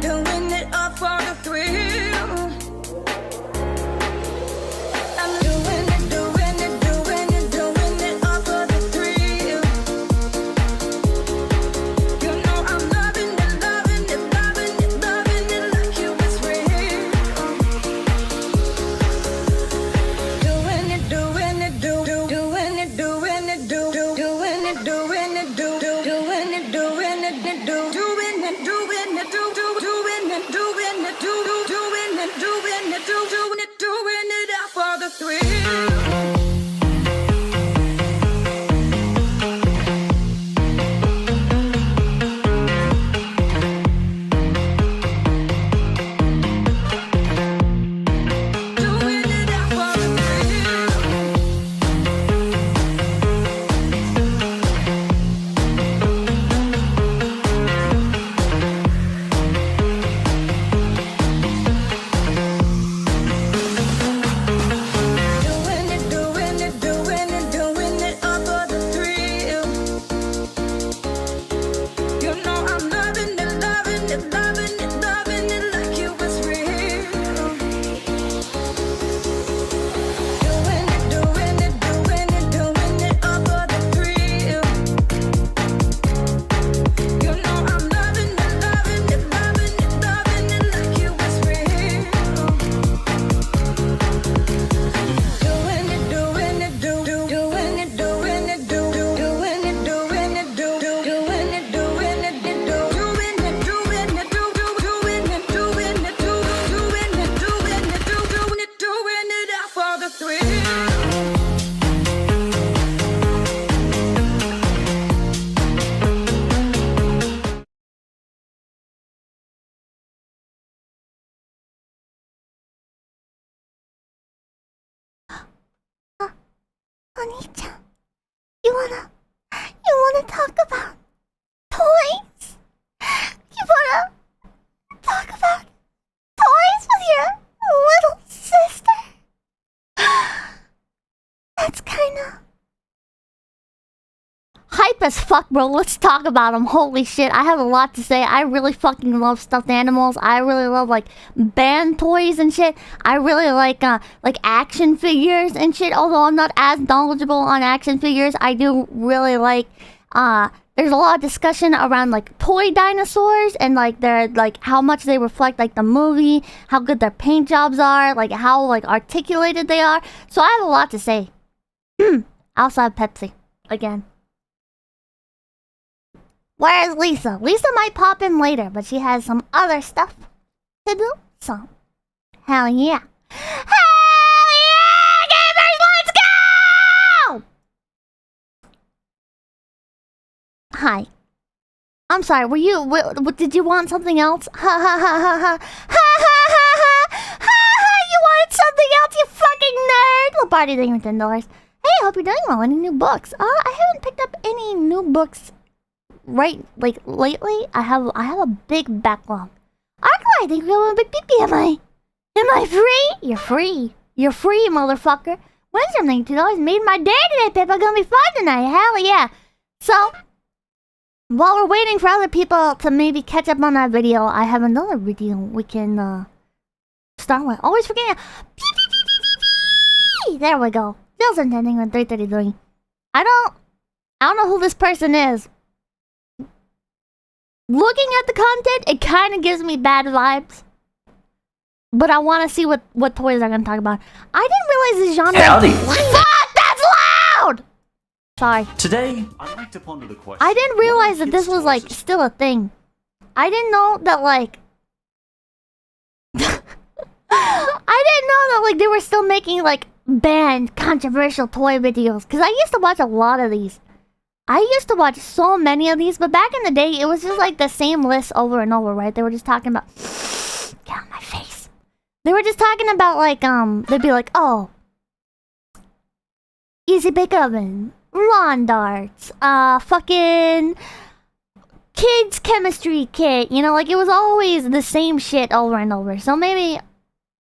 doing it all for the thrill. doing it out for the thrill. Oni-chan, you wanna talk about toys? You wanna talk about toys with your little sister? That's kinda hype as fuck, bro. Let's talk about them. Holy shit, I have a lot to say. I really fucking love stuffed animals. I really love like band toys and shit. I really like action figures and shit. Although I'm not as knowledgeable on action figures, I do really like there's a lot of discussion around like toy dinosaurs and like their like how much they reflect like the movie, how good their paint jobs are, like how like articulated they are. So I have a lot to say. Outside Pepsi again. Where's Lisa? Lisa might pop in later, but she has some other stuff to do. So, hell yeah. Hell yeah! Gamers, let's go! Hi. I'm sorry, were you... did you want something else? Ha ha ha ha ha. Ha ha ha ha. Ha ha, you wanted something else, you fucking nerd! Little party thing with $10. Hey, hope you're doing well. Any new books? I haven't picked up any new books right, like, lately. I have a big backlog. Arco, I think we have a big pee-pee, am I free? You're free. You're free, motherfucker. When's your $92? Made my day today, Pippa. Gonna be fun tonight. Hell yeah. So, while we're waiting for other people to maybe catch up on that video, I have another video we can, start with. Always forgetting. There we go. Still intending on 333. I don't know who this person is. Looking at the content, it kind of gives me bad vibes. But I want to see what toys I'm going to talk about. I didn't realize the genre... Howdy. Fuck, that's loud! Sorry. Today, I'd like to ponder the question... I didn't realize that this was, like, still a thing. I didn't know that, like... I didn't know that, like, they were still making, like, banned, controversial toy videos. Because I used to watch a lot of these. I used to watch so many of these, but back in the day, it was just like the same list over and over, right? They were just talking about... Get on my face. They were just talking about, like, they'd be like, oh... Easy Bake Oven, lawn darts, fucking... Kids chemistry kit, you know, like, it was always the same shit over and over. So maybe...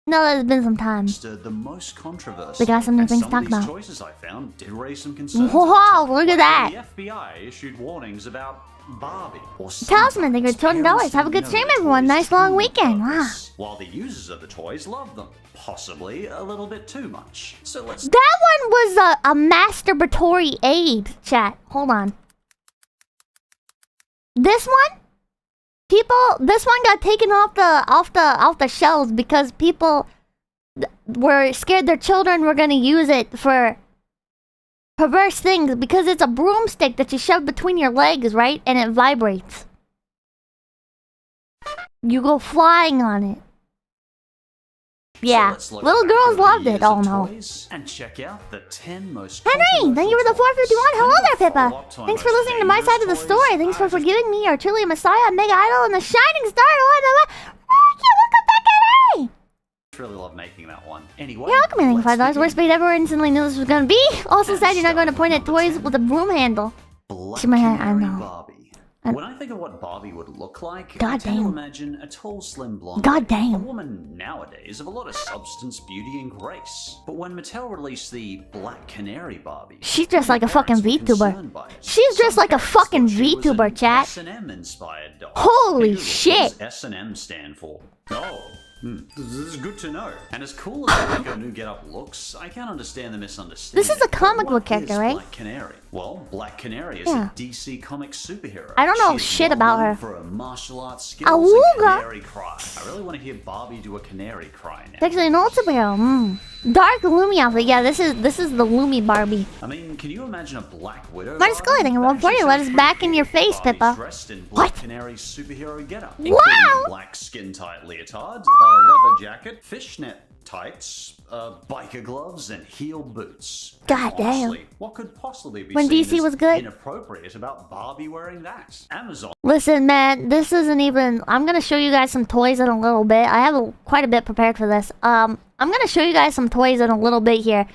No, there's been some time. The most controversial. We got some new things to talk about. Choices I found did raise some concerns. Wow, look at that. The FBI issued warnings about Barbie. Talisman, thank you for $20. Have a good stream, everyone. Nice long weekend. Wow. While the users of the toys love them, possibly a little bit too much. So let's. That one was a masturbatory aid. Chat. Hold on. This one. This one got taken off the shelves because people were scared their children were gonna use it for perverse things because it's a broomstick that you shove between your legs, right? And it vibrates. You go flying on it. Yeah, So let's look little back girls over the loved it. years Oh of no. toys and check out the 10 most Henry, thank you for the 451. Hello there, Pippa. Thanks for listening to my side of the story. Thanks for forgiving me, our truly messiah, mega idol, and the shining star. Thank you, welcome back, Henry. Really love making that one. Anyway, You're welcome, let's $5. begin. Worst speed ever. Instantly knew this was gonna be. Also said you're not going to point at toys with a broom handle. Black See my head, I Canary know. Barbie. When I think of what Barbie would look like, I God tend to damn. imagine a tall, slim blonde. God lady, damn. A woman nowadays of a lot of substance, beauty, and grace. But when Mattel released the Black Canary Barbie, She's dressed like a fucking parents were VTuber. concerned by it. She's dressed Some like a parents fucking thought she was VTuber, an chat. S&M inspired doll. Holy Hey, Google, shit. What does S&M stand for? Oh. This is good to know. And as cool as the new get-up looks, I can't understand the misunderstanding. This is a comic What book character, is right? Black Canary? Well, Black Canary is Yeah. a DC comic superhero. I don't know She is shit well about known her. For a martial arts skills Awooga. and canary cry. I really want to hear Barbie do a canary cry now. It's actually an old superhero. Dark Loomy outfit. Yeah, this is the Loomy Barbie. I mean, can you imagine a Black Widow? Marty Scully, thank you, 140. Let us back in your face, Barbie Pippa. Dressed in Black What? Canary's superhero getup. Wow. Including black skin-tight leotard, a leather jacket, fishnet tights, biker gloves, and heel boots. God damn. Honestly, what could possibly be When seen DC as was good? inappropriate about Barbie wearing that? Amazon. Listen, man, this isn't even... I'm gonna show you guys some toys in a little bit. I have quite a bit prepared for this. I'm gonna show you guys some toys in a little bit here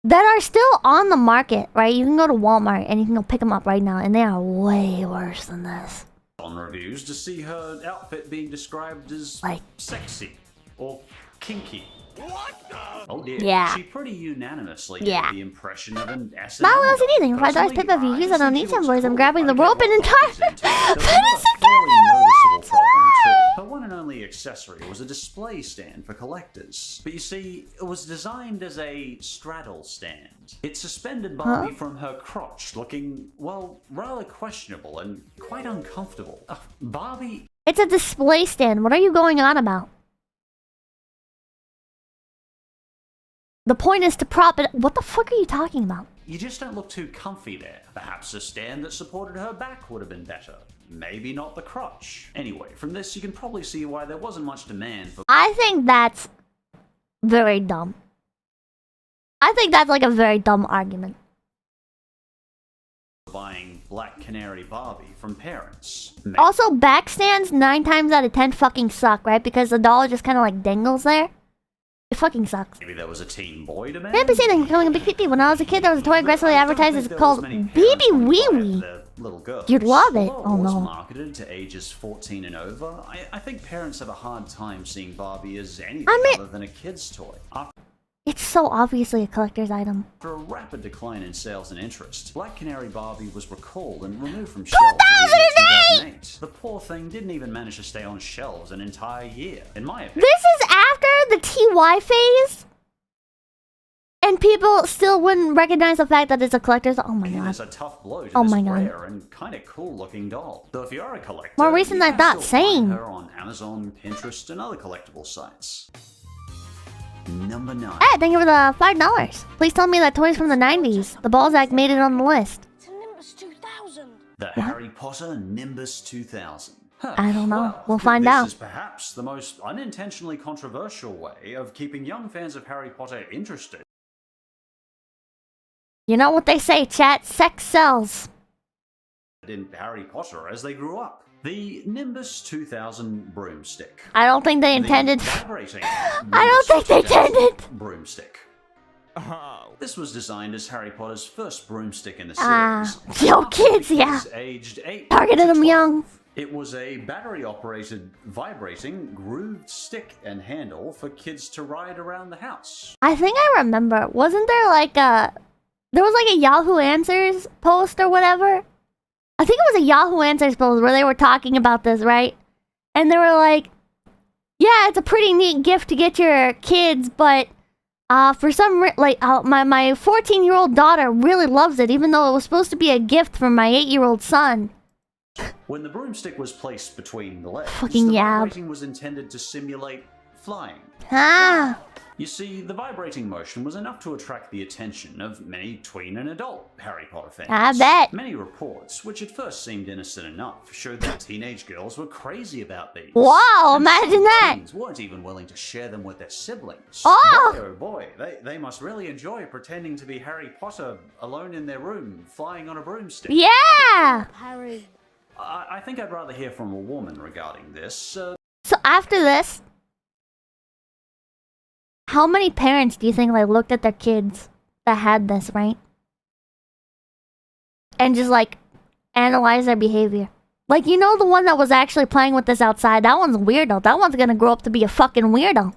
that are still on the market, right? You can go to Walmart and you can go pick them up right now, and they are way worse than this. On reviews to see her outfit being described as Like- sexy or kinky. What the? Oh dear. Yeah. She pretty unanimously Yeah. gave the impression of an S&M. Not what else you need. Thank you for $5. Personally, Pippa, if you use it on I these think she boys, looks I'm cool. grabbing the I get rope and what entire... Barbie's into. There was another fairly noticeable problem too. Her one and only accessory was a display stand for collectors. But you see, it was designed as a straddle stand. It suspended Barbie from her crotch, looking, well, rather questionable and quite uncomfortable. Barbie... It's a display stand. What are you going on about? The point is to prop it... What the fuck are you talking about? You just don't look too comfy there. Perhaps a stand that supported her back would have been better. Maybe not the crotch. Anyway, from this you can probably see why there wasn't much demand for I think that's very dumb. I think that's like a very dumb argument. buying Black Canary Barbie from parents. Also, back stands 9 times out of 10 fucking suck, right? Because the doll just kind of like dangles there. It fucking sucks. Maybe there was a teen boy demand. Maybe see them becoming a big pee. When I was a kid, there was a toy aggressively advertised as called Baby Wee Wee. Little girls. You'd love it. Although Oh it was no. marketed to ages 14 and over, I think parents have a hard time seeing Barbie as anything other than a kid's toy. It's so obviously a collector's item. After a rapid decline in sales and interest, Black Canary Barbie was recalled and removed from shelves in 2008. The poor thing didn't even manage to stay on shelves an entire year, in my opinion. This is after the TY phase? And people still wouldn't recognize the fact that it's a collector's... Oh my god. It's a tough blow to Oh this my God. rare and kind of cool looking doll. So if you are a collector, More recent you than I can thought, still find same. her on Amazon, Pinterest, and other collectible sites. Number 9. Hey, thank you for the $5. Please tell me that toys from the 90s. The Balzac made it on the list. It's a Nimbus 2000. The Harry Potter Nimbus 2000. Huh, I don't know. well, We'll find this out. is perhaps the most unintentionally controversial way of keeping young fans of Harry Potter interested. You know what they say, chat? Sex sells. In Harry Potter as they grew up. The Nimbus 2000 broomstick. I don't think they intended... The vibrating I don't think Nimbus they 2000 intended. broomstick. This was designed as Harry Potter's first broomstick in the Ah, series. yo, kids, yeah. Aged 8 Targeted to them 12. young. It was a battery-operated, vibrating, grooved stick and handle for kids to ride around the house. I think I remember. Wasn't there like a... There was like a Yahoo Answers post or whatever? I think it was a Yahoo Answers post where they were talking about this, right? And they were like, yeah, it's a pretty neat gift to get your kids, but for some my 14-year-old daughter really loves it, even though it was supposed to be a gift from my 8-year-old son. When the broomstick was placed between the legs, Fucking the yab. vibrating was intended to simulate flying. Ah, You see, the vibrating motion was enough to attract the attention of many tween and adult Harry Potter fans. I bet. Many reports, which at first seemed innocent enough, showed that teenage girls were crazy about these. Wow, And imagine some that. teens weren't even willing to share them with their siblings. Oh! Boy, oh boy, they must really enjoy pretending to be Harry Potter alone in their room, flying on a broomstick. Yeah! Harry. I think I'd rather hear from a woman regarding this. So after this, how many parents do you think like looked at their kids that had this, right? And just like analyze their behavior? Like, you know, the one that was actually playing with this outside, that one's a weirdo. That one's gonna grow up to be a fucking weirdo.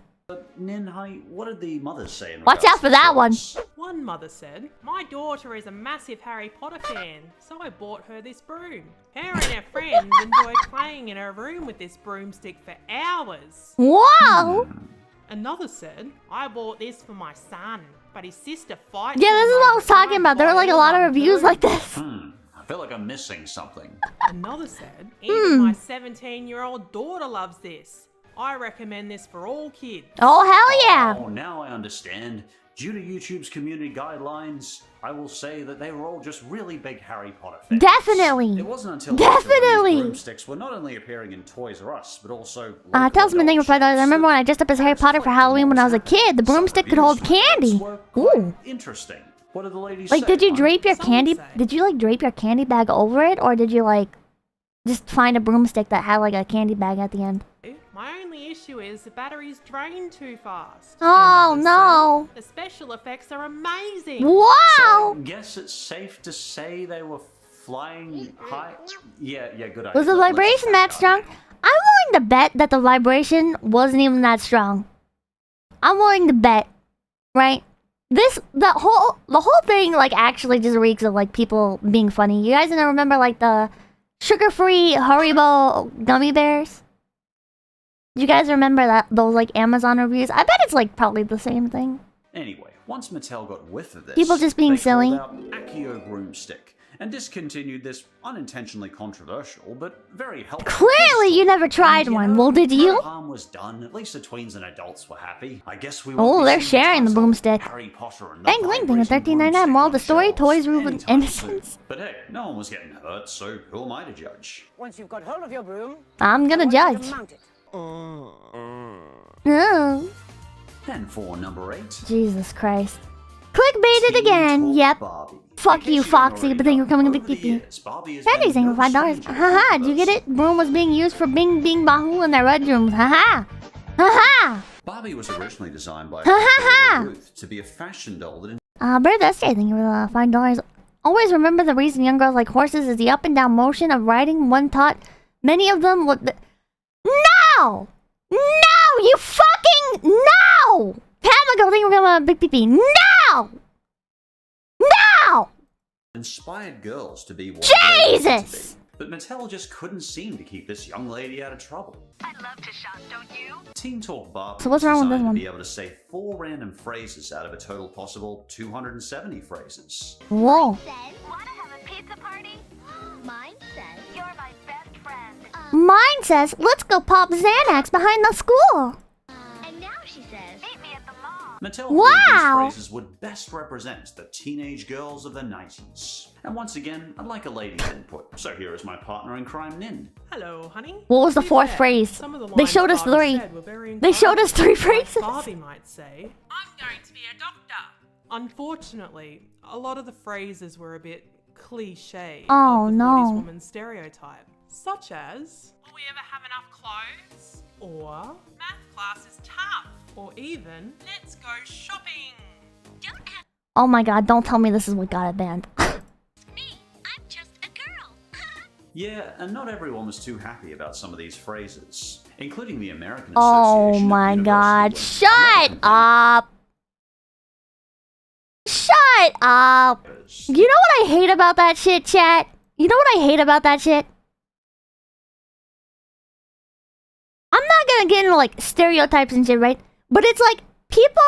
Nin, honey, what did the mothers say in Watch regards out for to that one. toys? One mother said, "My daughter is a massive Harry Potter fan, so I bought her this broom. Her and her friends enjoy playing in her room with this broomstick for hours." Wow! Another said, "I bought this for my son, but his sister fights." Yeah, this is what I was talking about. There were like a lot of reviews like this. I feel like I'm missing something. Another said, "Even my 17-year-old daughter loves this. I recommend this for all kids." Oh, hell yeah! Oh, now I understand. Due to YouTube's community guidelines, I will say that they were all just really big Harry Potter fans. Definitely. It wasn't until Definitely. these broomsticks were not only appearing in Toys R Us, but also Tell me name for I remember when I dressed up as Harry Potter for Halloween when I was a kid. The broomstick could hold candy. Ooh. Interesting. What did the ladies Like, say? did you drape your Some candy? say. Did you like drape your candy bag over it, or did you like just find a broomstick that had like a candy bag at the end? My only issue is the batteries drain too fast. Oh, And others no. say, the special effects are amazing. Wow! So, guess it's safe to say they were flying high. Yeah, good idea. Was the Let's vibration back that up. strong? I'm willing to bet that the vibration wasn't even that strong. I'm willing to bet, right? The whole thing like actually just reeks of like people being funny. You guys remember like the sugar-free Haribo gummy bears? Do you guys remember those like Amazon reviews? I bet it's like probably the same thing. Anyway, once Mattel got whiff of this, People just being they silly. called out 𝐂𝐴𝐿 broomstick and discontinued this unintentionally controversial but very helpful. Clearly, you never tried And, one. know, Well, did you? no harm was done. At least the tweens and adults were happy. I guess we. Oh, won't be they're seeing sharing the tussle. broomstick. Harry Potter and the Bang Bling thing at vibrating $13.99. Moral of the broomstick story: on toys shelves rule with anytime innocence. soon. But hey, no one was getting hurt, so who am I to judge? Once you've got hold of your broom, I'm gonna I want you judge. to mount it. Oh, And for number 8, Jesus Christ! Clickbaited again. Teen Yep. Talk Barbie. Fuck In you, case Foxy, didn't but thank you for coming to already Big know, over TP. the years, Barbie has Sandy's been saying no $5. stranger to Haha, did you get it? Broom was being used for Bing Bing Bahoo in their bedrooms. Haha. Haha. Barbie was originally designed by Ha, ha, ha. Ruth to be a fashion doll that Bird that's I think for $5. Always remember the reason young girls like horses is the up and down motion of riding. One thought many of them would. No! No! You fucking no! Pamago, thank you for Big PP. No! No! inspired girls to be what they wanted to Jesus! be. But Mattel just couldn't seem to keep this young lady out of trouble. I love to shop, don't you? Teen Talk Barbie So what's wrong with was this one? designed to be able to say 4 random phrases out of a total possible 270 phrases. Whoa. Says, wanna have a pizza party? Mine says, you're my best friend. Mine says, let's go pop Xanax behind the school. And now she says, meet me at the mall. Mattel Wow. believed these phrases would best represent the teenage girls of the 90s. And once again, I'd like a lady's input. So here is my partner in crime, Nin. Hello, honey. What was the To be fourth fair, phrase? some of the They lines showed us Barbie 3. said were very They showed us 3 encouraging. Like phrases. Barbie might say, I'm going to be a doctor. Unfortunately, a lot of the phrases were a bit cliche Oh, of the no. 40s woman stereotype, such as, will we ever have enough clothes? Or, math class is tough. Or even, let's go shopping. Don't ask Oh my god, don't tell me this is what got it banned. me. I'm just a girl. Yeah, and not everyone was too happy about some of these phrases, including the American Oh Association of my University god, Women. shut up! Shut up! You know what I hate about that shit, chat? You know what I hate about that shit? I'm not gonna get into like stereotypes and shit, right? But it's like people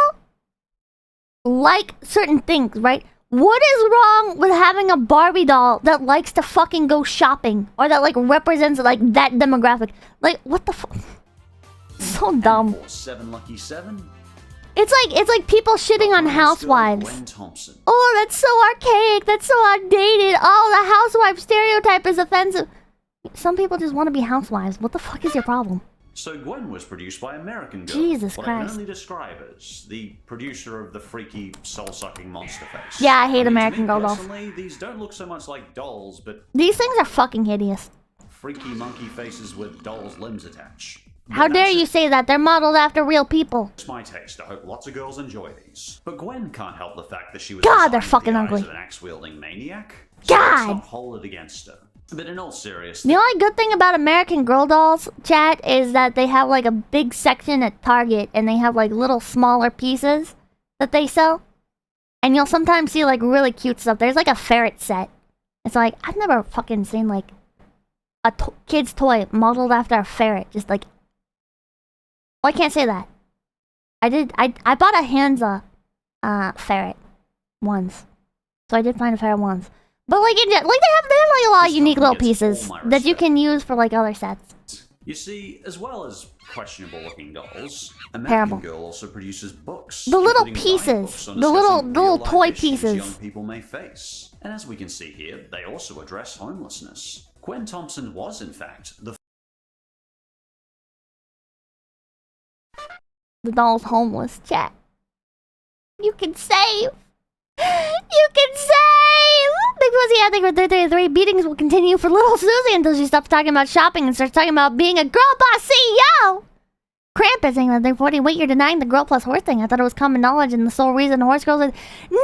like certain things, right? What is wrong with having a Barbie doll that likes to fucking go shopping or that like represents like that demographic? Like what the fuck? So dumb. For 7 lucky 7. It's like people shitting on housewives. Gwen Thompson. Oh, that's so archaic. That's so outdated. Oh, the housewife stereotype is offensive. Some people just want to be housewives. What the fuck is your problem? So Gwen was produced by American Girl. Jesus what I Christ. can only describe as the producer of the freaky, soul-sucking monster face. Yeah, I hate American to me Girl dolls. personally, these don't look so much like dolls, but These things are fucking hideous. freaky monkey faces with dolls' limbs attached. How dare you say that? They're modeled after real people. That's my taste. I hope lots of girls enjoy these. But Gwen can't help the fact that she was God, they're designed with fucking the eyes ugly. of an axe-wielding maniac. So God. let's not hold it against her. But in all seriousness, The only good thing about American Girl dolls, chat, is that they have like a big section at Target and they have like little smaller pieces that they sell. And you'll sometimes see like really cute stuff. There's like a ferret set. It's like, I've never fucking seen like a kid's toy modeled after a ferret. Just like, well, I can't say that. I bought a Hansa ferret once. So I did find a ferret once. But like, they have like a lot of unique little pieces that you can use for like other sets. you see, as well as questionable-looking dolls, Terrible. American Girl also produces books. The little including pieces. guidebooks on The little discussing real-life toy issues pieces. young people may face. And as we can see here, they also address homelessness. Gwen Thompson was, in fact, The doll's homeless, chat. You can save! You can save! Big Fuzzy, I think with 333 beatings will continue for little Susie until she stops talking about shopping and starts talking about being a girl boss CEO! Krampus saying that 340, wait, you're denying the girl plus horse thing. I thought it was common knowledge and the sole reason horse girls is... No!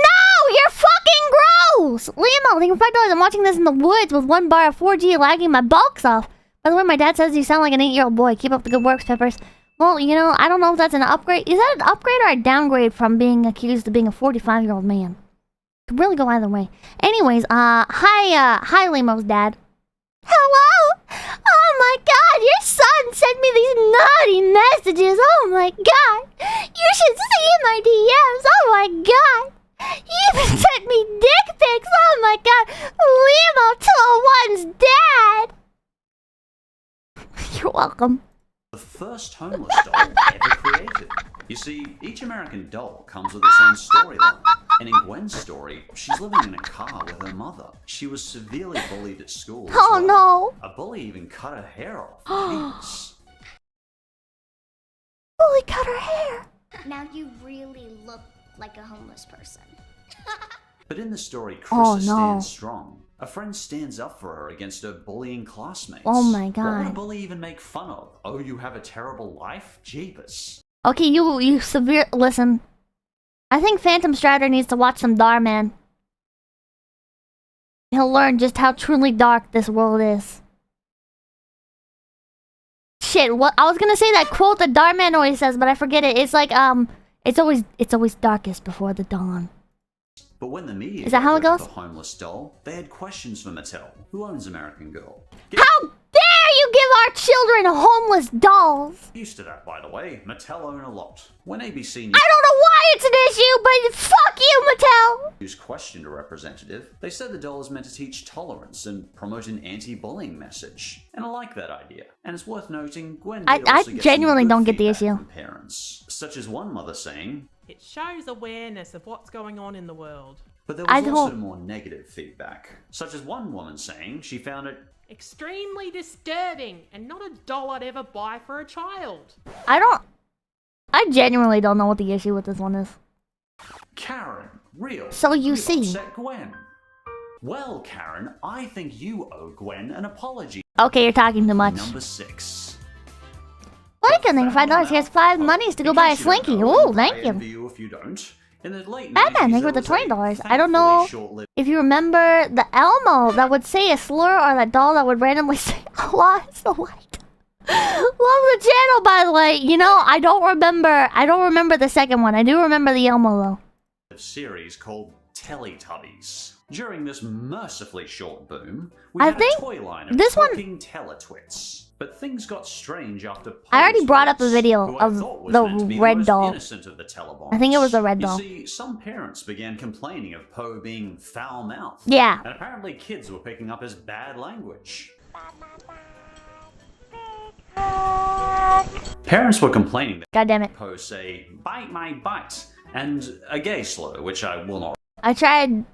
You're fucking gross! Liam, thank you for $5. I'm watching this in the woods with 1 bar of 4G lagging my bulks off. By the way, my dad says you sound like an 8-year-old boy. Keep up the good works, Peppers. Well, you know, I don't know if that's an upgrade. Is that an upgrade or a downgrade from being accused of being a 45-year-old man? Could really go either way. Anyways, hi Limo's dad. Hello? Oh my god, your son sent me these naughty messages. Oh my god. You should see my DMs. Oh my god. He even sent me dick pics. Oh my god. Limo 201's dad. You're welcome. the first homeless doll ever created. You see, each American doll comes with its own storyline. And in Gwen's story, she's living in a car with her mother. She was severely bullied at school. Oh no! A bully even cut her hair off. Jeez. Bully cut her hair! Now you really look like a homeless person. But in the story, Krista Oh, no. stands strong. A friend stands up for her against her bullying classmates. Oh my What would god. a bully even make fun of? Oh, you have a terrible life? Jeepers. Okay, you severe... Listen. I think Phantom Strider needs to watch some Darman. He'll learn just how truly dark this world is. Shit, what? I was gonna say that quote that Darman always says, but I forget it. It's like, it's always darkest before the dawn. But when the media Is that how it got rid goes? of the homeless doll, they had questions for Mattel, who owns American Girl. Get How dare you give our children homeless dolls? used to that, by the way. Mattel own a lot. When ABC I don't know why it's an issue, but fuck you, Mattel! News questioned a representative, they said the doll is meant to teach tolerance and promote an anti-bullying message. And I like that idea. And it's worth noting, Gwen did I also get genuinely some good don't get the feedback issue. from parents, such as one mother saying, It shows awareness of what's going on in the world. but there I was also don't- more negative feedback, such as one woman saying she found it Extremely disturbing and not a doll I'd ever buy for a child. I genuinely don't know what the issue with this one is. Karen, real. So you see. upset Gwen. Well, Karen, I think you owe Gwen an apology. Okay, you're talking too much. Number 6. Like, I think $5. Here's 5 monies to go buy a slinky. Ooh, thank you. you if you don't. In the late Batman, 90s, thank you for the there was $20. a I don't know thankfully short-lived if you remember the Elmo that would say a slur or that doll that would randomly say Allah is the light. Love the channel, by the way. You know, I don't remember the second one. I do remember the Elmo though. series called Teletubbies. During this mercifully short boom, we I had think a toy line of this one- talking Teletwits. But things got strange after I already Pose brought up a Twits, video who I of thought was the meant to be red most doll. innocent of the Telebonds. I think it was the red doll. You see, some parents began complaining of Poe being foul-mouthed. Yeah. And apparently kids were picking up his bad language. Parents were complaining that God damn it. Po say, "Bite my butt," and a gay slur, which I will not. I tried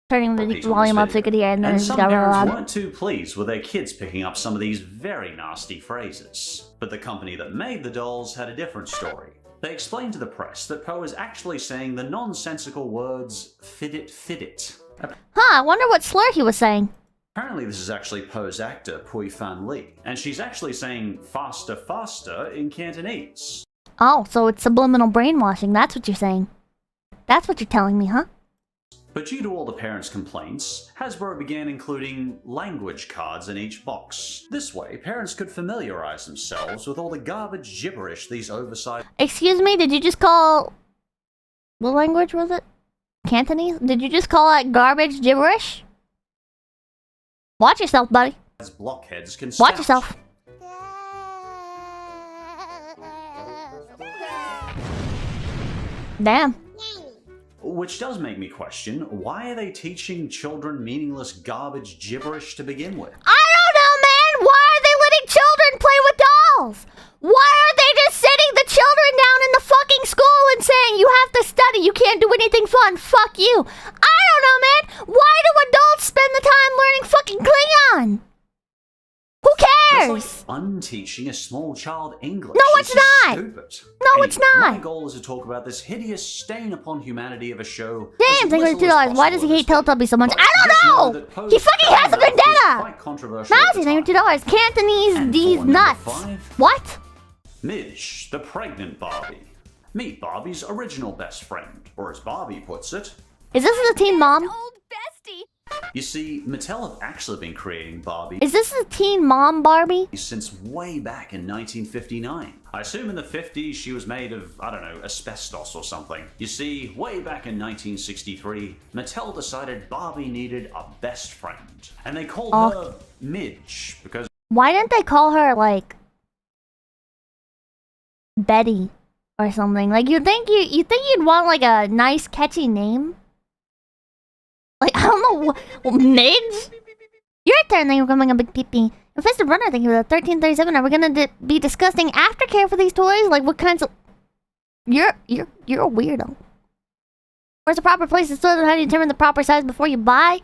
turning the volume up so you could hear it, and then it just some got real parents loud. weren't too pleased with their kids picking up some of these very nasty phrases. But the company that made the dolls had a different story. They explained to the press that Po is actually saying the nonsensical words "fit it." Huh, I wonder what slur he was saying. Apparently this is actually Po's actor, Pui Fan Lee, and she's actually saying "faster, faster" in Cantonese. Oh, so it's subliminal brainwashing, that's what you're saying. That's what you're telling me, huh? But due to all the parents' complaints, Hasbro began including language cards in each box. This way, parents could familiarize themselves with all the garbage gibberish these oversized... Excuse me, did you just call... What language was it? Cantonese? Did you just call that garbage gibberish? Watch yourself, buddy. blockheads can Watch scout. yourself. Damn. Which does make me question, why are they teaching children meaningless garbage gibberish to begin with? I don't know, man! Why are they letting children play with dolls? Why aren't they just sitting the children down in the fucking school and saying, you have to study, you can't do anything fun, fuck you? I don't know, man! Why do adults spend the time learning fucking Klingon? Who cares? It's like unteaching a small child English. No, it's not. Stupid. No, it's not. My goal is to talk about this hideous stain upon humanity of a show. Damn, $2. Why does he hate Teletubbies so much? I don't know! He fucking has a vendetta! Mousy, $2. Cantonese, these nuts. What? Midge, the pregnant Barbie. Meet Barbie's original best friend, or as Barbie puts it. Is this the Teen Mom? Old bestie. You see, Mattel have actually been creating Barbie Is this the Teen Mom Barbie? since way back in 1959. I assume in the 50s she was made of, I don't know, asbestos or something. You see, way back in 1963, Mattel decided Barbie needed a best friend. And they called her Midge, because Why didn't they call her, like, Betty or something? Like, you think you'd want, like, a nice, catchy name? Like, I don't know, Midge? Your turn, thank you for coming a big peepee. Infested Runner, thank you for the 1337. Are we gonna be discussing aftercare for these toys? Like, what kinds of... You're a weirdo. Where's the proper place to store them? How do you determine the proper size before you buy?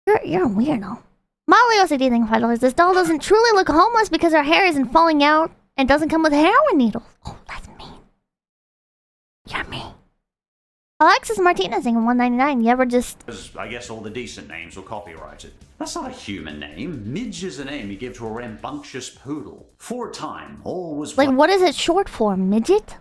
You're a weirdo. Molly OCD, thank you for $5. This doll doesn't truly look homeless because her hair isn't falling out and doesn't come with heroin needles. Oh, that's mean. You're mean. Alexis Martinez, thank you for $1.99. You ever just... I guess all the decent names were copyrighted. That's not a human name. Midge is a name you give to a rambunctious poodle. For a time, all was Like, what is it short for? Midget?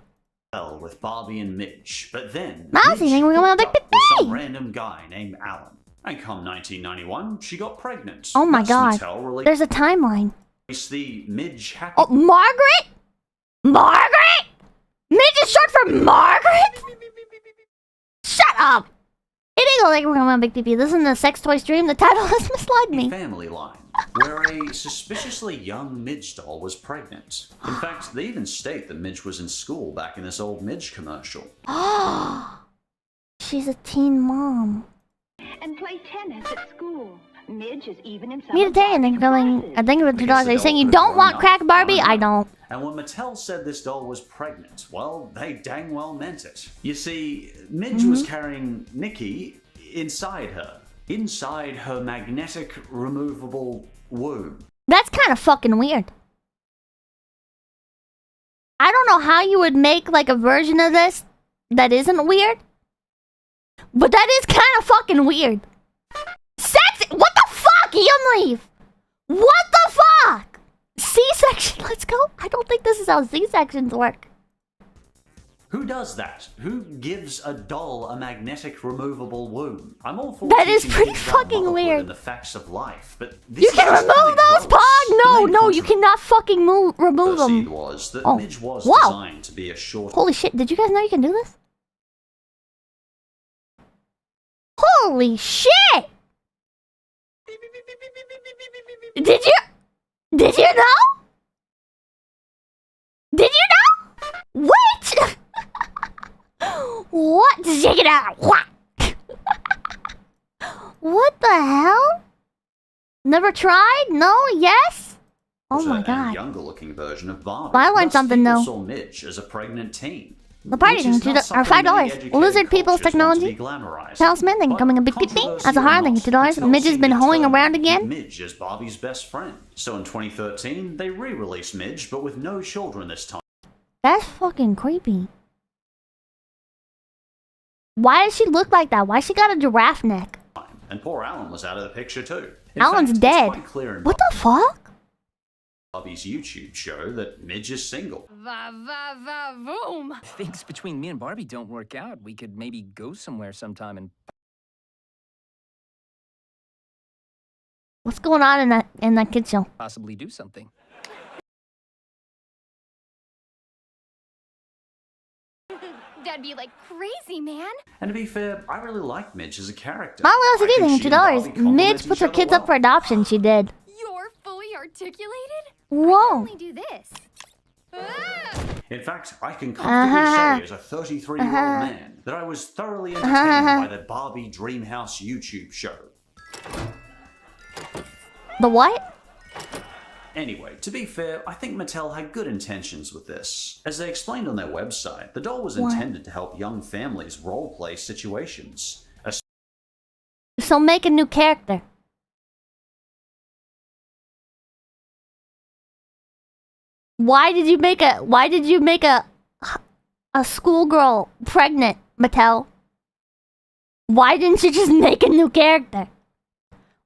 well with Barbie and Midge, but then Mousy, Midge think we're going hooked to up with some big random guy named Alan. And come 1991, she got pregnant. Oh my Thus, god. Mattel released There's a timeline. the Midge Happy Oh, Margaret? Margaret? Midge is short for Margaret? Shut up! It ain't like we're going to big PP. This isn't a sex toy stream. The title has misled me. family line, where a suspiciously young Midge doll was pregnant. In fact, they even state that Midge was in school back in this old Midge commercial. She's a teen mom. And play tennis at school. Midge is even in some Me today, and then going. I think it was $2. Are you saying you don't want crack Barbie? I don't. And when Mattel said this doll was pregnant, well, they dang well meant it. You see, Midge was carrying Nikki inside her magnetic removable womb. That's kind of fucking weird. I don't know how you would make like a version of this that isn't weird. But that is kind of fucking weird. Sexy! What the fuck? Leave! What the fuck? C-section, let's go. I don't think this is how C-sections work. Who does that? Who gives a doll a magnetic removable womb? I'm all for That is teaching pretty kids about fucking motherhood weird. and the facts of life, but this You is can just remove kinda those, gross. Pog! The No, main no, you cannot fucking remove controversy them. was that Oh. Midge was Wow. designed to be a short... Holy shit, did you guys know you can do this? Holy shit! Did you know? Did you know? Wait! What? Check it out. What? What the hell? Never tried? No? Yes? Oh my and god. a younger-looking version of Barbie. Well, I learned something people though. saw Midge as a pregnant teen. The party thing are $5. Lizard People's Technology. Talisman thing coming a big thing. As a hard thing, $2. Midge has been hoeing around again. Midge is Barbie's best friend. So in 2013, they re-released Midge, but with no children this time. That's fucking creepy. Why does she look like that? Why she got a giraffe neck? And poor Alan was out of the picture too. Alan's dead. What the fuck? Bobby's YouTube show that Midge is single. Vroom. If things between me and Barbie don't work out, we could maybe go somewhere sometime and... What's going on in that kid show? possibly do something. That'd be like crazy, man. And to be fair, I really like Midge as a character. Mom LCD I think thing she and Barbie $2. complement Midge puts each her other kids well. up for adoption. She did. You're fully articulated? Whoa. Only do this. In fact, I can comfortably say as a 33-year-old man that I was thoroughly entertained by the Barbie Dreamhouse YouTube show. The what? Anyway, to be fair, I think Mattel had good intentions with this. As they explained on their website, the doll was intended to help young families roleplay situations. So make a new character. Why did you make a schoolgirl pregnant, Mattel? Why didn't you just make a new character?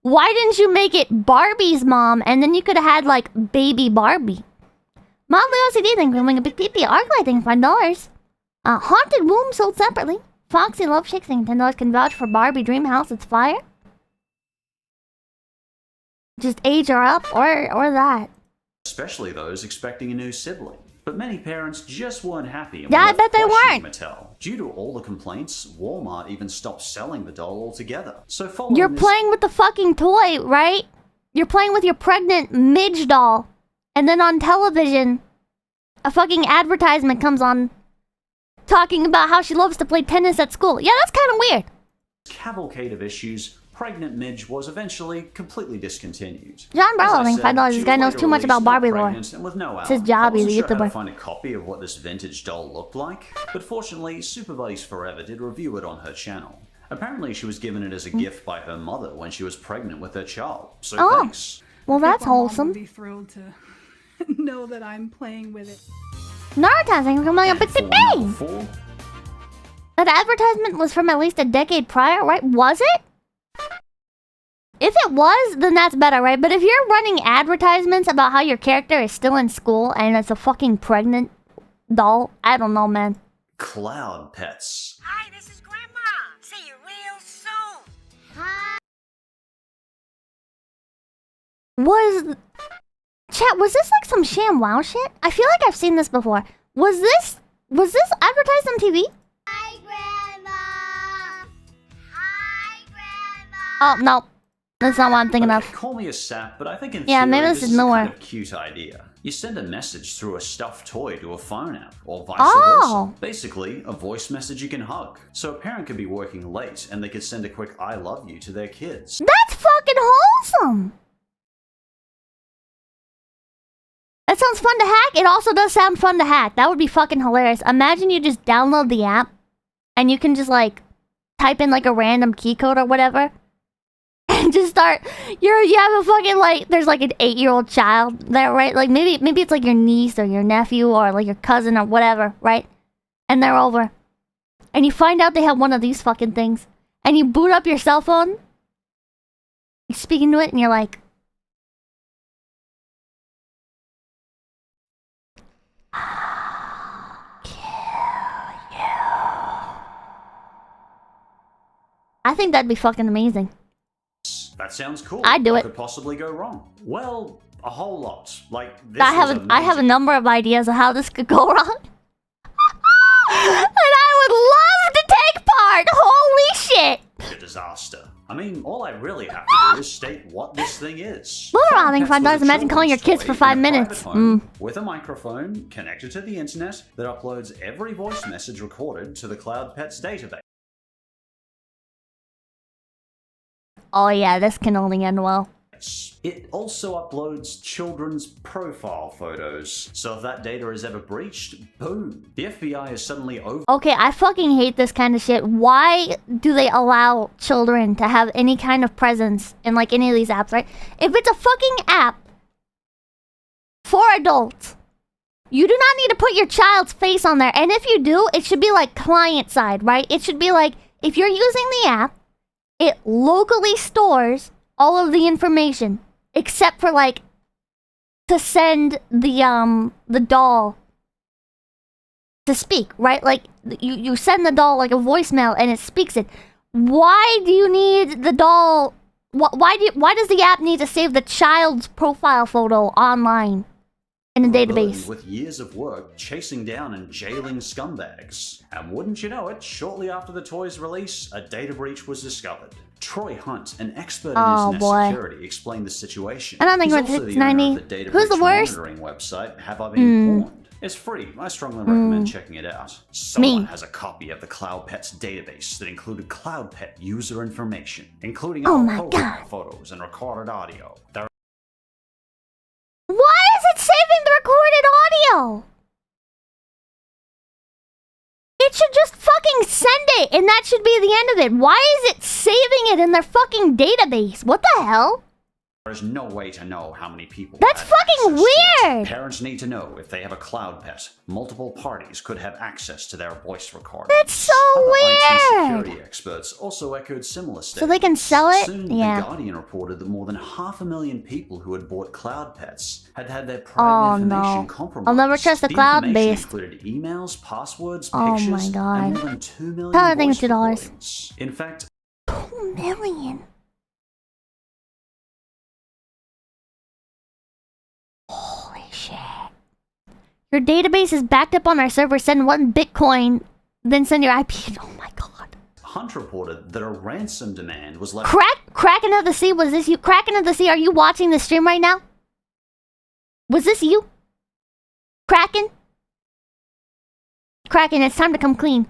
Why didn't you make it Barbie's mom and then you could have had like baby Barbie? Motley OCD thing filming a big PP Arclight thing $5. Haunted Womb sold separately. Foxy Love Shakes thing $10 can vouch for Barbie Dreamhouse, it's fire. Just age her up or that. Especially those expecting a new sibling. But many parents just weren't happy. And Yeah, I were bet they questioning weren't. Mattel. Due to all the complaints, Walmart even stopped selling the doll altogether. So following You're this, playing with the fucking toy, right? You're playing with your pregnant Midge doll. And then on television, a fucking advertisement comes on talking about how she loves to play tennis at school. Yeah, that's kind of weird. cavalcade of issues, pregnant Midge was eventually completely discontinued. John Barlow, I think $5. She This guy was knows later too much released about not Barbie lore. pregnant and with no It's his Alan. job, I wasn't he's a sure how to YouTuber. find a copy of what this vintage doll looked like, but fortunately, 𝐶𝑯𝑨𝒀𝑇𝐴 did review it on her channel. Apparently, she was given it as a gift by her mother when she was pregnant with her child. So Oh. thanks. Well, that's Mom wholesome. would be thrilled to know that I'm playing with it. Naruto thing from like a big For big number bang. 4, That advertisement was from at least a decade prior, right? Was it? If it was, then that's better, right? But if you're running advertisements about how your character is still in school and it's a fucking pregnant doll, I don't know, man. Cloud Pets. Hi, this is Grandma. See you real soon. Chat, was this like some ShamWow shit? I feel like I've seen this before. Was this advertised on TV? Hi, Grandma. Hi, Grandma. Oh, no. That's not what I'm thinking Okay, of. call me a sap, but I think in Yeah, theory, maybe this is a newer. kind of cute idea. You send a message through a stuffed toy to a phone app, or vice Oh. versa. Basically, a voice message you can hug. So a parent could be working late, and they could send a quick "I love you" to their kids. That's fucking wholesome! That sounds fun to hack. It also does sound fun to hack. That would be fucking hilarious. Imagine you just download the app, and you can just like type in like a random key code or whatever. And just start, you have a fucking like, there's like an 8-year-old child there, right? Like maybe it's like your niece or your nephew or like your cousin or whatever, right? And they're over. And you find out they have one of these fucking things. And you boot up your cell phone. You're speaking to it and you're like, I think that'd be fucking amazing. That sounds cool. I'd do What it. could possibly go wrong? Well, a whole lot. Like this. I was have a amazing. number of ideas of how this could go wrong. And I would love to take part. Holy shit. A disaster. I mean, all I really have to do is state what this thing is. Well, Cloud I think Pets was $5. a Imagine calling your children's kids for toy 5 in a private minutes. home with a microphone connected to the internet that uploads every voice message recorded to the Cloud Pets database. Oh yeah, this can only end well. It also uploads children's profile photos, so if that data is ever breached, boom, the FBI is suddenly over. Okay, I fucking hate this kind of shit. Why do they allow children to have any kind of presence in like any of these apps, right? If it's a fucking app for adults, you do not need to put your child's face on there. And if you do, it should be like client side, right? It should be like, if you're using the app, it locally stores all of the information, except for like to send the doll to speak, right? Like you send the doll like a voicemail and it speaks it. Why do you need the doll? Why does the app need to save the child's profile photo online in a database? With years of work chasing down and jailing scumbags. And wouldn't you know it, shortly after the toy's release, a data breach was discovered. Troy Hunt, an expert in internet security, explained the situation. I don't think He's it's also the owner of the 690. data Who's the breach worst? monitoring website, Have I Been Informed? It's free. I strongly recommend checking it out. Someone has a copy of the CloudPets database that included CloudPet user information, including all profile photos and recorded audio. Why is it saving the recorded audio? It should just fucking send it, and that should be the end of it. Why is it saving it in their fucking database? What the hell? There's no way to know how many people. That's fucking weird! Parents need to know if they have a cloud pet. Multiple parties could have access to their voice recordings. That's so Other IT weird! security experts also echoed similar statements. So they can sell it? Soon, Yeah. The Guardian reported that more than 500,000 people who had bought cloud pets had had their private information compromised. I'll never trust the cloud-based. Included emails, passwords, Oh pictures, my god. and more than 2 million Tell that thing voice $2. recordings. In fact, 2 million. Holy shit. Your database is backed up on our server. Send 1 Bitcoin, then send your IP. Oh my god. Hunt reported that a ransom demand was left. Kraken of the Sea, was this you? Kraken of the Sea, are you watching the stream right now? Was this you? Kraken? Kraken, it's time to come clean.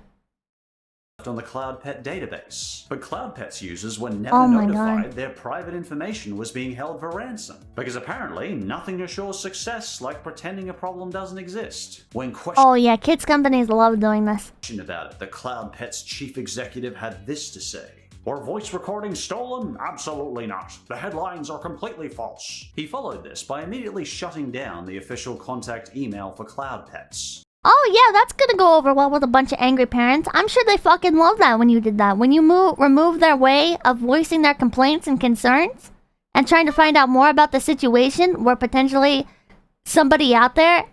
On the CloudPet database. But CloudPet's users were never notified their private information was being held for ransom. Because apparently, nothing assures success like pretending a problem doesn't exist. When questioned Oh yeah, kids companies love doing this. about it, the CloudPet's chief executive had this to say. Were voice recordings stolen? Absolutely not. The headlines are completely false. He followed this by immediately shutting down the official contact email for CloudPets. Oh yeah, that's gonna go over well with a bunch of angry parents. I'm sure they fucking love that when you did that. When you remove their way of voicing their complaints and concerns and trying to find out more about the situation where potentially somebody out there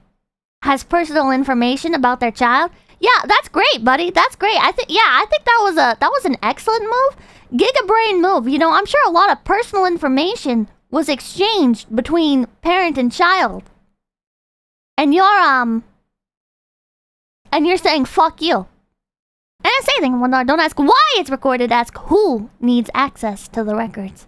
has personal information about their child. Yeah, that's great, buddy. That's great. I think that was an excellent move. Gigabrain move. You know, I'm sure a lot of personal information was exchanged between parent and child. And you're saying, fuck you. And I say anything, well, no, don't ask why it's recorded, ask who needs access to the records.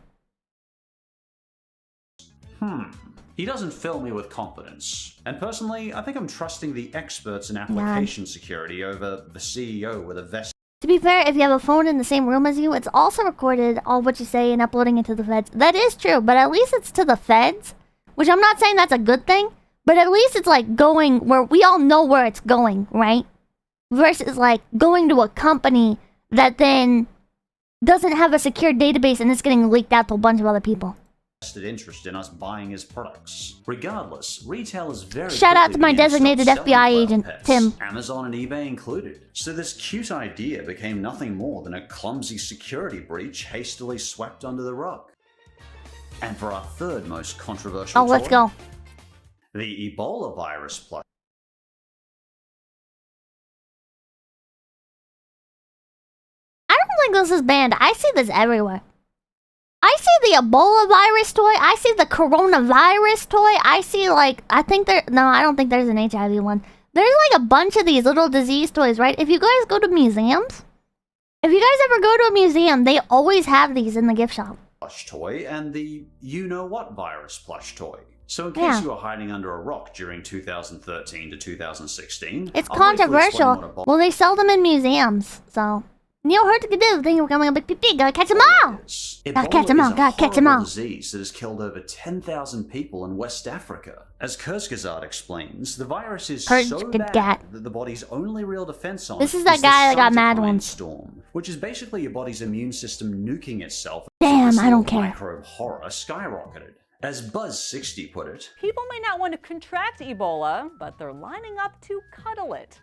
He doesn't fill me with confidence. And personally, I think I'm trusting the experts in application security over the CEO with a vest. To be fair, if you have a phone in the same room as you, it's also recorded all what you say and uploading it to the feds. That is true, but at least it's to the feds, which I'm not saying that's a good thing. But at least it's like going where we all know where it's going, right? Versus like going to a company that then doesn't have a secure database and it's getting leaked out to a bunch of other people. Interest in us buying his products. Regardless, retail is very. Shout out to my designated FBI agent, Tim. Amazon and eBay included. So this cute idea became nothing more than a clumsy security breach hastily swept under the rug. And for our third most controversial let's toy, go. The Ebola virus plush. I don't think this is banned. I see this everywhere. I see the Ebola virus toy. I see the coronavirus toy. I see like, I don't think there's an HIV one. There's like a bunch of these little disease toys, right? If you guys go to museums, if you guys ever go to a museum, they always have these in the gift shop. Plush toy and the you-know-what virus plush toy. So in case you were hiding under a rock during 2013 to 2016... It's controversial. Well, they sell them in museums, so... Neil Hurtigadoo, thank you for coming on Big PP. Gotta catch them all! Gotta catch them all, gotta catch them all. Disease that has killed over 10,000 people in West Africa. As 𝐒𝐻𝐻𝐿 explains, the virus is so bad that the body's only real defense on this is that guy that got mad once. Storm, which is basically your body's immune system nuking itself. Damn, I don't care. Microbe horror skyrocketed. As Buzz60 put it, people may not want to contract Ebola, but they're lining up to cuddle it.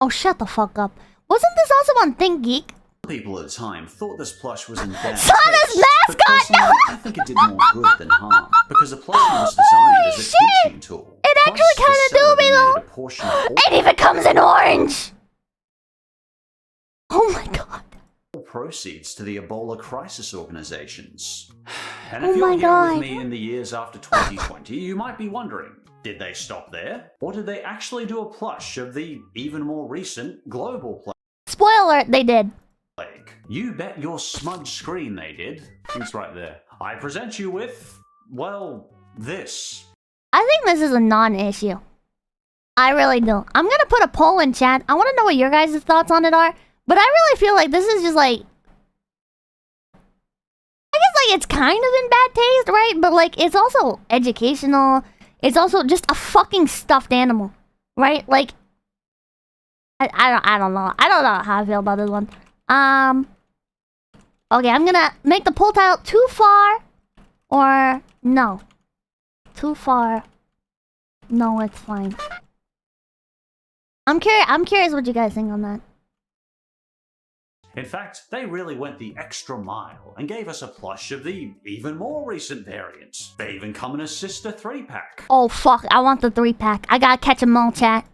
Oh, shut the fuck up. Wasn't this also on Think Geek? People at the time thought this plush was in bad Sana's taste, mascot! No! I think it did more good than harm, because the plushie was designed as a teaching tool. It actually kind of do me though. It even comes in orange! Oh my god. Proceeds to the Ebola crisis organizations. And if you're here with me in the years after 2020, you might be wondering, did they stop there? Or did they actually do a plush of the even more recent global plague? Spoiler, they did. You bet your smudge screen they did. It's right there. I present you with, well, this. I think this is a non-issue. I really do. I'm gonna put a poll in chat. I want to know what your guys' thoughts on it are. But I really feel like this is just like... I guess like it's kind of in bad taste, right? But like it's also educational. It's also just a fucking stuffed animal, right? Like... I don't know. I don't know how I feel about this one. Okay, I'm gonna make the poll title too far or no. Too far. No, it's fine. I'm curious what you guys think on that. In fact, they really went the extra mile and gave us a plush of the even more recent variant. They even come in a sister 3-pack. Oh fuck, I want the 3-pack. I gotta catch 'em all, chat.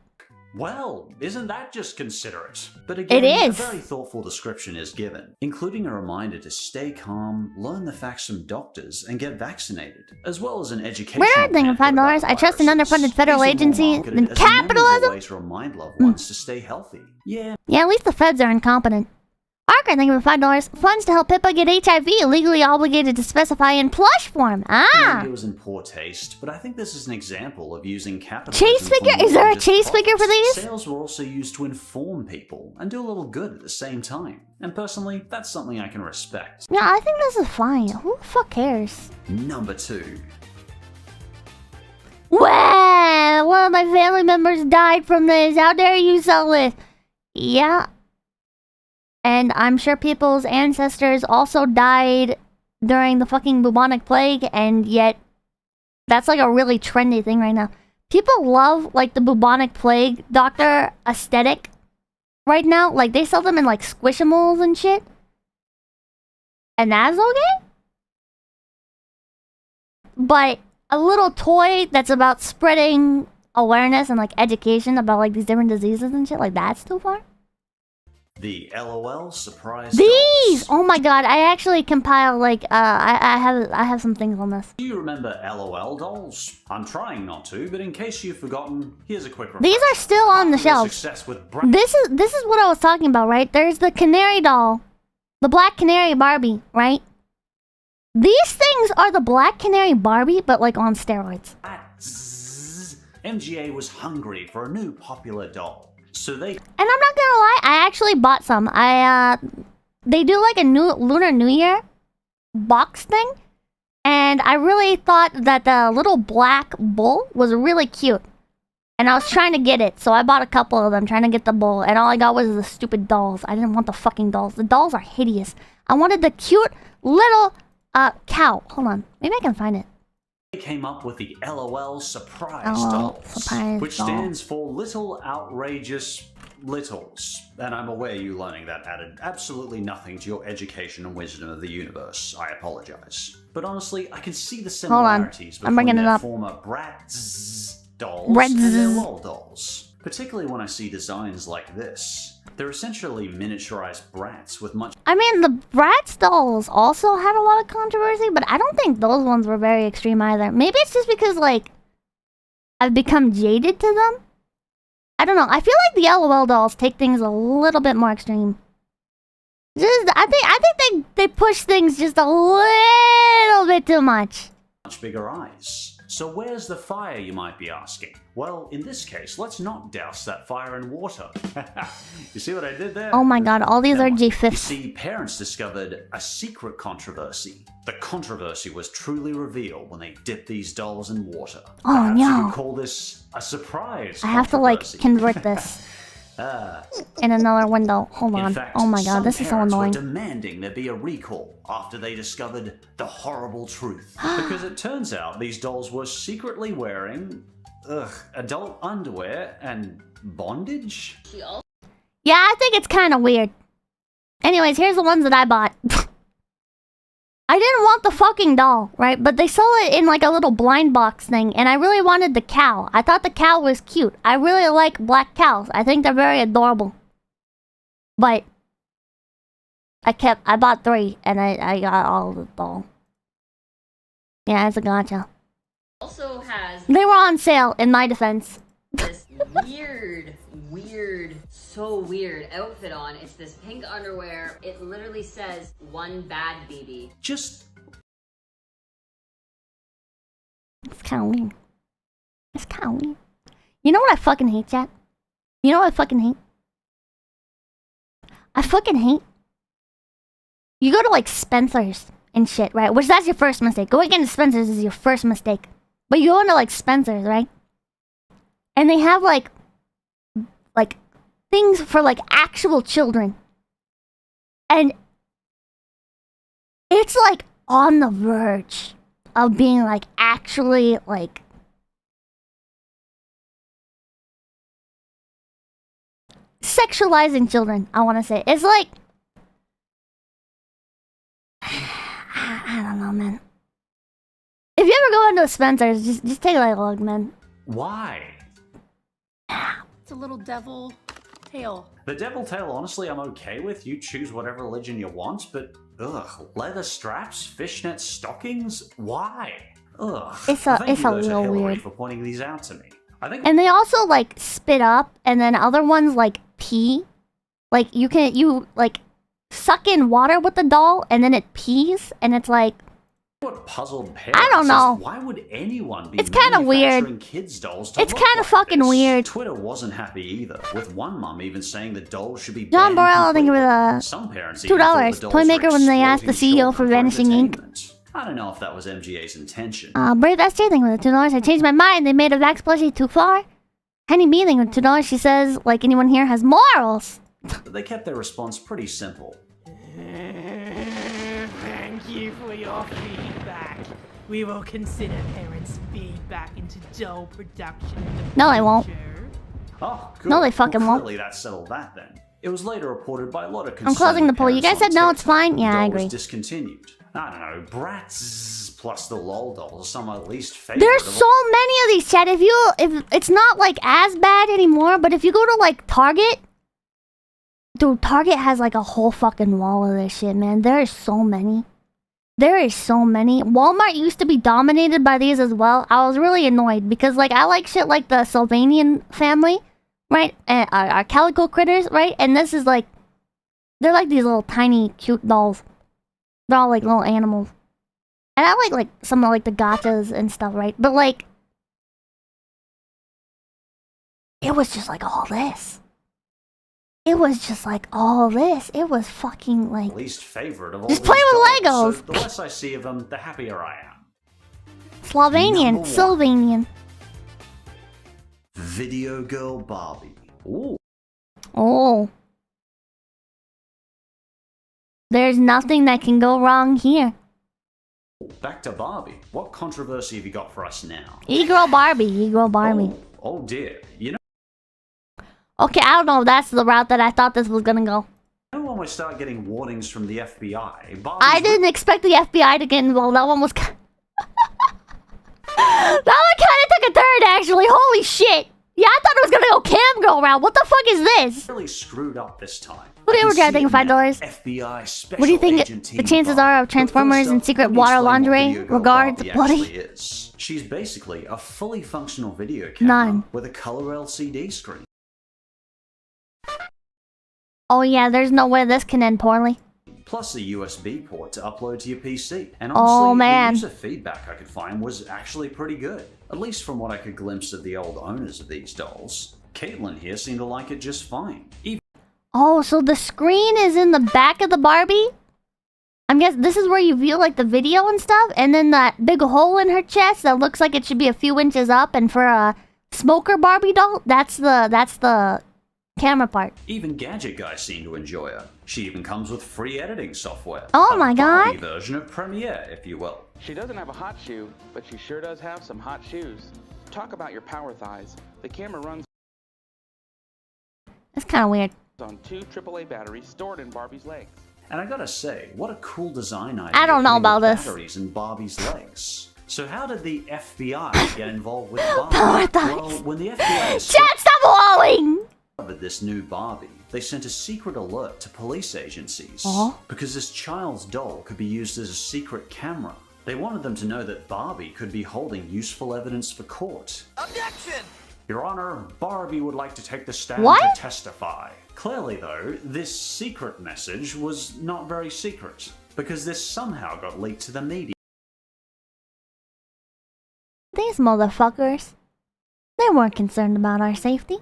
Well, isn't that just considerate? But again, it is. A very thoughtful description is given, including a reminder to stay calm, learn the facts from doctors, and get vaccinated, as well as an educational Thank you for $5. I trust an underfunded federal agency than capitalism. Way to remind loved ones to stay healthy. Yeah, at least the feds are incompetent. Arker, thank you for $5. Funds to help Pippa get HIV, legally obligated to specify in plush form. It was in poor taste, but I think this is an example of using capitalism. Chase figure? Is there a chase figure for these? Sales were also used to inform people and do a little good at the same time. And personally, that's something I can respect. Yeah, I think this is fine. Who the fuck cares? Number 2. Well, one of my family members died from this. How dare you sell this? Yeah. And I'm sure people's ancestors also died during the fucking bubonic plague, and yet that's like a really trendy thing right now. People love like the bubonic plague doctor aesthetic right now. Like they sell them in like squishimals and shit. And that's okay. But a little toy that's about spreading awareness and like education about like these different diseases and shit, like that's too far. The LOL surprise These! dolls. Oh my god, I actually compiled like I have some things on this. Do you remember LOL dolls? I'm trying not to, but in case you've forgotten, here's a quick refresh. These are still on the shelves. This is what I was talking about, right? There's the canary doll. The Black Canary Barbie, right? These things are the Black Canary Barbie, but like on steroids. MGA was hungry for a new popular doll. So they... And I'm not gonna lie, I actually bought some. They do like a new Lunar New Year box thing. And I really thought that the little black bull was really cute. And I was trying to get it, so I bought a couple of them, trying to get the bull. And all I got was the stupid dolls. I didn't want the fucking dolls. The dolls are hideous. I wanted the cute little cow. Hold on, maybe I can find it. They came up with the LOL surprise dolls, which stands for Little Outrageous Littles. And I'm aware you learning that added absolutely nothing to your education and wisdom of the universe. I apologize. But honestly, I can see the similarities between their former Bratz dolls and their LOL dolls. Particularly when I see designs like this. They're essentially miniaturized brats with much... I mean, the Bratz dolls also had a lot of controversy, but I don't think those ones were very extreme either. Maybe it's just because, like, I've become jaded to them? I don't know. I feel like the LOL dolls take things a little bit more extreme. I think they push things just a little bit too much. Much bigger eyes. So where's the fire, you might be asking? Well, in this case, let's not douse that fire in water. You see what I did there? Oh my god, all these are You G5s. see, parents discovered a secret controversy. The controversy was truly revealed when they dipped these dolls in water. Oh Perhaps you no. could call this a surprise I have to like controversy. convert this in another window. Hold In on. fact, Oh my god, some this is so parents annoying. were demanding there be a recall after they discovered the horrible truth. Because it turns out these dolls were secretly wearing adult underwear and bondage? Yeah, I think it's kind of weird. Anyways, here's the ones that I bought. I didn't want the fucking doll, right? But they sold it in like a little blind box thing, and I really wanted the cow. I thought the cow was cute. I really like black cows. I think they're very adorable. But I bought 3, and I got all of the doll. Yeah, it's a gotcha. Also has They were on sale, in my defense. this weird, so weird outfit on. It's this pink underwear. It literally says one bad BB. Just... It's kind of weird. It's kind of weird. You know what I fucking hate, chat? You know what I fucking hate? I fucking hate. You go to like Spencer's and shit, right? Which that's your first mistake. Going into Spencer's is your first mistake. But you go into like Spencer's, right? And they have like things for like actual children. And it's like on the verge of being like actually like sexualizing children, I want to say. It's like I don't know, man. If you ever go into a Spencer's, just take a look, man. Why? It's a little devil tail. The devil tail, honestly, I'm okay with. You choose whatever religion you want, but leather straps, fishnet stockings? Why? It's a Thank you, though, to little Hillary weird. for pointing these out to me. I think And they also like spit up, and then other ones like pee. Like you like suck in water with the doll, and then it pees, and it's like what puzzled parents I don't know. is why would anyone be It's kinda weird. manufacturing kids dolls to It's look kinda like fucking this? weird. Twitter wasn't happy either, with one mum even saying the dolls should be John banned Burrell, I think it completely. was Some parents even thought $2. the dolls Toymaker were when they asked the exploiting CEO for children Vanishing Inc. entertainment. I don't know if that was MGA's intention. Brave SJ thing with the $2. I changed my mind. They made a Vax plushie too far. Henny B thing with $2. She says, like anyone here has morals. But they kept their response pretty simple. Thank you for your feedback. We will consider parents' feedback into doll production in the No, they won't. future. Oh, good. No, they fucking well, won't. clearly that settled that then. It was later reported by a lot of I'm closing the poll. You guys said no, it's fine? Yeah, I agree. Was discontinued. I don't know, Bratz plus the LOL dolls are some of my least favorite. There's so many of these, chat. If it's not like as bad anymore, but if you go to like Target, dude, Target has like a whole fucking wall of this shit, man. There is so many. There is so many. Walmart used to be dominated by these as well. I was really annoyed because like I like shit like the Sylvanian family, right? And our calico critters, right? And this is like they're like these little tiny cute dolls. They're all like little animals. And I like some of like the gachas and stuff, right? But like it was just like all this. It was just like all this. It was fucking like least favorite of all just these play with dolls, Legos. So the less I see of them, the happier I am. Slovenian, Number 1. Sylvanian. Video Girl Barbie. Ooh. Oh. There's nothing that can go wrong here. Back to Barbie. What controversy have you got for us now? E-girl Barbie, e-girl Barbie. Oh dear. You know Okay, I don't know if that's the route that I thought this was gonna go. when we start getting warnings from the FBI, I didn't expect the FBI to get involved. That one was that one kinda took a turn, actually. Holy shit. Yeah, I thought it was gonna go cam girl route. What the fuck is this? really screwed up this time. What do you I regret can taking see it $5? now. FBI special What do you think agent the team chances Barbie. are of But Transformers first and up, secret let me water explain what lingerie Video Girl regards Barbie bloody? actually is. She's basically a fully functional video camera None. with a color LCD screen. Oh yeah, there's no way this can end poorly. plus a USB port to upload to your PC. And honestly, the user feedback I could find was actually pretty good. At least from what I could glimpse of the old owners of these dolls. Caitlin here seemed to like it just fine. Oh, so the screen is in the back of the Barbie? I'm guessing this is where you view like the video and stuff, and then that big hole in her chest that looks like it should be a few inches up, and for a smoker Barbie doll, that's the camera part. Even Gadget Guy seemed to enjoy her. She even comes with free editing software. Oh my god. Barbie version of Premiere, if you will. She doesn't have a hot shoe, but she sure does have some hot shoes. Talk about your power thighs. The camera runs That's kind of weird. On 2 AAA batteries stored in Barbie's legs. And I gotta say, what a cool design idea. I don't know about this. Batteries in Barbie's legs. So how did the FBI get involved with Barbie? Well, when the FBI Chat, stop blowing! discovered this new Barbie, they sent a secret alert to police agencies. Because this child's doll could be used as a secret camera. They wanted them to know that Barbie could be holding useful evidence for court. Objection! Your Honor, Barbie would like to take the stand What? to testify. Clearly, though, this secret message was not very secret, because this somehow got leaked to the media. These motherfuckers. They weren't concerned about our safety.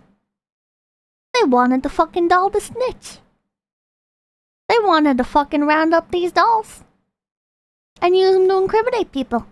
They wanted the fucking doll to snitch. They wanted to fucking round up these dolls. And use them to incriminate people.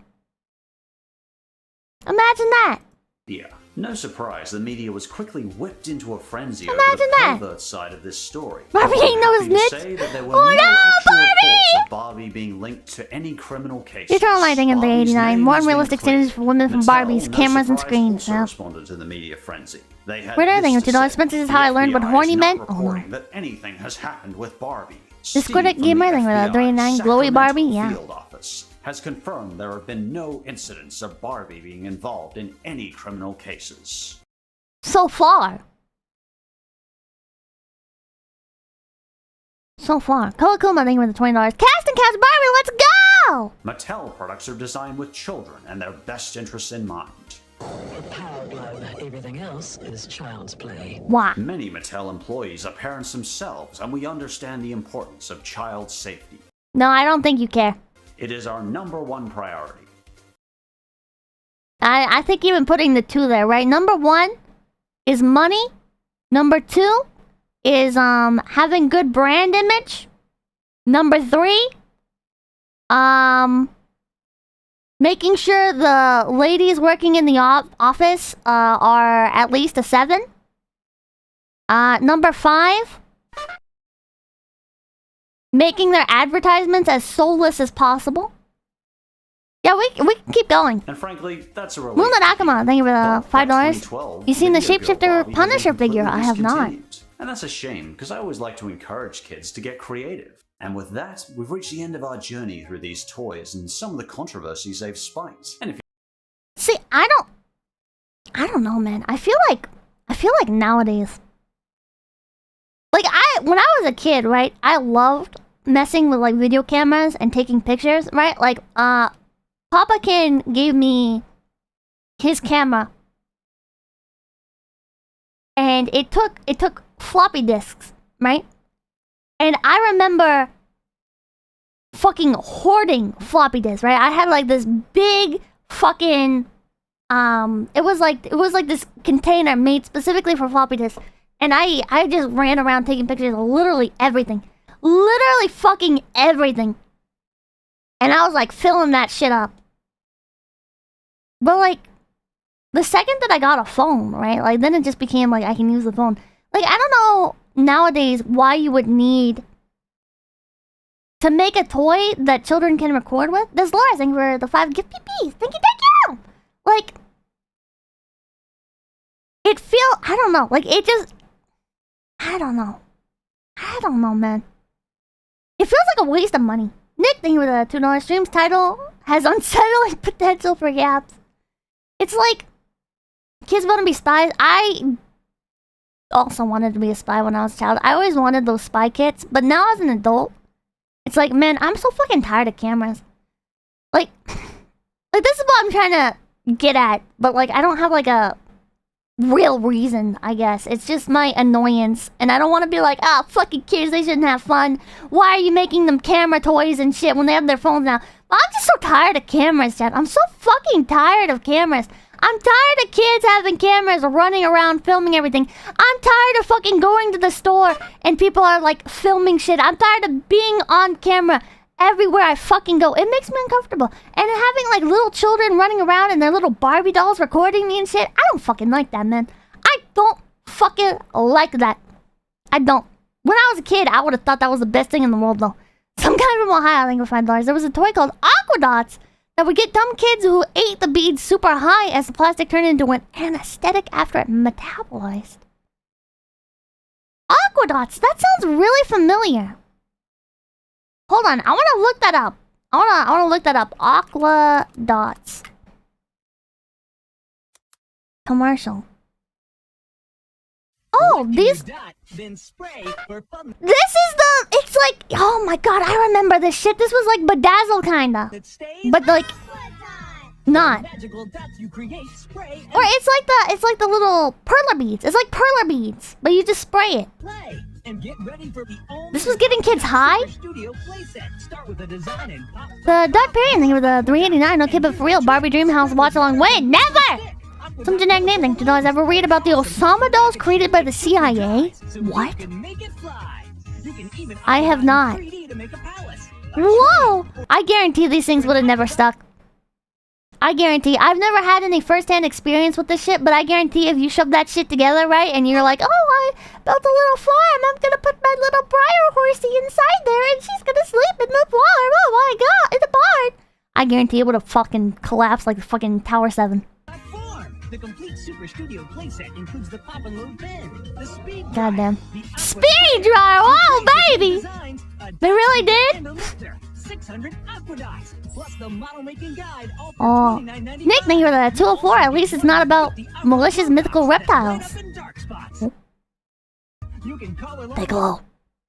Imagine that. Yeah. No surprise, the media was quickly whipped into a frenzy Imagine over the that. pervert side of this story. Barbie ain't no Happy to snitch. say that there were Oh no no, actual Barbie! reports of Barbie being linked to any criminal cases. Future lighting in the Barbie's 89. name More has been realistic cleared. standards for women from Mattel, Barbies, no cameras and surprise, screens. also Yeah. responded to the media frenzy. They had Weird thing, this to $2 say. expenses is The how I learned what FBI horny is meant. not Oh no. reporting that anything has happened with Barbie. Discord Steve at from Game the Rating with a FBI 39 glowy Sacramento Barbie, yeah. Field Office has confirmed there have been no incidents of Barbie being involved in any criminal cases. So far. 𝐂𝐡𝐚𝐭 thank you for the $20. Casting Cast Barbie, let's go! Mattel products are designed with children and their best interests in mind. Power glove. Everything else is child's play. Why? Many Mattel employees are parents themselves, and we understand the importance of child safety. No, I don't think you care. It is our #1 priority. I think even putting the 2 there, right? Number 1 is money. Number 2 is having good brand image. Number 3, making sure the ladies working in the office are at least a 7. Number 5, making their advertisements as soulless as possible. Yeah, we can keep going. And frankly, that's a relief. Moonlit Akama, thank you for the $5. 2012, You seen the Video Girl Shapeshifter Barbie Punisher has been figure? I have not. discontinued. And that's a shame, because I always like to encourage kids to get creative. And with that, we've reached the end of our journey through these toys and some of the controversies they've spiked. And if See, I don't know, man. I feel like nowadays, like when I was a kid, right? I loved messing with like video cameras and taking pictures, right? Like Papa Ken gave me his camera, and it took floppy disks, right? And I remember fucking hoarding floppy disks, right? I had like this big fucking it was like this container made specifically for floppy disks, and I just ran around taking pictures of literally everything, literally fucking everything, and I was like filling that shit up. But like the second that I got a phone, right, like then it just became like I can use the phone. Like I don't know nowadays why you would need to make a toy that children can record with. There's Laura, thank you for the 5 gift PPs. Thank you. Like, I don't know. Like, it just, I don't know, man. It feels like a waste of money. Nick, thank you for the $2 streams. Title has unsettling potential for gaps. It's like, kids want to be spies. I also wanted to be a spy when I was a child. I always wanted those spy kits, but now as an adult, it's like, man, I'm so fucking tired of cameras. Like this is what I'm trying to get at, but like I don't have like a real reason, I guess. It's just my annoyance. And I don't want to be like, ah, fucking kids, they shouldn't have fun. Why are you making them camera toys and shit when they have their phones now? But I'm just so tired of cameras, Chad. I'm so fucking tired of cameras. I'm tired of kids having cameras running around filming everything. I'm tired of fucking going to the store and people are like filming shit. I'm tired of being on camera everywhere I fucking go. It makes me uncomfortable. And having like little children running around and their little Barbie dolls recording me and shit, I don't fucking like that, man. I don't fucking like that. I don't. When I was a kid, I would have thought that was the best thing in the world, though. Some guy from Ohio, I think, for $5. There was a toy called Aquadots that would get dumb kids who ate the beads super high as the plastic turned into an anesthetic after it metabolized. Aquadots, that sounds really familiar. Hold on, I want to look that up. I want to look that up. Aquadots. Commercial. Oh, these... This is the... It's like... Oh my god, I remember this shit. This was like Bedazzle, kinda. But like... Not. Or it's like the little perler beads. It's like perler beads, but you just spray it. This was getting kids high? The Dark Period thing with the 389. Okay, but for real, Barbie Dreamhouse watch along. Wait, never! Some generic name thing. Did I ever read about the Osama dolls created by the CIA? What? I have not. Whoa! I guarantee these things would have never stuck. I guarantee. I've never had any first-hand experience with this shit, but I guarantee if you shove that shit together, right, and you're like, oh, I built a little farm, I'm gonna put my little briar horsey inside there, and she's gonna sleep in the farm, oh my god, in the barn. I guarantee it would have fucking collapsed like the fucking Tower 7. The complete Super Studio playset includes the pop and load pen, the speed goddamn speed dryer. Oh baby, they really did. 600 Aquadots plus the model making guide. Oh, Nick, thank you for that 204. At least it's not about malicious mythical reptiles. They glow.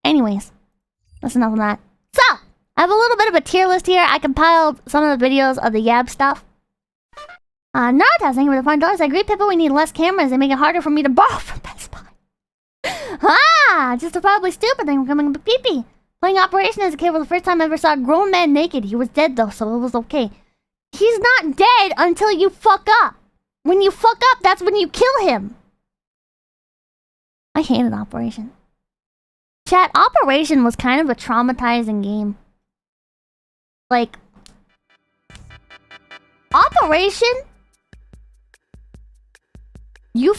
Anyways, that's enough of that. So I have a little bit of a tier list here. I compiled some of the videos of the Yab stuff. Naruto, thank you for the $5. I agree, Pippa, we need less cameras. They make it harder for me to borrow from Best Buy. Just a probably stupid thing coming up with Pee-Pee. Playing Operation as a kid was the first time I ever saw a grown man naked. He was dead, though, so it was okay. He's not dead until you fuck up. When you fuck up, that's when you kill him. I hated Operation. Chat, Operation was kind of a traumatizing game. Like... Operation... You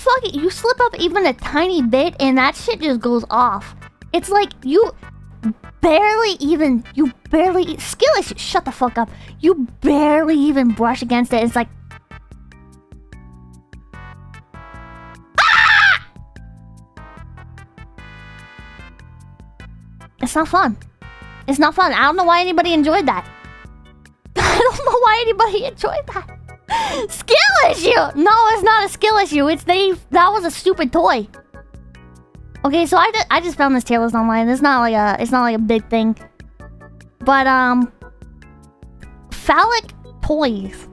slip up even a tiny bit and that shit just goes off. It's like you barely, skill issue, shut the fuck up. You barely even brush against it. It's like... Ah! It's not fun. It's not fun. I don't know why anybody enjoyed that. I don't know why anybody enjoyed that. Skill issue! No, it's not a skill issue. That was a stupid toy. Okay, so I just found this tier list online. It's not like a big thing. But phallic toys.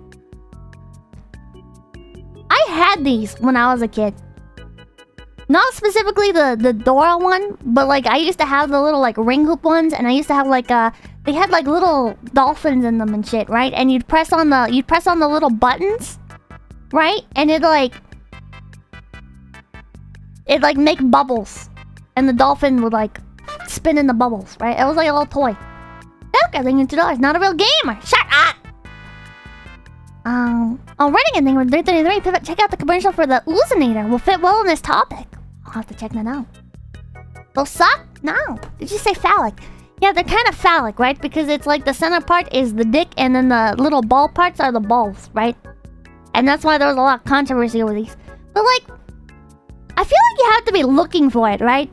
I had these when I was a kid. Not specifically the Dora one, but like I used to have the little like ring hoop ones, and I used to have like they had like little dolphins in them and shit, right? And you'd press on the little buttons, right? And it'd make bubbles, and the dolphin would like spin in the bubbles, right? It was like a little toy. Look, I think it's $2. Not a real gamer. Shut up. Running a thing with 333. Pivot. Check out the commercial for the Oozinator. Will fit well in this topic. I'll have to check that out. Those suck? No. Did you say phallic? Yeah, they're kind of phallic, right? Because it's like the center part is the dick and then the little ball parts are the balls, right? And that's why there was a lot of controversy over these. But like, I feel like you have to be looking for it, right?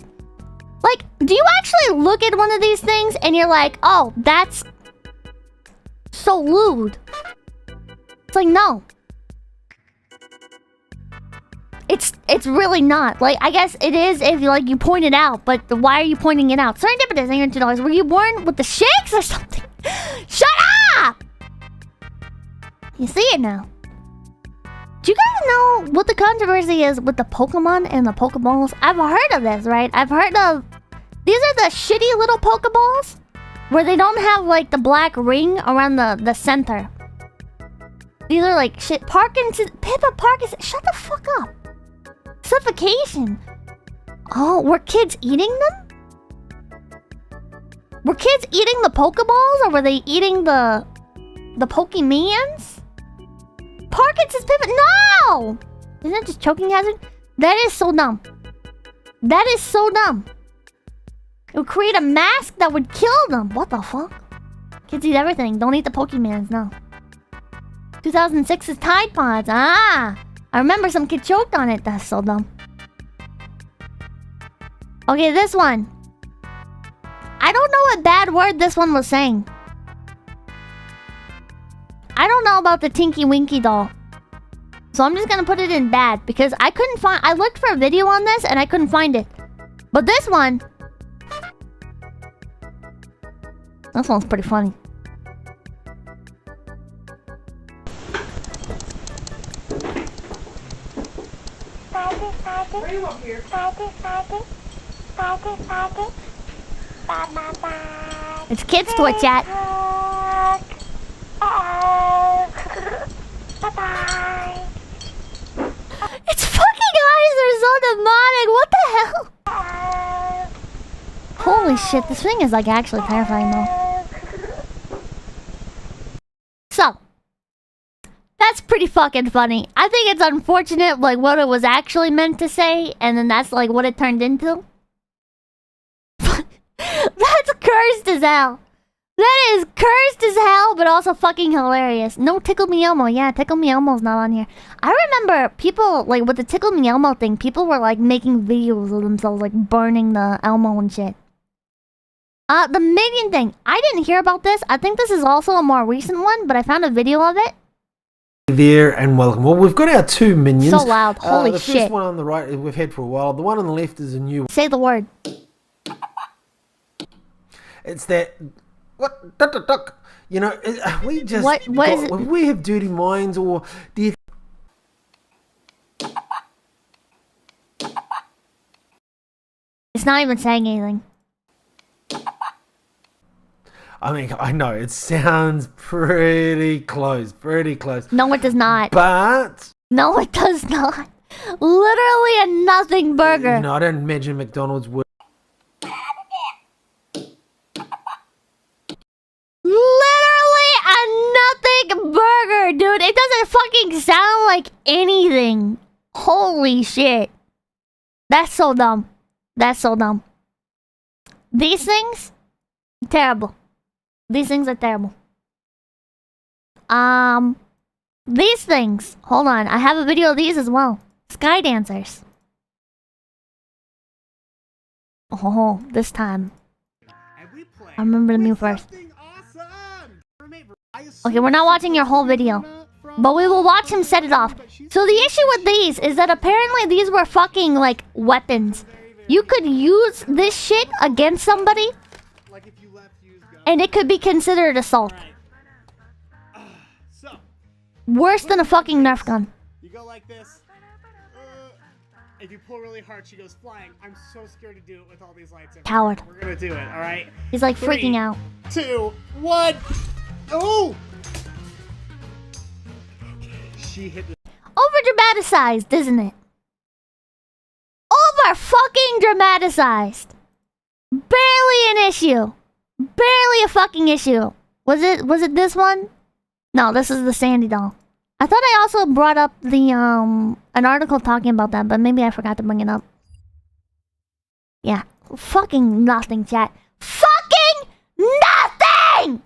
Like, do you actually look at one of these things and you're like, oh, that's so lewd? It's like, no. It's really not. Like, I guess it is if you point it out, but why are you pointing it out? Serendipitous, $2. Were you born with the shakes or something? Shut up! You see it now. Do you guys know what the controversy is with the Pokemon and the Pokeballs? I've heard of this, right? I've heard of... These are the shitty little Pokeballs where they don't have, like, the black ring around the center. These are, like, shit. Parkinson's... Pippa Parkinson... Shut the fuck up. Suffocation. Oh, were kids eating them? Were kids eating the Pokeballs or were they eating the Pokemans? Parkinson's Pippa... No! Isn't that just choking hazard? That is so dumb. That is so dumb. It would create a mask that would kill them. What the fuck? Kids eat everything. Don't eat the Pokemans, no. 2006's Tide Pods. Ah! I remember some kid choked on it. That's so dumb. Okay, this one. I don't know what bad word this one was saying. I don't know about the Tinky Winky doll. So I'm just gonna put it in bad because I couldn't find... I looked for a video on this and I couldn't find it. But this one... This one's pretty funny. What do you want here? It's kids toy chat. Its fucking eyes are so demonic. What the hell? Holy shit, this thing is like actually terrifying though. So, that's pretty fucking funny. I think it's unfortunate like what it was actually meant to say, and then that's like what it turned into. That's cursed as hell. That is cursed as hell, but also fucking hilarious. No Tickle Me Elmo. Yeah, Tickle Me Elmo's not on here. I remember people, like, with the Tickle Me Elmo thing, people were, like, making videos of themselves, like, burning the Elmo and shit. The Minion thing. I didn't hear about this. I think this is also a more recent one, but I found a video of it. There and welcome. Well, we've got our two minions. So loud. Holy the shit. The first one on the right we've had for a while. The one on the left is a new one. Say the word. It's that... What? Duck, duck, duck. You know, we just... What is it? We have dirty minds or... It's not even saying anything. I mean, I know, it sounds pretty close. Pretty close. No, it does not. But... No, it does not. Literally a nothing burger. No, I don't imagine McDonald's would... Literally a nothing burger, dude. It doesn't fucking sound like anything. Holy shit. That's so dumb. That's so dumb. These things? Terrible. These things are terrible. These things. Hold on. I have a video of these as well. Sky dancers. Oh, this time. I remember the move first. Okay, we're not watching your whole video, but we will watch him set it off. So the issue with these is that apparently these were fucking, like, weapons. You could use this shit against somebody, and it could be considered assault. Worse than a fucking Nerf gun. You go like this. If you pull really hard, she goes flying. I'm so scared to do it with all these lights. Coward. We're gonna do it, alright? He's like freaking out. 2, 1. Oh! Okay, she hit the... Over dramatized, isn't it? Over fucking dramatized. Barely an issue. Barely a fucking issue. Was it this one? No, this is the Sandy doll. I thought I also brought up the an article talking about that, but maybe I forgot to bring it up. Yeah, fucking nothing, chat. Fucking nothing!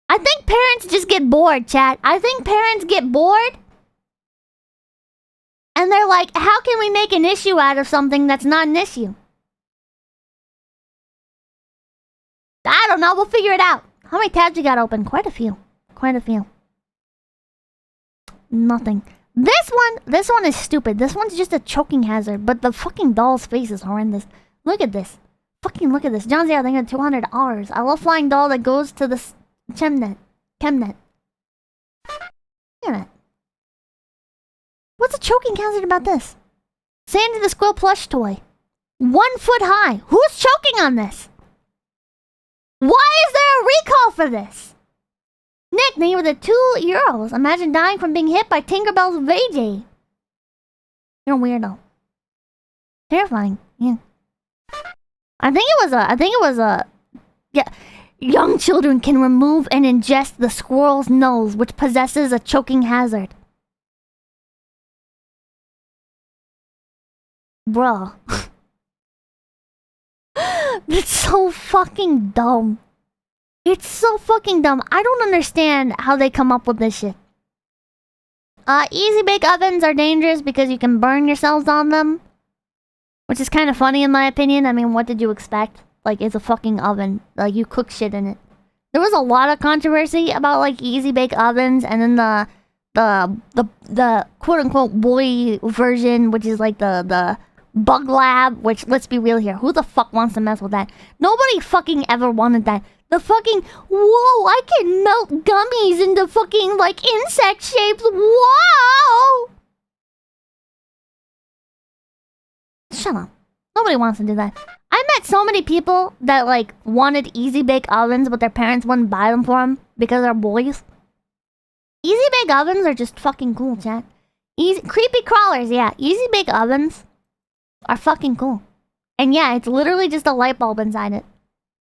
I think parents just get bored, chat. I think parents get bored. And they're like, how can we make an issue out of something that's not an issue? I don't know, we'll figure it out. How many tabs you got open? Quite a few. Quite a few. Nothing. This one is stupid. This one's just a choking hazard, but the fucking doll's face is horrendous. Look at this. Fucking look at this. John Zero, I think $200. I love flying doll that goes to the Chemnet. Look at that. What's a choking hazard about this? Sandy the Squirrel plush toy. 1 foot high. Who's choking on this? Why is there a recall for this? Nick, name of the €2. Imagine dying from being hit by Tinkerbell's Vajay. You're a weirdo. Terrifying. Yeah. I think it was a. Yeah. Young children can remove and ingest the squirrel's nose, which possesses a choking hazard. Bruh. It's so fucking dumb. It's so fucking dumb. I don't understand how they come up with this shit. Easy bake ovens are dangerous because you can burn yourselves on them. Which is kind of funny in my opinion. I mean, what did you expect? Like, it's a fucking oven. Like, you cook shit in it. There was a lot of controversy about, like, easy bake ovens. And then the quote-unquote boy version, which is, like, the bug lab. Which, let's be real here. Who the fuck wants to mess with that? Nobody fucking ever wanted that. The fucking, whoa, I can melt gummies into fucking, like, insect shapes. Whoa! Shut up. Nobody wants to do that. I met so many people that, like, wanted easy bake ovens, but their parents wouldn't buy them for them because they're boys. Easy bake ovens are just fucking cool, chat. Creepy crawlers, yeah. Easy bake ovens are fucking cool. And yeah, it's literally just a light bulb inside it.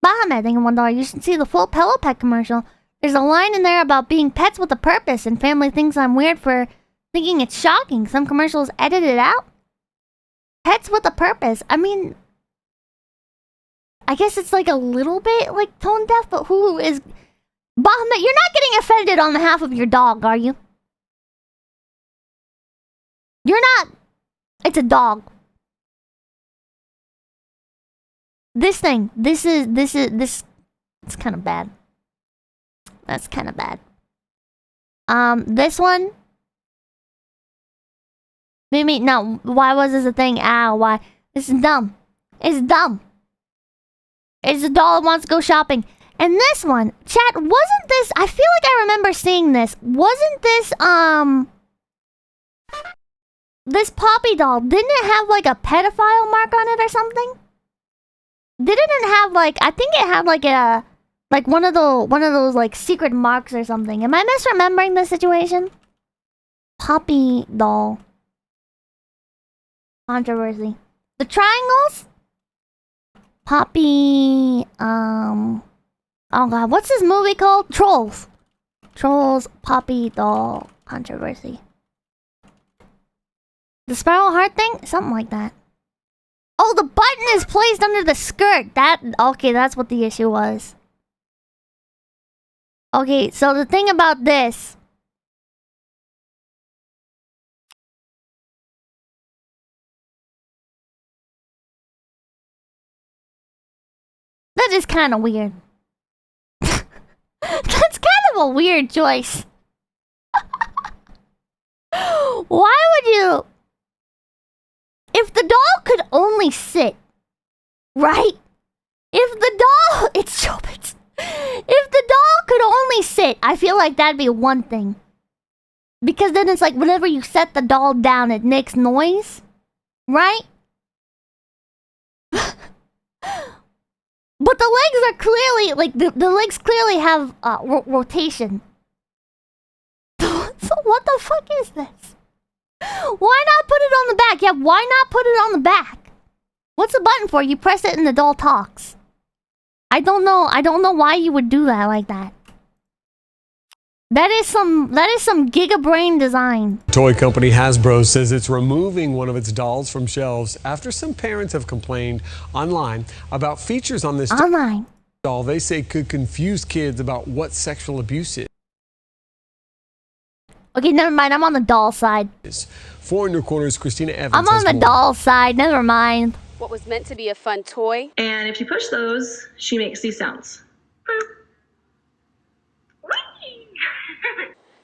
Bahamut, thinking $1. You should see the full Pillow Pet commercial. There's a line in there about being pets with a purpose, and family thinks I'm weird for thinking it's shocking. Some commercials edit it out. Pets with a purpose. I mean, I guess it's like a little bit like tone deaf, but who is... Bahamut, you're not getting offended on behalf of your dog, are you? You're not... It's a dog. This thing, this it's kind of bad. That's kind of bad. This one. Maybe, no, why was this a thing? Why? This is dumb. It's dumb. It's a doll that wants to go shopping. And this one, chat, wasn't this, I feel like I remember seeing this. Wasn't this, this Poppy doll, didn't it have like a pedophile mark on it or something? Didn't it have like, I think it had like a, like one of those like secret marks or something. Am I misremembering the situation? Poppy doll. Controversy. The triangles? Poppy, oh god, what's this movie called? Trolls. Trolls, Poppy doll, controversy. The spiral heart thing? Something like that. Oh, the button is placed under the skirt. Okay, that's what the issue was. Okay, so the thing about this. That is kind of weird. That's kind of a weird choice. Why would you... If the doll could only sit, right? If the doll... It's Chobits. If the doll could only sit, I feel like that'd be one thing. Because then it's like whenever you set the doll down, it makes noise. Right? But the legs are clearly... Like, the legs clearly have rotation. So what the fuck is this? Why not put it on the back? Yeah, why not put it on the back? What's the button for? You press it and the doll talks. I don't know why you would do that like that. That is some Giga Brain design. Toy company Hasbro says it's removing one of its dolls from shelves after some parents have complained online about features on this doll they say could confuse kids about what sexual abuse is. Okay, never mind. I'm on the doll side. For In Your Corner's Christina Evans. I'm on the doll side. Never mind. What was meant to be a fun toy. And if you push those, she makes these sounds.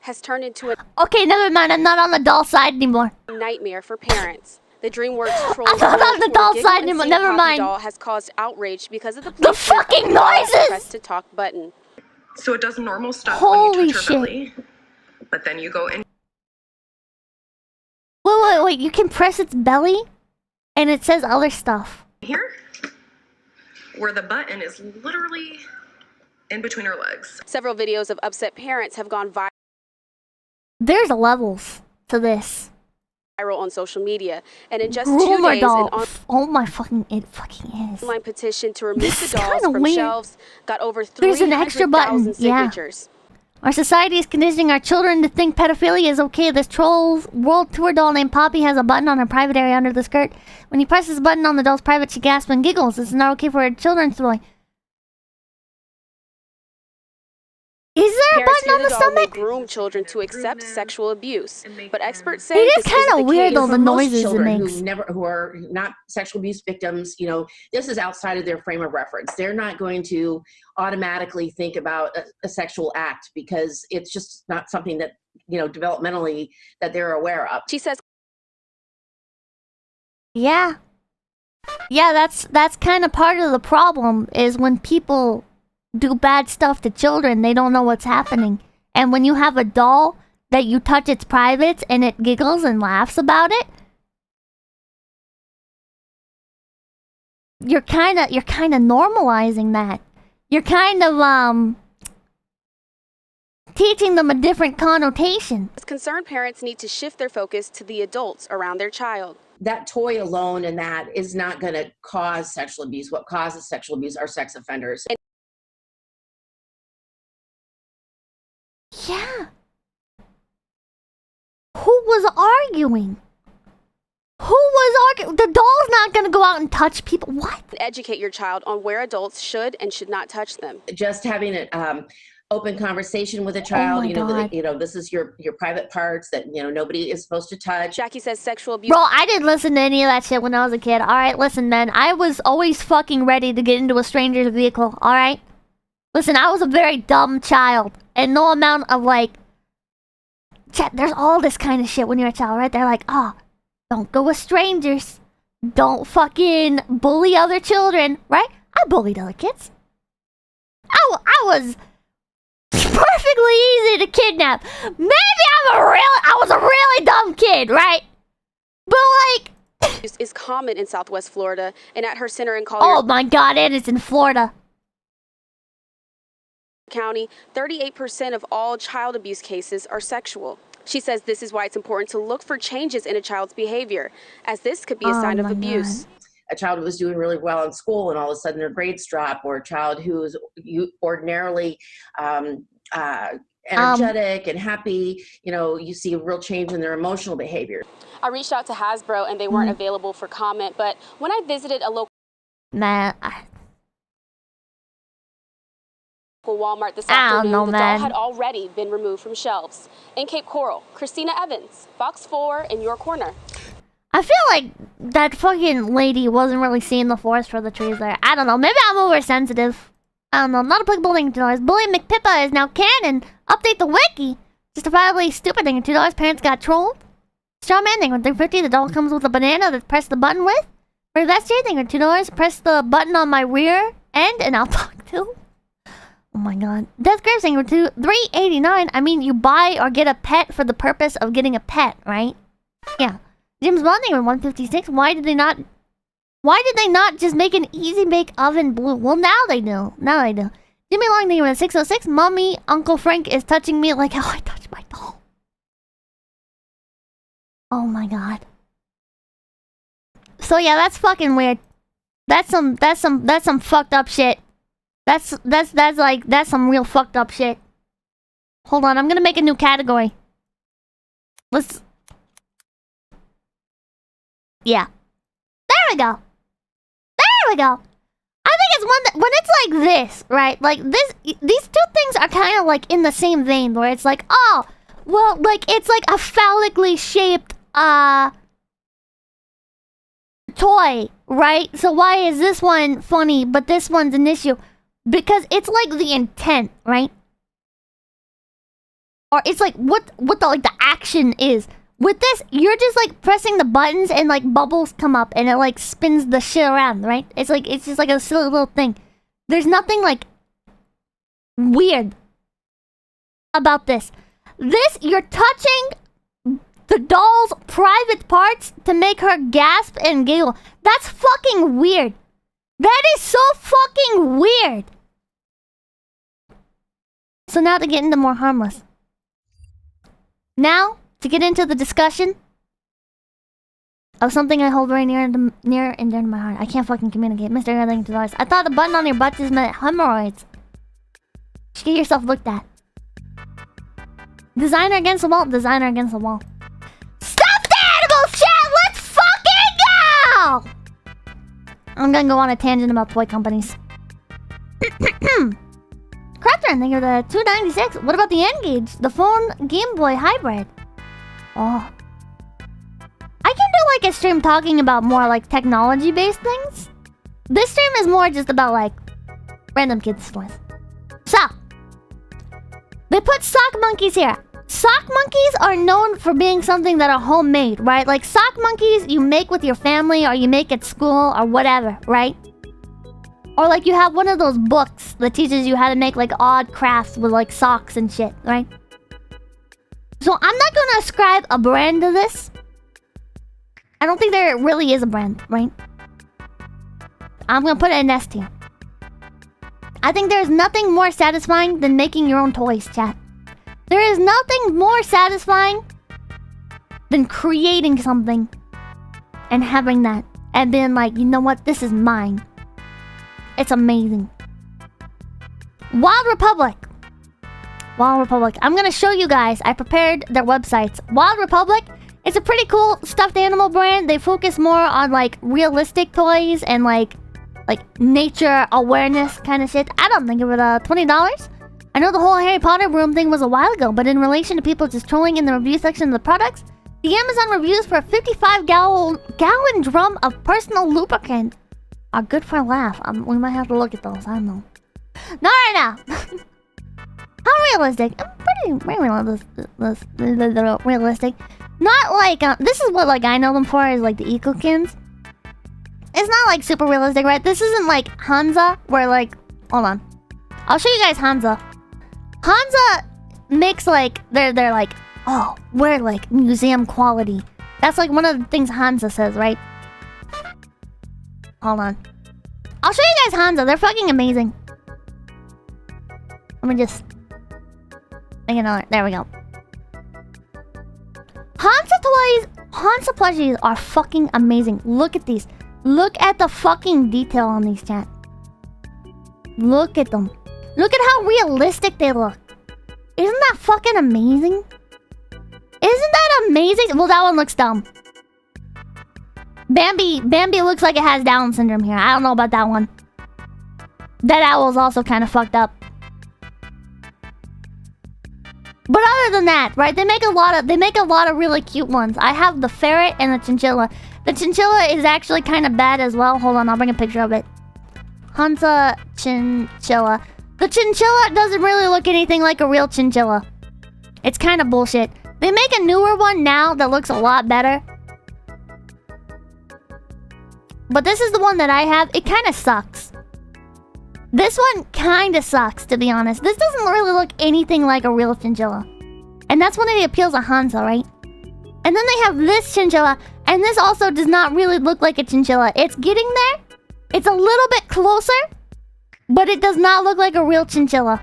Has turned into a... Okay, never mind. I'm not on the doll side anymore. Nightmare for parents. The DreamWorks Trolls I'm not on the doll side anymore. Never mind. Doll has caused outrage because of the fucking noises. Press to talk button. So it does normal stuff Holy when you touch shit. her belly, but then you go in. Wait, wait. You can press its belly, and it says other stuff. Here, where the button is literally in between her legs. Several videos of upset parents have gone There's levels to this. viral on social media, and in just Groomer 2 days, doll. Oh my fucking, it fucking is. online petition to remove This the is dolls kinda from weird. shelves got over There's an extra button. 300,000 Yeah. signatures. Our society is conditioning our children to think pedophilia is okay. This Trolls World Tour doll named Poppy has a button on her private area under the skirt. When he presses the button on the doll's private, she gasps and giggles. This is not okay for a children's toy. Is there a Parents button on fear the the doll may stomach? groom children to accept sexual abuse, but experts say It is this kind isn't of the weird case. though, the For most noises it children makes. who are not sexual abuse victims, you know, this is outside of their frame of reference. They're not going to automatically think about a sexual act because it's just not something that, you know, developmentally that they're aware of. She says, Yeah. Yeah, that's kind of part of the problem is when people do bad stuff to children, they don't know what's happening. And when you have a doll that you touch its privates and it giggles and laughs about it, you're kind of normalizing that. You're kind of teaching them a different connotation. concerned parents need to shift their focus to the adults around their child. That toy alone and that is not going to cause sexual abuse. What causes sexual abuse are sex offenders. Yeah. Who was arguing? Who was arguing? The doll's not gonna go out and touch people. What? Educate your child on where adults should and should not touch them. Just having an open conversation with a child, my you know, God. this is your private parts that, you know, nobody is supposed to touch. Jackie says sexual abuse. Bro, I didn't listen to any of that shit when I was a kid. Alright, listen, man. I was always fucking ready to get into a stranger's vehicle. Alright? Listen, I was a very dumb child. And no amount of like... Chat, there's all this kind of shit when you're a child, right? They're like, oh, don't go with strangers. Don't fucking bully other children, right? I bullied other kids. I was perfectly easy to kidnap. Maybe I was a really dumb kid, right? But like... is common in Southwest Florida, and at her center in Collier Oh my god, it is in Florida. County, 38% of all child abuse cases are sexual. She says this is why it's important to look for changes in a child's behavior, as this could be a sign of abuse. A child who was doing really well in school and all of a sudden their grades drop, or a child who's ordinarily energetic and happy, you know, you see a real change in their emotional behavior. I reached out to Hasbro and they weren't available for comment, but when I visited a local Walmart this afternoon, the doll had already been removed from shelves. In Cape Coral, Christina Evans, Fox 4 in your corner. I feel like that fucking lady wasn't really seeing the forest for the trees there. I don't know. Maybe I'm oversensitive. I don't know. Not applicable thing to $2. Bully McPippa is now canon. Update the wiki. Justifiably stupid thing $2. Parents got trolled. Straw man thing $3.50. The doll comes with a banana that press the button with. Brave SJ thing $2. Press the button on my rear end and I'll talk to. Oh my god. Death Grave thing $3.89. I mean, you buy or get a pet for the purpose of getting a pet, right? Yeah. Jim's Bond thing $1.56. Why did they not just make an easy bake oven blue? Well, now they do. Now they do. Jimmy Long thing $6.06. Mommy, Uncle Frank is touching me like how I touch my doll. Oh my god. So yeah, that's fucking weird. That's some fucked up shit. That's some real fucked up shit. Hold on, I'm gonna make a new category. Yeah. There we go. There we go. I think it's one that, when it's like this, right? Like this, these two things are kind of like in the same vein where it's like, oh, well, like it's like a phallically shaped, toy, right? So why is this one funny, but this one's an issue? Because it's like the intent, right? Or it's like what the like the action is. With this, you're just like pressing the buttons and like bubbles come up and it like spins the shit around, right? It's just like a silly little thing. There's nothing like weird about this. This, you're touching the doll's private parts to make her gasp and giggle. That's fucking weird. That is so fucking weird. So now to get into more harmless. Now, to get into the discussion of something I hold very near and dear to my heart. I can't fucking communicate. Mr. Everything to I thought the button on your butt just meant hemorrhoids. You should get yourself looked at. Designer against the wall. Designer against the wall. Stuffed animals, chat! Let's fucking go! I'm gonna go on a tangent about toy companies. Crafter, thank you for the 296. What about the N-Gage? The phone Game Boy hybrid. Oh. I can do like a stream talking about more like technology-based things. This stream is more just about like random kids' toys. So, they put sock monkeys here. Sock monkeys are known for being something that are homemade, right? Like sock monkeys you make with your family or you make at school or whatever, right? Or like you have one of those books that teaches you how to make like odd crafts with like socks and shit, right? So I'm not gonna ascribe a brand to this. I don't think there really is a brand, right? I'm gonna put an S tier. I think there's nothing more satisfying than making your own toys, chat. There is nothing more satisfying than creating something and having that and being like, you know what, this is mine. It's amazing. Wild Republic. Wild Republic. I'm gonna show you guys. I prepared their websites. Wild Republic. It's a pretty cool stuffed animal brand. They focus more on like realistic toys and like nature awareness kind of shit. I don't think it was $20. I know the whole Harry Potter room thing was a while ago, but in relation to people just trolling in the review section of the products, the Amazon reviews for a 55-gallon drum of personal lubricant are good for a laugh. We might have to look at those. I don't know. Not right now. How realistic? Pretty realistic. Not like this is what like I know them for is like the Eco-Kins. It's not like super realistic, right? This isn't like Hansa where like hold on. I'll show you guys Hansa. Hansa makes like they're like, oh, we're like museum quality. That's like one of the things Hansa says, right? Hold on. I'll show you guys Hansa. They're fucking amazing. Let me just make another. There we go. Hansa toys, Hansa plushies are fucking amazing. Look at these. Look at the fucking detail on these, chat. Look at them. Look at how realistic they look. Isn't that fucking amazing? Isn't that amazing? Well, that one looks dumb. Bambi looks like it has Down syndrome here. I don't know about that one. That owl's also kind of fucked up. But other than that, right? They make a lot of really cute ones. I have the ferret and the chinchilla. The chinchilla is actually kind of bad as well. Hold on, I'll bring a picture of it. Hansa chinchilla. The chinchilla doesn't really look anything like a real chinchilla. It's kind of bullshit. They make a newer one now that looks a lot better. But this is the one that I have. It kind of sucks. This one kind of sucks, to be honest. This doesn't really look anything like a real chinchilla. And that's one of the appeals of Hansa, right? And then they have this chinchilla. And this also does not really look like a chinchilla. It's getting there. It's a little bit closer. But it does not look like a real chinchilla.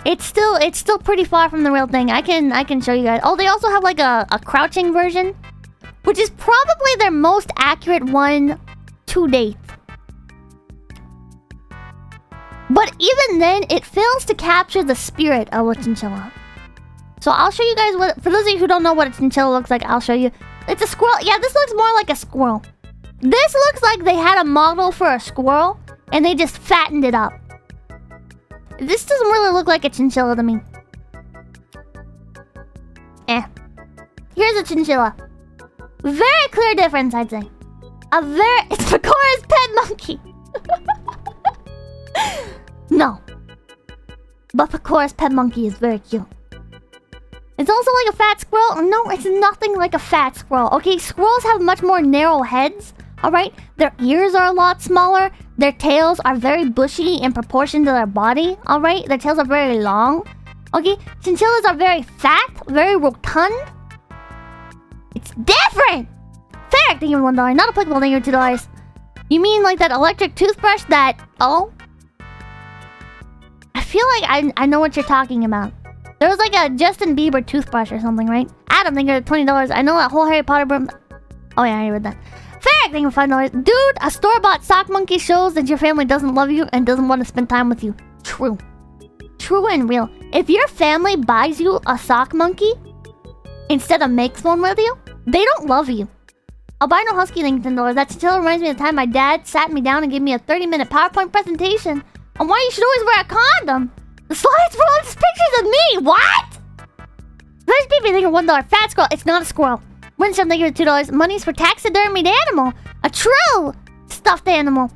It's still pretty far from the real thing. I can show you guys. Oh, they also have like a crouching version, which is probably their most accurate one to date. But even then, it fails to capture the spirit of a chinchilla. So I'll show you guys what, for those of you who don't know what a chinchilla looks like, I'll show you. It's a squirrel. Yeah, this looks more like a squirrel. This looks like they had a model for a squirrel and they just fattened it up. This doesn't really look like a chinchilla to me. Here's a chinchilla. Very clear difference, I'd say. It's Fujikura's pet monkey. No. But Fujikura's pet monkey is very cute. It's also like a fat squirrel. No, it's nothing like a fat squirrel. Okay, squirrels have much more narrow heads. Alright? Their ears are a lot smaller. Their tails are very bushy in proportion to their body. Alright? Their tails are very long. Okay? Chinchillas are very fat, very rotund. Different! Fair, thank you for $1. Not applicable, thank you for $2. You mean like that electric toothbrush that... Oh? I feel like I know what you're talking about. There was like a Justin Bieber toothbrush or something, right? Adam, thank you for $20. I know that whole Harry Potter broom... Oh yeah, I read that. Fair, thank you for $5. Dude, a store-bought sock monkey shows that your family doesn't love you and doesn't want to spend time with you. True. True and real. If your family buys you a sock monkey instead of makes one with you, they don't love you. Albino Husky, thank you for $10. That still reminds me of the time my dad sat me down and gave me a 30-minute PowerPoint presentation on why you should always wear a condom. The slides were all just pictures of me. What? There's people thinking $1. Fat squirrel. It's not a squirrel. Winston, thank you for $2. Money's for taxidermied animal. A true stuffed animal.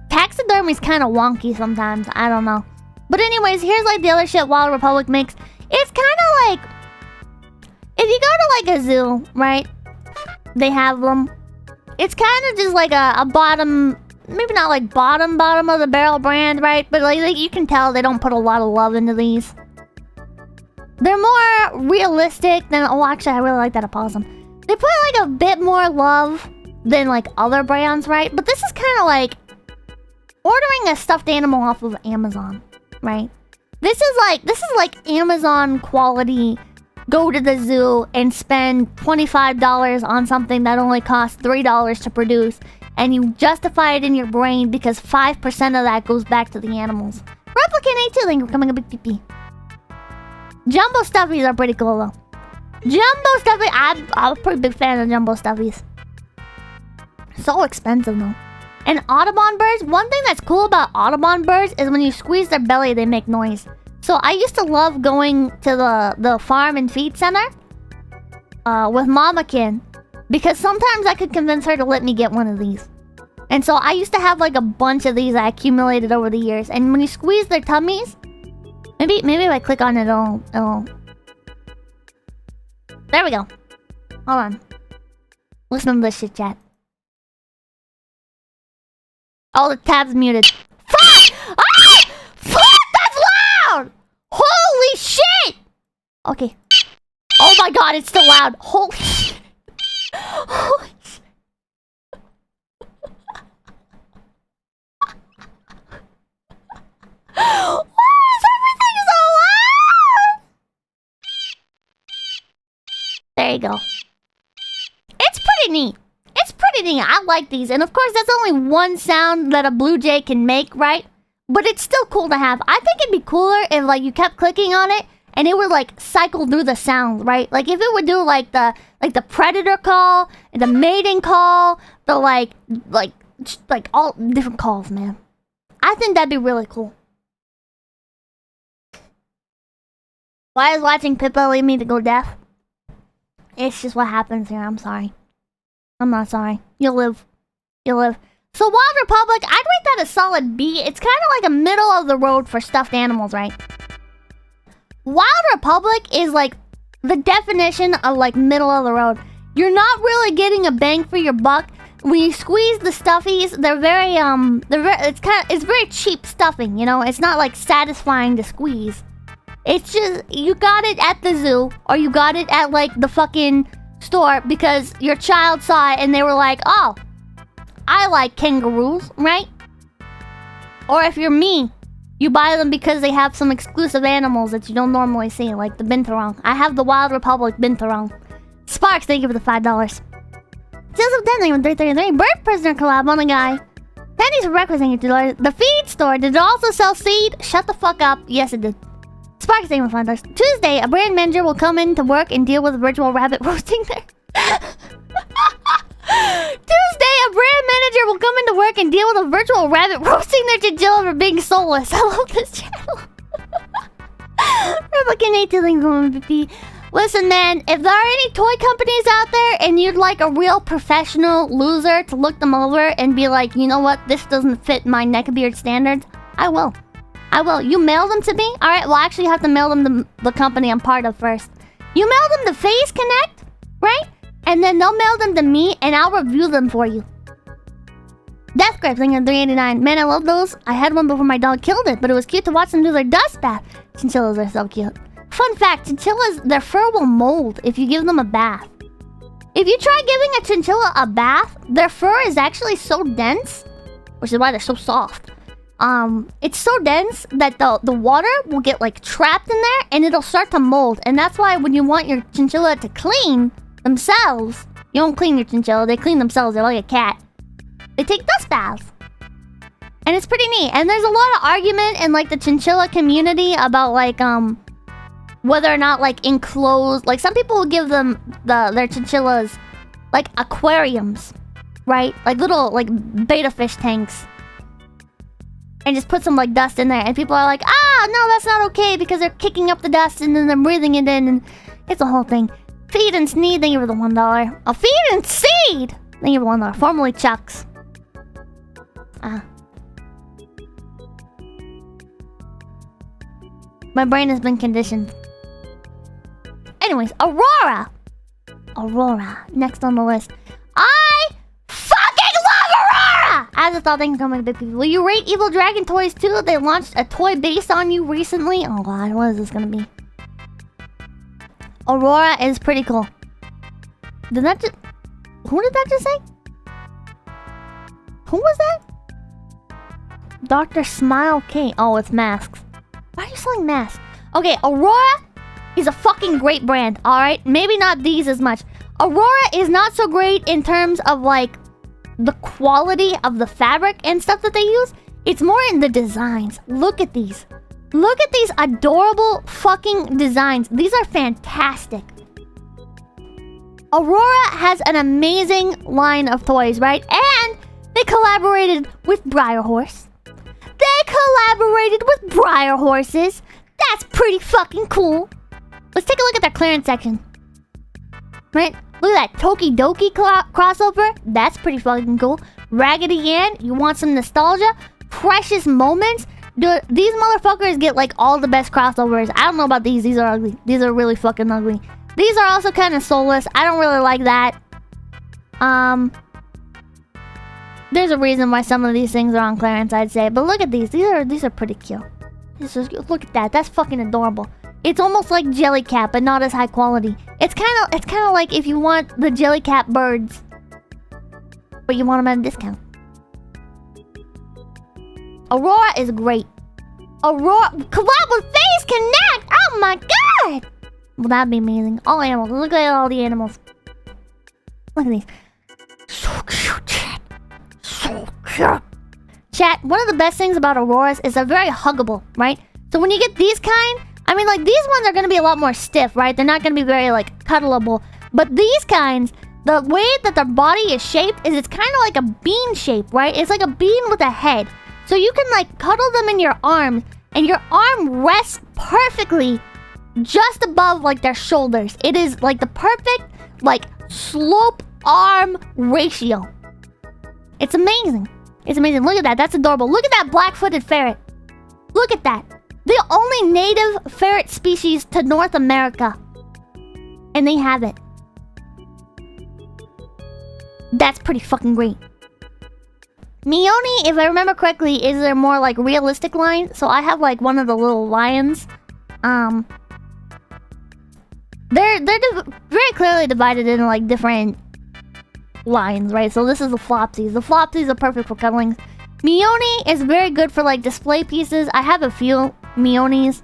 Taxidermy's kind of wonky sometimes. I don't know. But anyways, here's like the other shit Wild Republic makes. It's kind of like... If you go to like a zoo, right? They have them. It's kind of just like a bottom... Maybe not like bottom of the barrel brand, right? But like you can tell they don't put a lot of love into these. They're more realistic than... Oh, actually, I really like that opossum. They put like a bit more love than like other brands, right? But this is kind of like ordering a stuffed animal off of Amazon, right? This is like Amazon quality. Go to the zoo and spend $25 on something that only costs $3 to produce, and you justify it in your brain because 5% of that goes back to the animals. Replicant A2, thank you for coming a big PP. Jumbo stuffies are pretty cool though. Jumbo stuffies, I'm a pretty big fan of jumbo stuffies. So expensive though. And Audubon birds, one thing that's cool about Audubon birds is when you squeeze their belly, they make noise. So I used to love going to the farm and feed center with Mamakin, because sometimes I could convince her to let me get one of these. And so I used to have like a bunch of these I accumulated over the years. And when you squeeze their tummies, maybe if I click on it, it'll... There we go. Hold on. Listen to this shit, chat. Oh, the tab's muted. Fuck! Ah! Fuck! That's loud! Holy shit! Okay. Oh my god, it's still loud. Holy shit. Holy shit. Why is everything so loud? There you go. It's pretty neat. It's pretty neat. I like these. And of course, that's only one sound that a blue jay can make, right? But it's still cool to have. I think it'd be cooler if like you kept clicking on it and it would like cycle through the sounds, right? Like if it would do like the predator call, the mating call, the like all different calls, man. I think that'd be really cool. Why is watching Pippa lead me to go deaf? It's just what happens here. I'm sorry. I'm not sorry. You'll live. You'll live. So Wild Republic, I'd rate that a solid B. It's kind of like a middle of the road for stuffed animals, right? Wild Republic is like the definition of like middle of the road. You're not really getting a bang for your buck. When you squeeze the stuffies, they're very it's very cheap stuffing, you know? It's not like satisfying to squeeze. It's just you got it at the zoo or you got it at like the fucking store because your child saw it and they were like, "Oh, I like kangaroos," right? Or if you're me, you buy them because they have some exclusive animals that you don't normally see, like the binturong. I have the Wild Republic binturong. Sparks, thank you for the $5. Joseph Denley with 333. Bird Prisoner collab, onegai. Pennies for breakfast, thank you $2. The feed store, did it also sell seed? Shut the fuck up. Yes, it did. Sparks, thank you for $5. Tuesday, a brand manager will come in to work and deal with a virtual rabbit roasting their... Tuesday, a brand manager will come into work and deal with a virtual rabbit roasting their chinchilla for being soulless. I love this channel. Replicant A2. Listen, man, if there are any toy companies out there and you'd like a real professional loser to look them over and be like, you know what, this doesn't fit my neckbeard standards, I will. I will. You mail them to me? Alright, well, actually, you have to mail them to the company I'm part of first. You mail them to Phase Connect, right? And then they'll mail them to me, and I'll review them for you. Death Grip, thing at 389. Man, I love those. I had one before my dog killed it, but it was cute to watch them do their dust bath. Chinchillas are so cute. fun fact, chinchillas, their fur will mold if you give them a bath. If you try giving a chinchilla a bath, their fur is actually so dense, which is why they're so soft. It's so dense that the water will get like trapped in there and it'll start to mold. And that's why when you want your chinchilla to clean themselves, you don't clean your chinchilla, they clean themselves. They're like a cat. They take dust baths. And it's pretty neat. And there's a lot of argument in like the chinchilla community about like whether or not like enclosed, like some people will give them their chinchillas like aquariums, right? Like little like betta fish tanks. And just put some like dust in there. And people are like, ah, no, that's not okay because they're kicking up the dust and then they're breathing it in and it's a whole thing. Feed and Sneed, thank you for the $1. A Feed and Seed! Thank you for $1. Formerly Chucks. My brain has been conditioned. Anyways, Aurora! Aurora, next on the list. I fucking love Aurora! As a thought, thanks for coming, big people. Will you rate Evil Dragon toys too? They launched a toy based on you recently. Oh god, what is this gonna be? Aurora is pretty cool. Did that just... Who did that just say? Who was that? Dr. Smile K. Oh, it's masks. Why are you selling masks? Okay, Aurora is a fucking great brand, alright? Maybe not these as much. Aurora is not so great in terms of, like, the quality of the fabric and stuff that they use. It's more in the designs. Look at these. Look at these adorable fucking designs. These are fantastic. Aurora has an amazing line of toys, right? And they collaborated with Briar Horse. They collaborated with Briar Horses. That's pretty fucking cool. Let's take a look at their clearance section. Right? Look at that Toki Doki crossover. That's pretty fucking cool. Raggedy Ann, you want some nostalgia? Precious Moments. Dude, these motherfuckers get like all the best crossovers. I don't know about these. These are ugly. These are really fucking ugly. These are also kind of soulless. I don't really like that. There's a reason why some of these things are on clearance, I'd say. But look at these. These are pretty cute. Look at that. That's fucking adorable. It's almost like Jellycat, but not as high quality. It's kind of like if you want the Jellycat birds, but you want them at a discount. Aurora is great. Aurora collab with Phase Connect. Oh my god! Well, that'd be amazing. All animals. Look at all the animals. Look at these. So cute, chat. So cute. Chat, one of the best things about Auroras is they're very huggable, right? So when you get these kind, I mean, like, these ones are going to be a lot more stiff, right? They're not going to be very, like, cuddleable. But these kinds, the way that their body is shaped is it's kind of like a bean shape, right? It's like a bean with a head. So you can, like, cuddle them in your arms, and your arm rests perfectly just above, like, their shoulders. It is, like, the perfect, like, slope arm ratio. It's amazing. It's amazing. Look at that. That's adorable. Look at that black-footed ferret. Look at that. The only native ferret species to North America. And they have it. That's pretty fucking great. Mioni, if I remember correctly, is their more like realistic line. So I have like one of the little lions. They're very clearly divided into like different lines, right? So this is the Flopsies. The Flopsies are perfect for cuddling. Mioni is very good for like display pieces. I have a few Mionis.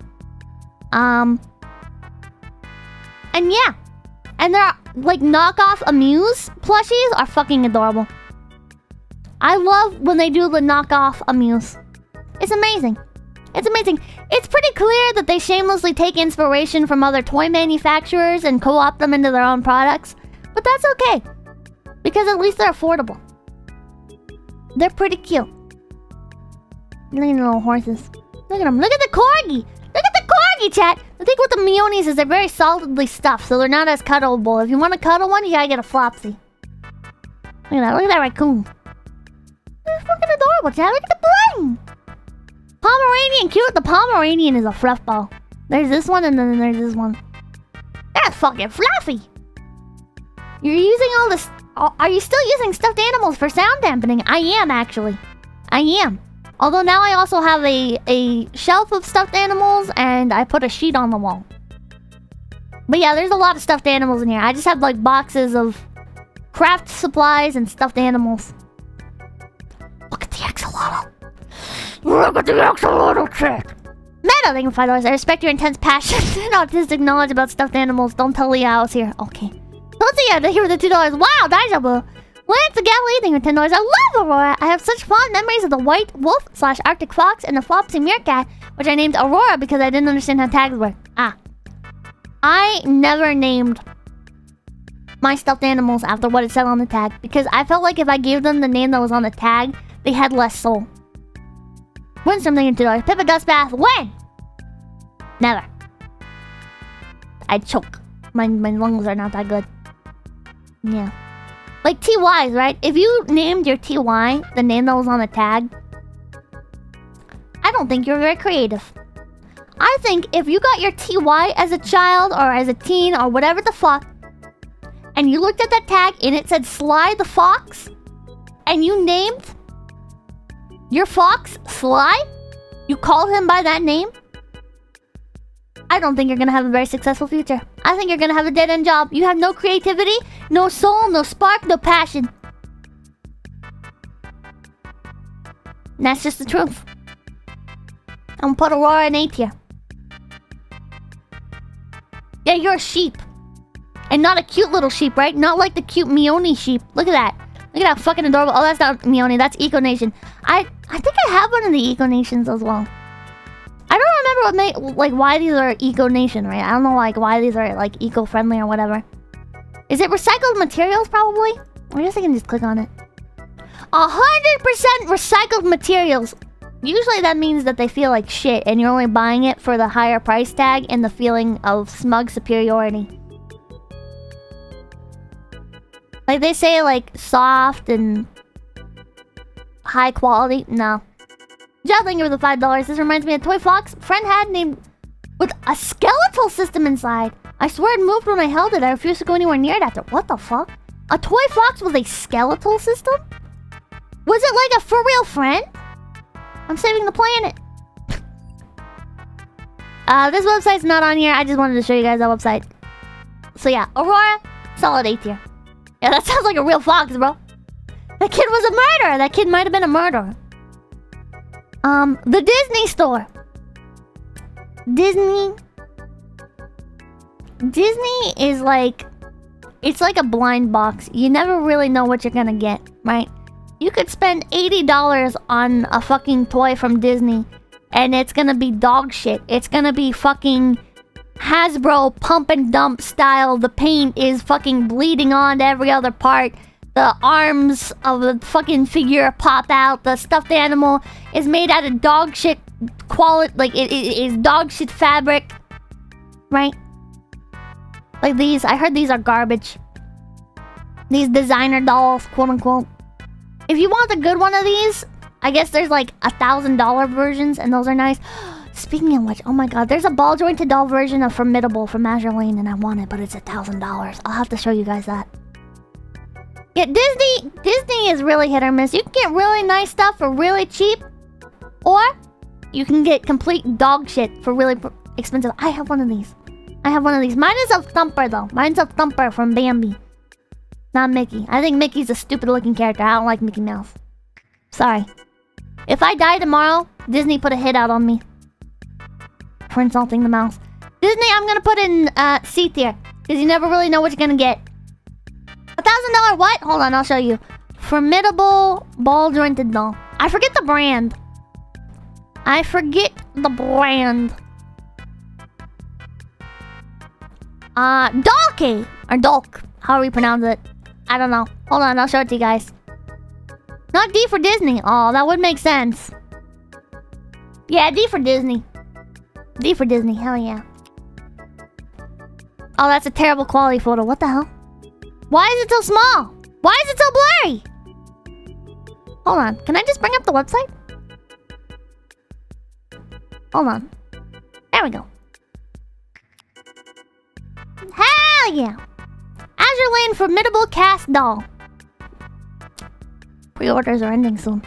And yeah. And their like knockoff Amuse plushies are fucking adorable. I love when they do the knockoff Amuse. It's amazing. It's amazing. It's pretty clear that they shamelessly take inspiration from other toy manufacturers and co-opt them into their own products. But that's okay. Because at least they're affordable. They're pretty cute. Look at the little horses. Look at them. Look at the corgi. Look at the corgi, chat. The thing with the Mionis is they're very solidly stuffed, so they're not as cuddleable. If you want to cuddle one, you gotta get a Flopsy. Look at that. Look at that raccoon. They're fucking adorable, chat. Look at the bling. Pomeranian cute. The Pomeranian is a fluff ball. There's this one and then there's this one. That's fucking fluffy. You're using all this... Are you still using stuffed animals for sound dampening? I am, actually. I am. Although now I also have a shelf of stuffed animals and I put a sheet on the wall. But yeah, there's a lot of stuffed animals in here. I just have like boxes of craft supplies and stuffed animals. Look at the axolotl. Look at the axolotl trick. Meta, thank you for $5. I respect your intense passion and autistic knowledge about stuffed animals. Don't tell Leah I was here. Okay. Don't see ya. Thank you for the $2. Wow, Daijabo. Lance the Galley, thank you for $10. I love Aurora. I have such fond memories of the white wolf / Arctic fox and the flopsy meerkat, which I named Aurora because I didn't understand how tags work. I never named my stuffed animals after what it said on the tag because I felt like if I gave them the name that was on the tag, they had less soul. Win something in $2. Pippa Dust Bath. When? Never. I'd choke. My lungs are not that good. Yeah. Like TYs, right? If you named your TY the name that was on the tag, I don't think you're very creative. I think if you got your TY as a child or as a teen or whatever the fuck, and you looked at that tag and it said Sly the Fox, and you named your fox Sly, you called him by that name, I don't think you're gonna have a very successful future. I think you're gonna have a dead-end job. You have no creativity, no soul, no spark, no passion. And that's just the truth. I'm gonna put Aurora in A tier. Yeah, you're a sheep. And not a cute little sheep, right? Not like the cute Mioni sheep. Look at that. Look at that fucking adorable. Oh, that's not Mioni. That's Eco Nation. I think I have one of the Eco Nations as well. I don't remember what why these are Eco Nation, right? I don't know why these are like eco-friendly or whatever. Is it recycled materials probably? I guess I can just click on it. 100% recycled materials. Usually that means that they feel like shit and you're only buying it for the higher price tag and the feeling of smug superiority. Like they say like soft and high quality. No. Job, thank you for the $5. This reminds me of a toy fox friend had named with a skeletal system inside. I swear it moved when I held it. I refused to go anywhere near it after. What the fuck? A toy fox with a skeletal system? Was it like a for real friend? I'm saving the planet. This website's not on here. I just wanted to show you guys that website. So yeah, Aurora, solid A tier. Yeah, that sounds like a real fox, bro. That kid was a murderer. That kid might have been a murderer. The Disney store. Disney is like... It's like a blind box. You never really know what you're gonna get, right? You could spend $80 on a fucking toy from Disney and it's gonna be dog shit. It's gonna be fucking Hasbro pump and dump style. The paint is fucking bleeding on to every other part. The arms of the fucking figure pop out. The stuffed animal is made out of dog shit quality. Like, it is dog shit fabric. Right? Like these. I heard these are garbage. These designer dolls, quote unquote. If you want the good one of these, I guess there's like $1,000 versions, and those are nice. Speaking of which, oh my god, there's a ball jointed doll version of Formidable from Azure Lane, and I want it, but it's $1,000. I'll have to show you guys that. Yeah, Disney is really hit or miss. You can get really nice stuff for really cheap, or you can get complete dog shit for really expensive. I have one of these. Mine is a Thumper though. Mine's a Thumper from Bambi. Not Mickey. I think Mickey's a stupid looking character. I don't like Mickey Mouse. Sorry. If I die tomorrow, Disney put a hit out on me for insulting the mouse. Disney, I'm gonna put in C tier, because you never really know what you're gonna get. $1,000 what? Hold on, I'll show you. Formidable ball jointed doll. I forget the brand. Dolke or Dolk, however you pronounce it. I don't know. Hold on, I'll show it to you guys. Not D for Disney. Oh, that would make sense. Yeah, D for Disney. D for Disney, hell yeah. Oh, that's a terrible quality photo. What the hell? Why is it so small? Why is it so blurry? Hold on, can I just bring up the website? Hold on. There we go. Hell yeah! Azure Lane Formidable Cast Doll. Pre-orders are ending soon.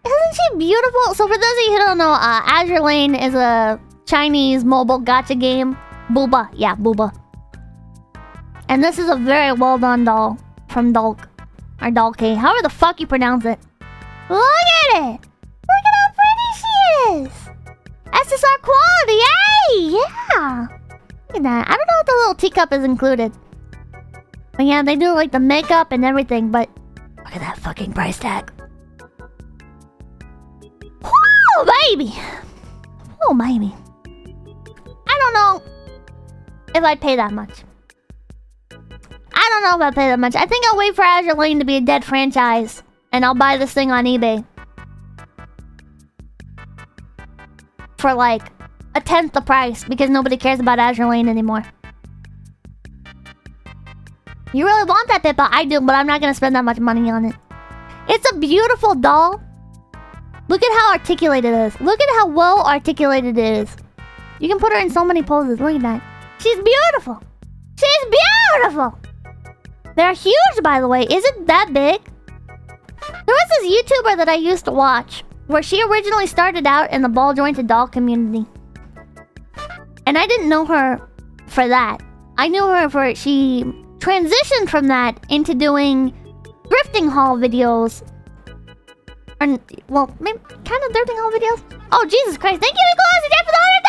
Isn't she beautiful? So for those of you who don't know, Azure Lane is a Chinese mobile gacha game Booba. Yeah, Booba. And this is a very well done doll from Dolk. Or Dolke. However the fuck you pronounce it. Look at it! Look at how pretty she is! SSR quality, hey! Yeah! Look at that. I don't know if the little teacup is included. But yeah, they do like the makeup and everything, but look at that fucking price tag. Woo, baby! Oh, baby. I don't know if I'd pay that much. I don't know if I'd pay that much. I think I'll wait for Azure Lane to be a dead franchise. And I'll buy this thing on eBay. For like a tenth the price. Because nobody cares about Azure Lane anymore. You really want that, Pippa? I do, but I'm not gonna spend that much money on it. It's a beautiful doll. Look at how articulated it is. Look at how well articulated it is. You can put her in so many poses. Look at that. She's beautiful. She's beautiful. They're huge, by the way. Is it that big? There was this YouTuber that I used to watch, where she originally started out in the ball-jointed doll community. And I didn't know her for that. I knew her for... She transitioned from that into doing thrifting haul videos. Or, well, maybe kind of thrifting haul videos. Oh, Jesus Christ. Thank you, Nicholas, again for the $100!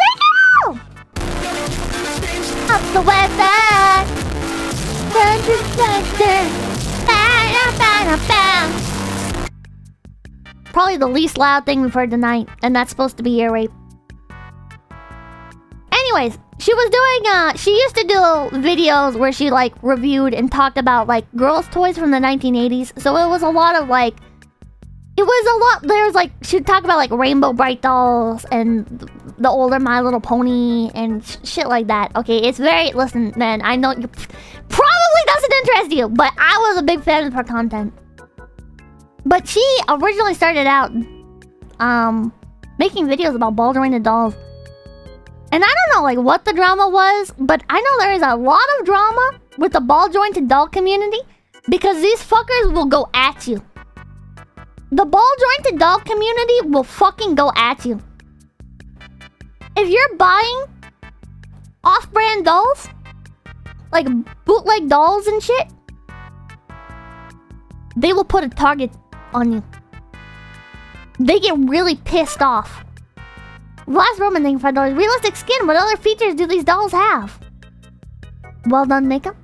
Thank you! Up the website! Probably the least loud thing we've heard tonight, and that's supposed to be ear rape. Anyways, she was doing, she used to do videos where she, like, reviewed and talked about, like, girls' toys from the 1980s. So it was a lot of, like, there's, like, she'd talk about, like, Rainbow Bright dolls and the older My Little Pony and shit like that. Okay, it's very... Listen, man, I know you probably doesn't interest you, but I was a big fan of her content. But she originally started out making videos about ball-jointed dolls. And I don't know, like, what the drama was, but I know there is a lot of drama with the ball-jointed doll community because these fuckers will go at you. The ball-jointed doll community will fucking go at you. If you're buying off-brand dolls, like bootleg dolls and shit, they will put a target on you. They get really pissed off. Last Roman thing, $5. Realistic skin. What other features do these dolls have? Well done makeup.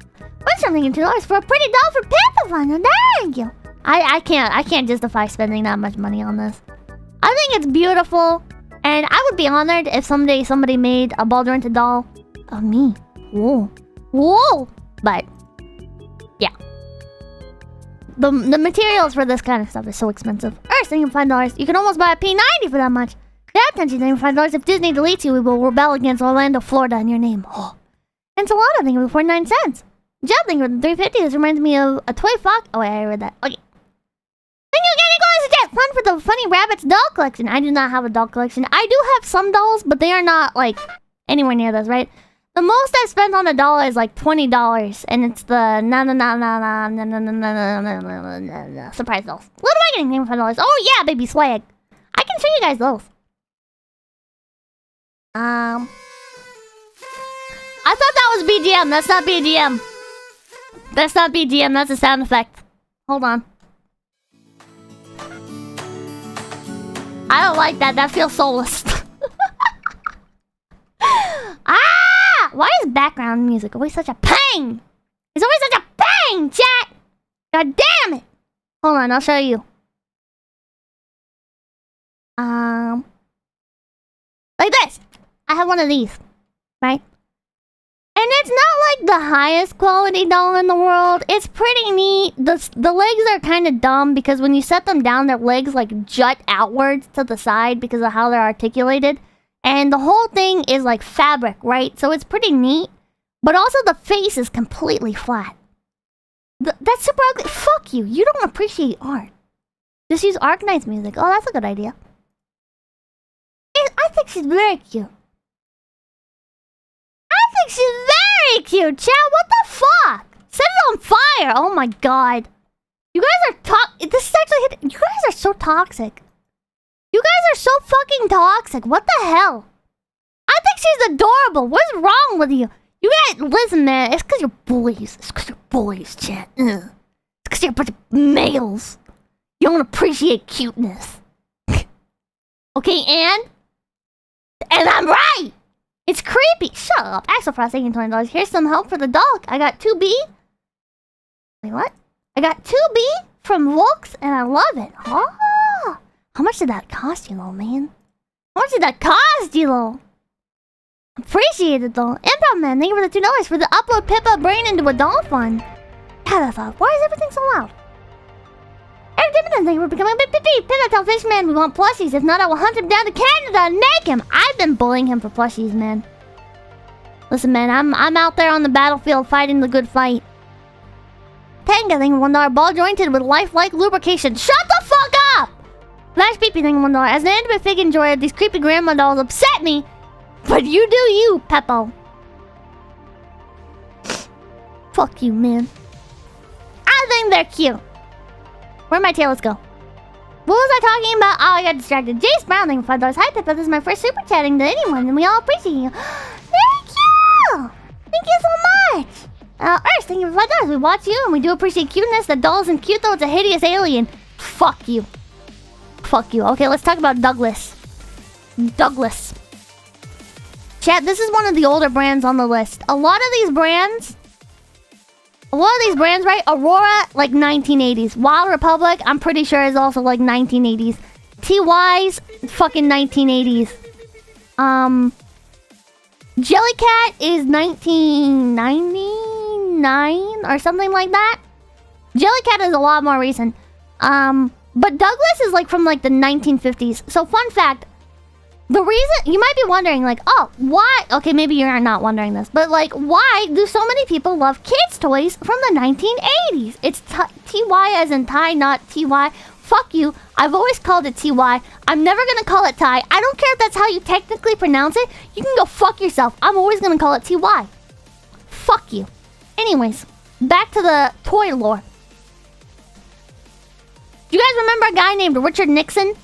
What's something in $2 for a pretty doll for Pippa fun? Thank you. I can't justify spending that much money on this. I think it's beautiful, and I would be honored if someday somebody made a ball-jointed doll of me. Whoa. Whoa! But, yeah. The materials for this kind of stuff is so expensive. Thank you, $5. You can almost buy a P90 for that much. Yeah, attention, thank you, $5. If Disney deletes you, we will rebel against Orlando, Florida in your name. Oh. Enchilada, thank you for 49 cents. Jeff, thank you for 350. This reminds me of a toy fox. Oh, wait, I read that. Okay. Thank you again, Nicholas. Jeff, fun for the Funny Rabbits doll collection. I do not have a doll collection. I do have some dolls, but they are not, like, anywhere near this, right? The most I've spent on a doll is like $20, and it's the surprise dolls. What am I getting named $5? Oh yeah, baby swag. I can show you guys those. I thought that was BGM. That's not BGM. That's not BGM. That's a sound effect. Hold on. I don't like that. That feels soulless. Why is background music always such a pain? It's always such a pain, chat! God damn it! Hold on, I'll show you. Like this. I have one of these, right? And it's not like the highest quality doll in the world. It's pretty neat. The legs are kind of dumb because when you set them down, their legs like jut outwards to the side because of how they're articulated. And the whole thing is like fabric, right? So it's pretty neat. But also the face is completely flat. That's super ugly. Fuck you. You don't appreciate art. Just use Arknight's music. Oh, that's a good idea. I think she's very cute. I think she's very cute, chat. What the fuck? Set it on fire. Oh my god. You guys are this is actually hitting. You guys are so toxic. You guys are so fucking toxic. What the hell? I think Plushie's adorable. What's wrong with you? You guys, listen, man. It's because you're bullies. It's because you're bullies, chat. Ugh. It's because you're a bunch of males. You don't appreciate cuteness. Okay, and I'm right. It's creepy. Shut up. Axel Frost, thank you $20. Here's some help for the dog. I got 2B. Wait, what? I got 2B from Volks, and I love it. Oh, how much did that cost you, though, man? How much did that cost you, though? Appreciate it, though. Improv Man, thank you for the $2 for the upload Pippa brain into a doll fund. Had a thought. Why is everything so loud? Eric Dividend, thank you for becoming a big pee. Pippa, tell Fishman we want plushies. If not, I will hunt him down to Canada and make him. I've been bullying him for plushies, man. Listen, man, I'm out there on the battlefield fighting the good fight. Tanga, thank you for $1 ball jointed with lifelike lubrication. Shut the fuck up! Flash Peepee, thank you for $1. As an intimate fig enjoyer, these creepy grandma dolls upset me. But you do you, Peppo. Fuck you, man. I think they're cute. Where'd my tails go? What was I talking about? Oh, I got distracted. Jace Brown, thank you for $5. Hi, Peppa. This is my first super chatting to anyone, and we all appreciate you. Thank you! Thank you so much! Earth, thank you for $5. We watch you, and we do appreciate cuteness. The doll isn't cute, though. It's a hideous alien. Fuck you. Fuck you. Okay, let's talk about Douglas. Douglas. Chat, this is one of the older brands on the list. A lot of these brands, right? Aurora, like 1980s. Wild Republic, I'm pretty sure is also like 1980s. TY's, fucking 1980s. Jellycat is 1999 or something like that. Jellycat is a lot more recent. But Douglas is like from like the 1950s. So fun fact, the reason, you might be wondering like, oh, why? Okay, maybe you're not wondering this, but like, why do so many people love kids' toys from the 1980s? It's TY as in Ty, not TY. Fuck you. I've always called it TY. I'm never gonna call it Ty. I don't care if that's how you technically pronounce it. You can go fuck yourself. I'm always gonna call it TY. Fuck you. Anyways, back to the toy lore. Do you guys remember a guy named Richard Nixon?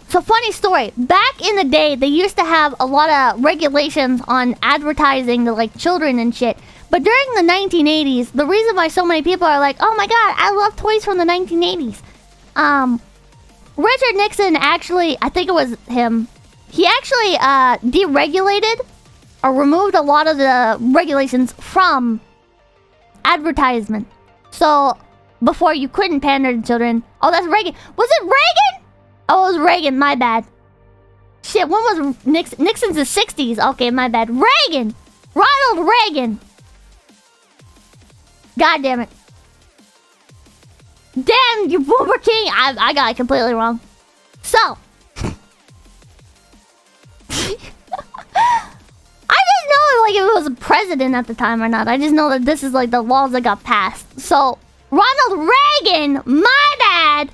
So funny story. Back in the day, they used to have a lot of regulations on advertising to like children and shit. But during the 1980s, the reason why so many people are like, oh my god, I love toys from the 1980s. Richard Nixon actually, I think it was him, he actually deregulated or removed a lot of the regulations from advertisement. So before you couldn't pander to children. Oh, that's Reagan. Was it Reagan? Oh, it was Reagan, my bad. Shit, when was Nixon? Nixon's the 60s. Okay, my bad. Reagan! Ronald Reagan! God damn it. Damn, you Boomer King! I got it completely wrong. So. I didn't know like if it was a president at the time or not. I just know that this is like the laws that got passed. So, Ronald Reagan, my bad!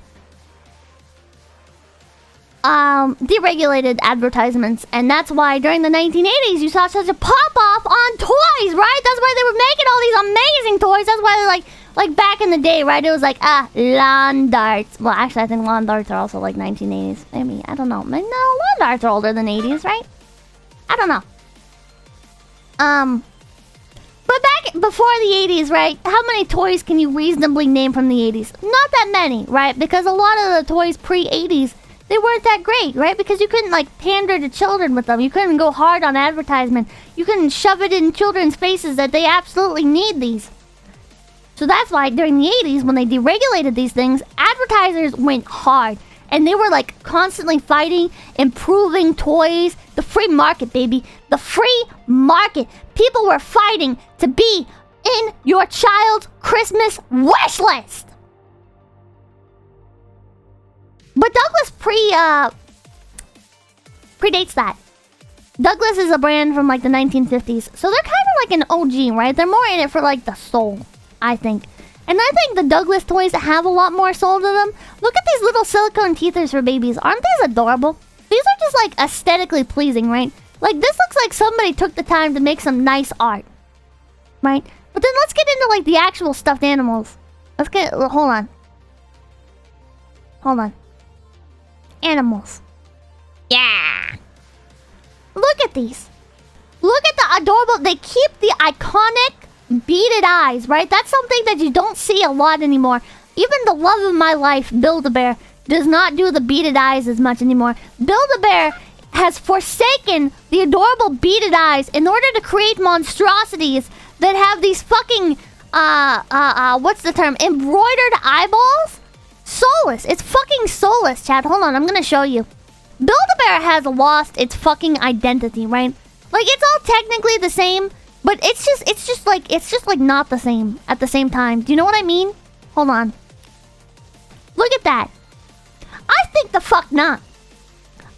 Deregulated advertisements, and that's why during the 1980s you saw such a pop-off on toys, right? That's why they were making all these amazing toys. That's why they're like back in the day, right? It was like, lawn darts. Well, actually, I think lawn darts are also like 1980s. Maybe, I don't know. No, lawn darts are older than 80s, right? I don't know. But back before the 80s, right? How many toys can you reasonably name from the 80s? Not that many, right? Because a lot of the toys pre-80s, they weren't that great, right? Because you couldn't, like, pander to children with them. You couldn't go hard on advertisement. You couldn't shove it in children's faces that they absolutely need these. So that's why during the 80s, when they deregulated these things, advertisers went hard. And they were, like, constantly fighting, improving toys. The free market, baby. The free market. People were fighting to be in your child's Christmas wish list. But Douglas predates that. Douglas is a brand from like the 1950s. So they're kind of like an OG, right? They're more in it for like the soul, I think. And I think the Douglas toys have a lot more soul to them. Look at these little silicone teethers for babies. Aren't these adorable? These are just like aesthetically pleasing, right? Like this looks like somebody took the time to make some nice art. Right? But then let's get into like the actual stuffed animals. Hold on. animals. Yeah. Look at these. Look at the adorable... They keep the iconic beaded eyes, right? That's something that you don't see a lot anymore. Even the love of my life, Build-A-Bear, does not do the beaded eyes as much anymore. Build-A-Bear has forsaken the adorable beaded eyes in order to create monstrosities that have these fucking... what's the term? Embroidered eyeballs? Soulless. It's fucking soulless, chat. Hold on, I'm gonna show you. Build-A-Bear has lost its fucking identity, right? Like, it's all technically the same, but it's just like not the same at the same time. Do you know what I mean? Hold on. Look at that. I think the fuck not.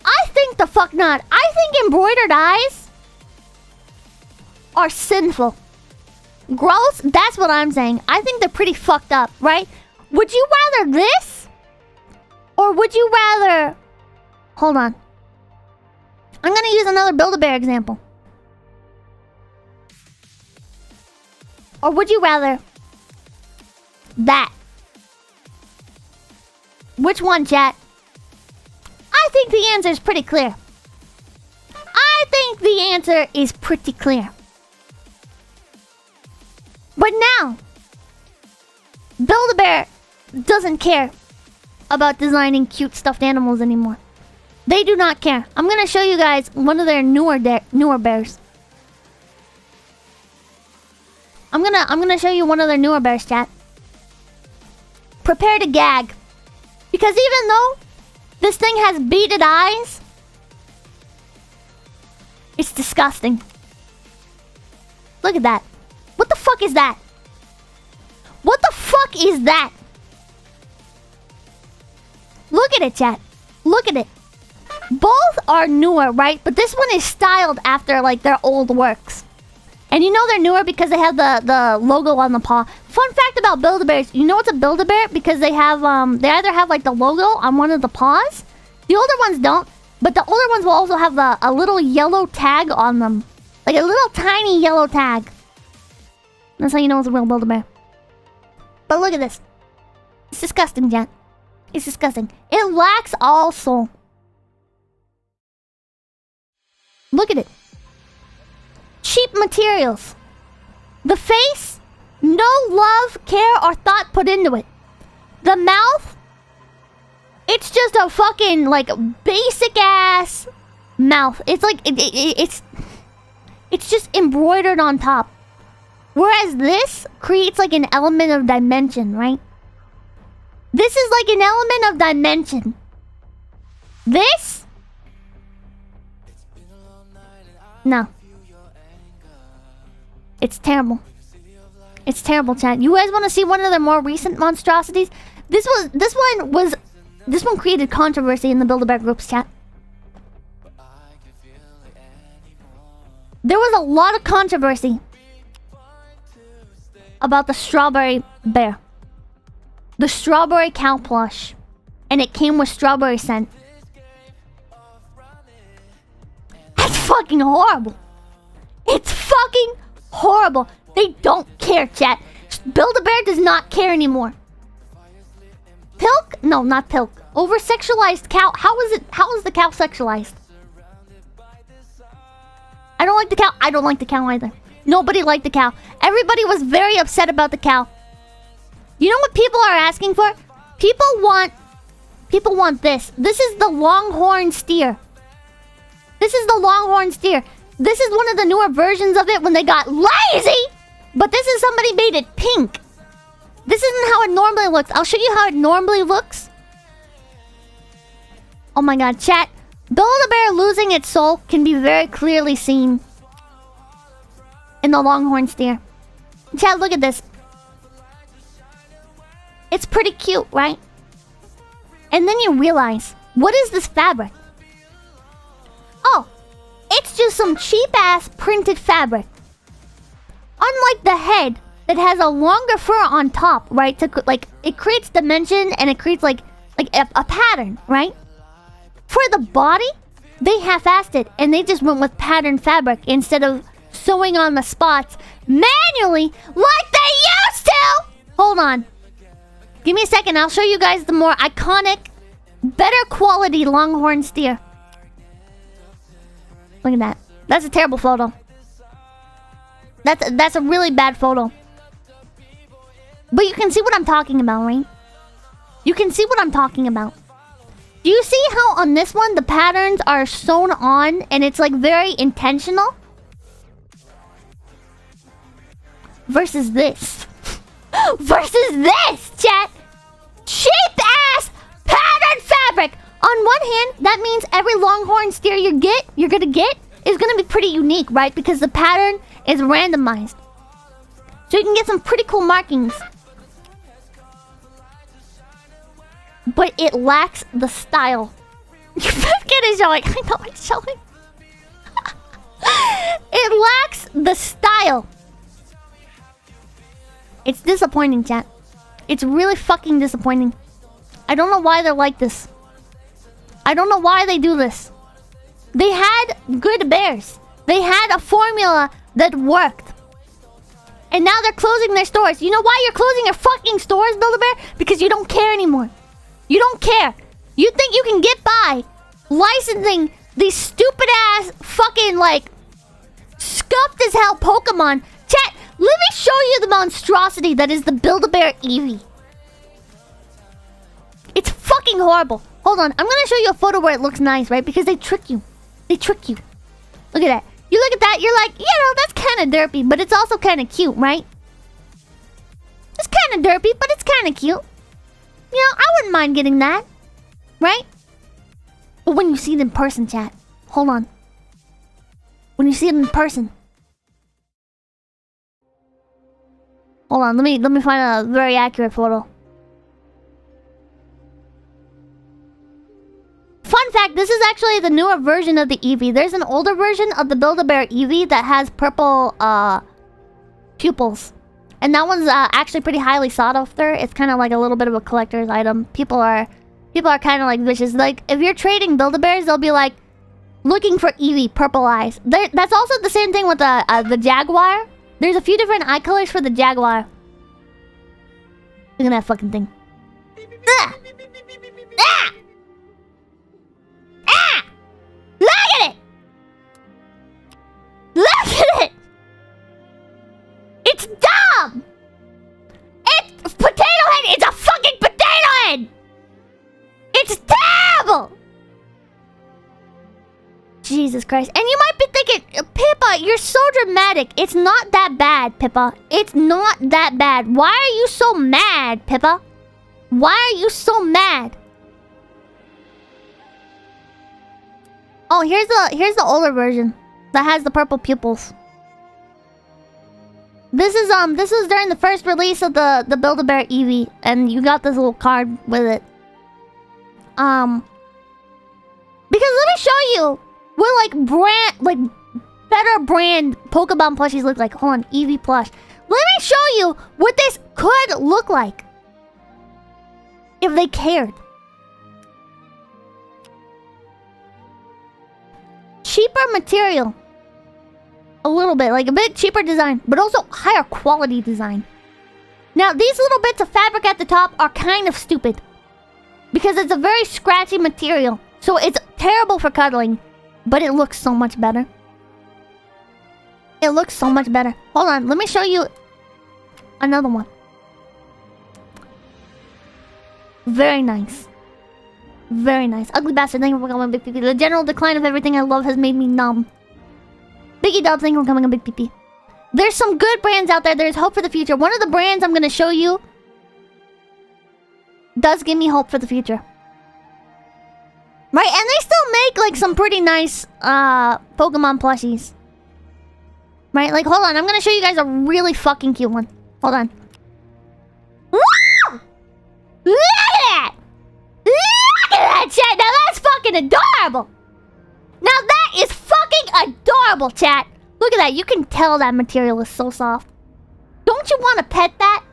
I think the fuck not. I think embroidered eyes are sinful. Gross? That's what I'm saying. I think they're pretty fucked up, right? Would you rather this? Or would you rather... Hold on. I'm gonna use another Build-A-Bear example. Or would you rather... that? Which one, chat? I think the answer is pretty clear. I think the answer is pretty clear. But now, Build-A-Bear doesn't care about designing cute stuffed animals anymore. They do not care. I'm gonna show you guys one of their newer bears. I'm gonna show you one of their newer bears, chat. Prepare to gag. Because even though this thing has beaded eyes, it's disgusting. Look at that. What the fuck is that? What the fuck is that? Look at it, chat. Look at it. Both are newer, right? But this one is styled after, like, their old works. And you know they're newer because they have the logo on the paw. Fun fact about Build-A-Bears. You know what's a Build-A-Bear? Because they have, they either have, like, the logo on one of the paws. The older ones don't. But the older ones will also have a little yellow tag on them. Like a little tiny yellow tag. That's how you know it's a real Build-A-Bear. But look at this. It's disgusting, Jen. It's disgusting. It lacks all soul. Look at it. Cheap materials. The face, no love, care, or thought put into it. The mouth, it's just a fucking, like, basic-ass mouth. It's like, it's just embroidered on top. Whereas this creates, like, an element of dimension, right? This is like an element of dimension. This? No. It's terrible. It's terrible, chat. You guys want to see one of the more recent monstrosities? This one created controversy in the Build-A-Bear groups, chat. There was a lot of controversy about the strawberry bear. The strawberry cow plush. And it came with strawberry scent. That's fucking horrible. It's fucking horrible. They don't care, chat. Build-A-Bear does not care anymore. Pilk? No, not Pilk. Over-sexualized cow. How is the cow sexualized? I don't like the cow. I don't like the cow either. Nobody liked the cow. Everybody was very upset about the cow. You know what people are asking for? People want this. This is the longhorn steer. This is the longhorn steer. This is one of the newer versions of it when they got lazy. But this is somebody made it pink. This isn't how it normally looks. I'll show you how it normally looks. Oh my god, chat. Build-A-Bear losing its soul can be very clearly seen in the longhorn steer. Chat, look at this. It's pretty cute, right? And then you realize, what is this fabric? Oh, it's just some cheap-ass printed fabric. Unlike the head that has a longer fur on top, right? To, like, it creates dimension and it creates like a pattern, right? For the body, they half-assed it and they just went with patterned fabric instead of sewing on the spots manually like they used to. Hold on. Give me a second. I'll show you guys the more iconic Better quality longhorn steer. Look at that. That's a terrible photo. That's a really bad photo. But you can see what I'm talking about, right? You can see what I'm talking about. Do you see how on this one the patterns are sewn on and it's like very intentional? Versus this. Versus this, chat! Cheap ass pattern fabric! On one hand, that means every longhorn steer you're gonna get is gonna be pretty unique, right? Because the pattern is randomized. So you can get some pretty cool markings. But it lacks the style. Your Pipkin is showing. I know it's showing. It lacks the style. It's disappointing, chat. It's really fucking disappointing. I don't know why they're like this. I don't know why they do this. They had good bears. They had a formula that worked. And now they're closing their stores. You know why you're closing your fucking stores, Build-A-Bear? Because you don't care anymore. You don't care. You think you can get by licensing these stupid-ass fucking, like, scuffed as hell Pokemon. Chat, let me show you the monstrosity that is the Build-A-Bear Eevee. It's fucking horrible. Hold on, I'm gonna show you a photo where it looks nice, right? Because they trick you. They trick you. Look at that. You look at that, you're like, you know, that's kind of derpy, but it's also kind of cute, right? It's kind of derpy, but it's kind of cute. You know, I wouldn't mind getting that. Right? But when you see it in person, chat. Hold on. When you see it in person. Hold on, let me find a very accurate photo. Fun fact, this is actually the newer version of the Eevee. There's an older version of the Build-A-Bear Eevee that has purple pupils. And that one's actually pretty highly sought after. It's kind of like a little bit of a collector's item. People are kind of like vicious. Like, if you're trading Build-A-Bears, they'll be like, looking for Eevee, purple eyes. That's also the same thing with the Jaguar. There's a few different eye colors for the Jaguar. Look at that fucking thing. Ah! Ah! Ah! Look at it! Look at it! It's dumb! It's potato head! It's a fucking potato head! It's terrible! Jesus Christ. And you might be thinking, Pippa, you're so dramatic. It's not that bad, Pippa. It's not that bad. Why are you so mad, Pippa? Why are you so mad? Oh, here's the older version that has the purple pupils. This is during the first release of the Build-A-Bear Eevee, and you got this little card with it. Because let me show you what better brand Pokemon plushies look like. Hold on, Eevee plush. Let me show you what this could look like if they cared. Cheaper material. A little bit, like a bit cheaper design, but also higher quality design. Now, these little bits of fabric at the top are kind of stupid. Because it's a very scratchy material. So it's terrible for cuddling. But it looks so much better. It looks so much better. Hold on, let me show you another one. Very nice. Very nice. Ugly bastard, thank you for coming, Big PP. The general decline of everything I love has made me numb. Biggie Dub, thank you for coming, a Big PP. There's some good brands out there. There's hope for the future. One of the brands I'm going to show you does give me hope for the future. Right, and they still make, like, some pretty nice, Pokemon plushies. Right, like, hold on. I'm gonna show you guys a really fucking cute one. Hold on. Wow! Look at that! Look at that, chat! Now that's fucking adorable! Now that is fucking adorable, chat! Look at that. You can tell that material is so soft. Don't you want to pet that?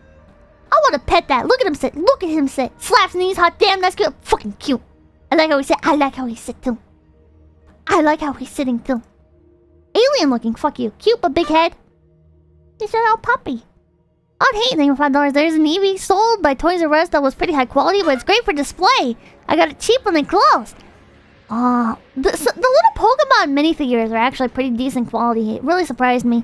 I want to pet that. Look at him sit. Look at him sit. Slaps knees. Hot damn, that's cute. Fucking cute. I like how he sit. I like how he sit too. I like how he's sitting too. Alien looking. Fuck you. Cute but big head. He's a little puppy. I'd hate anything for $5. There's an Eevee sold by Toys R Us that was pretty high quality, but it's great for display. I got it cheap when they closed. The little Pokemon minifigures are actually pretty decent quality. It really surprised me.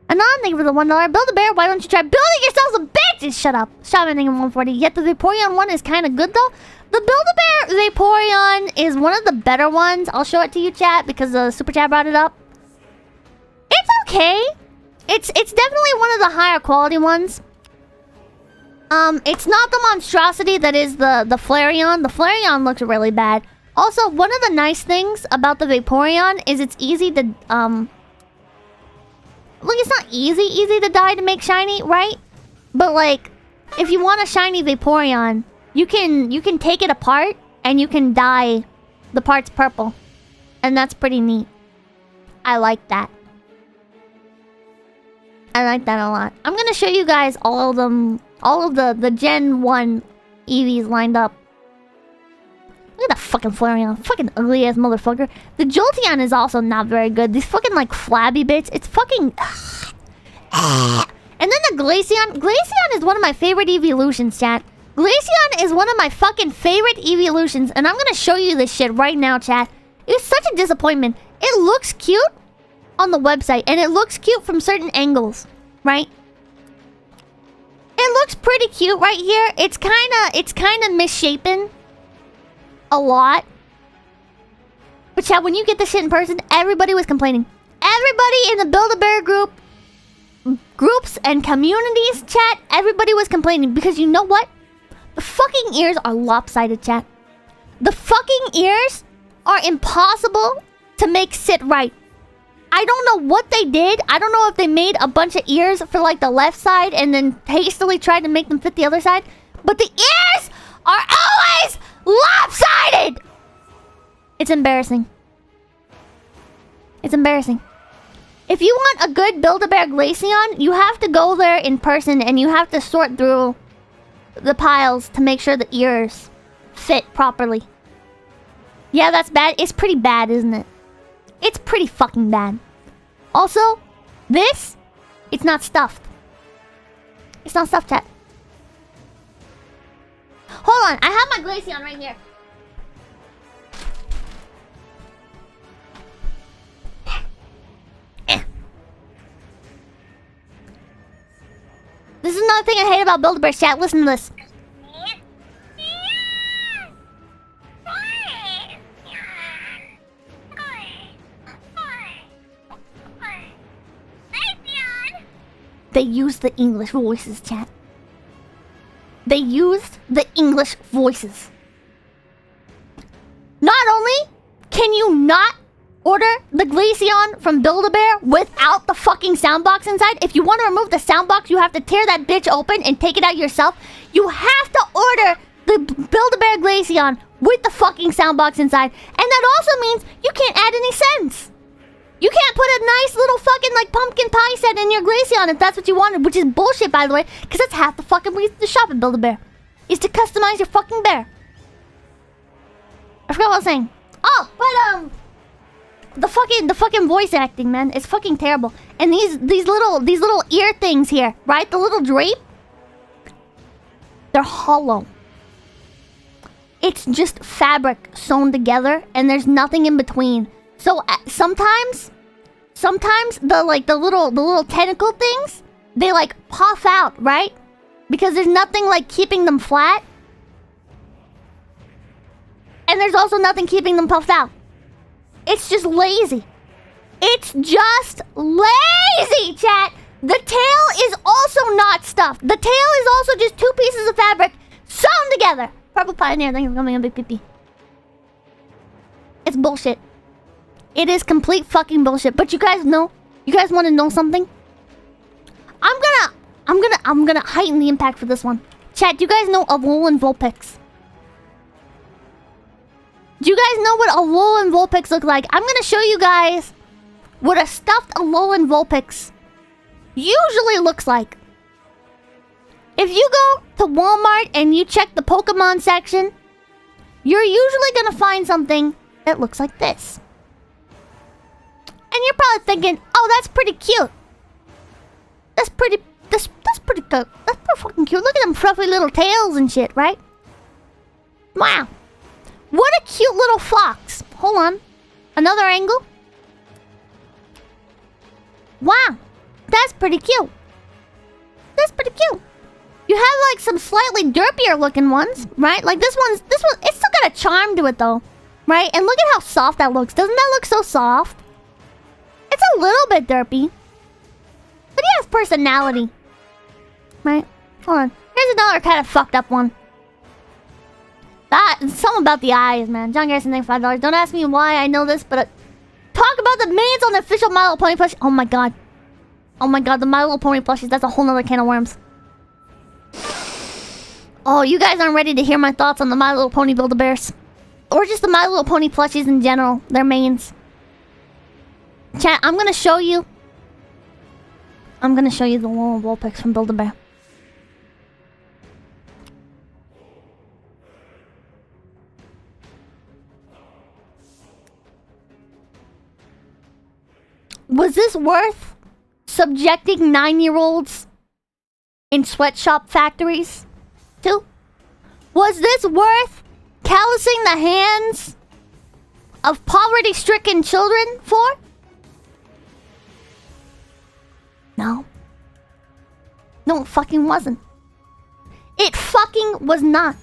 Anon, thank you for the $1. Build-A-Bear, why don't you try building yourselves a bitch? Shut up. Shop anything in 140. Yet the Vaporeon one is kind of good though. The Build-A-Bear Vaporeon is one of the better ones. I'll show it to you, chat, because the super chat brought it up. It's okay. It's definitely one of the higher quality ones. It's not the monstrosity that is the Flareon. The Flareon looks really bad. Also, one of the nice things about the Vaporeon is it's easy to look, it's not easy to dye to make shiny, right? But like, if you want a shiny Vaporeon, you can take it apart and you can dye the parts purple. And that's pretty neat. I like that. I like that a lot. I'm gonna show you guys all of them, all of the Gen 1 Eevees lined up. Look at that fucking Flareon. Fucking ugly ass motherfucker. The Jolteon is also not very good. These fucking like flabby bits. It's fucking... And then the Glaceon. Glaceon is one of my favorite evolutions, chat. Glaceon is one of my fucking favorite evolutions. And I'm gonna show you this shit right now, chat. It's such a disappointment. It looks cute on the website. And it looks cute from certain angles. Right? It looks pretty cute right here. It's kinda misshapen. A lot. But chat, when you get the shit in person, everybody was complaining. Everybody in the Build-A-Bear groups and communities, chat, everybody was complaining. Because you know what? The fucking ears are lopsided, chat. The fucking ears are impossible to make sit right. I don't know what they did. I don't know if they made a bunch of ears for like the left side and then hastily tried to make them fit the other side. But the ears are always lopsided! It's embarrassing. It's embarrassing. If you want a good Build-A-Bear Glaceon, you have to go there in person and you have to sort through the piles to make sure the ears fit properly. Yeah, that's bad. It's pretty bad, isn't it? It's pretty fucking bad. Also, this, it's not stuffed. It's not stuffed, chat. Hold on, I have my Glaceon right here. This is another thing I hate about Build-A-Bear, chat. Listen to this. They use the English voices, chat. They used the English voices. Not only can you not order the Glaceon from Build-A-Bear without the fucking sound box inside. If you want to remove the sound box, you have to tear that bitch open and take it out yourself. You have to order the Build-A-Bear Glaceon with the fucking sound box inside. And that also means you can't add any scents. You can't put a nice little fucking like pumpkin pie set in your Glaceon if that's what you wanted, which is bullshit, by the way, because that's half the fucking reason to shop at Build-A-Bear, is to customize your fucking bear. I forgot what I was saying. Oh, but the fucking voice acting, man, it's fucking terrible. And these little ear things here, right? The little drape, they're hollow. It's just fabric sewn together, and there's nothing in between. So sometimes the little tentacle things, they like puff out, right? Because there's nothing like keeping them flat. And there's also nothing keeping them puffed out. It's just lazy. It's just lazy, chat. The tail is also not stuffed. The tail is also just two pieces of fabric sewn together. Purple Pioneer, thank you for coming on, Big Pippi. It's bullshit. It is complete fucking bullshit. But you guys know, you guys want to know something? I'm gonna heighten the impact for this one. Chat, do you guys know Alolan Vulpix? Do you guys know what Alolan Vulpix look like? I'm gonna show you guys what a stuffed Alolan Vulpix usually looks like. If you go to Walmart and you check the Pokemon section, you're usually gonna find something that looks like this. And you're probably thinking, oh, that's pretty cute. That's pretty That's pretty good. That's pretty fucking cute. Look at them fluffy little tails and shit, right? Wow. What a cute little fox. Hold on. Another angle. Wow. That's pretty cute. That's pretty cute. You have like some slightly derpier looking ones, right? Like this one, it's still got a charm to it though, right? And look at how soft that looks. Doesn't that look so soft? It's a little bit derpy. But he has personality. Right? Hold on. Here's another kind of fucked up one. Something about the eyes, man. John Garrison, thank $5. Don't ask me why I know this, but talk about the mains on the official My Little Pony plushie. Oh my god. Oh my god, the My Little Pony plushies. That's a whole nother can of worms. Oh, you guys aren't ready to hear my thoughts on the My Little Pony Build-A-Bears. Or just the My Little Pony plushies in general. Their mains. Chat, I'm gonna show you. I'm gonna show you the little Vulpix from Build-A-Bear. Was this worth subjecting 9-year-olds in sweatshop factories to? Was this worth callousing the hands of poverty-stricken children for? No. No, it fucking wasn't. It fucking was not.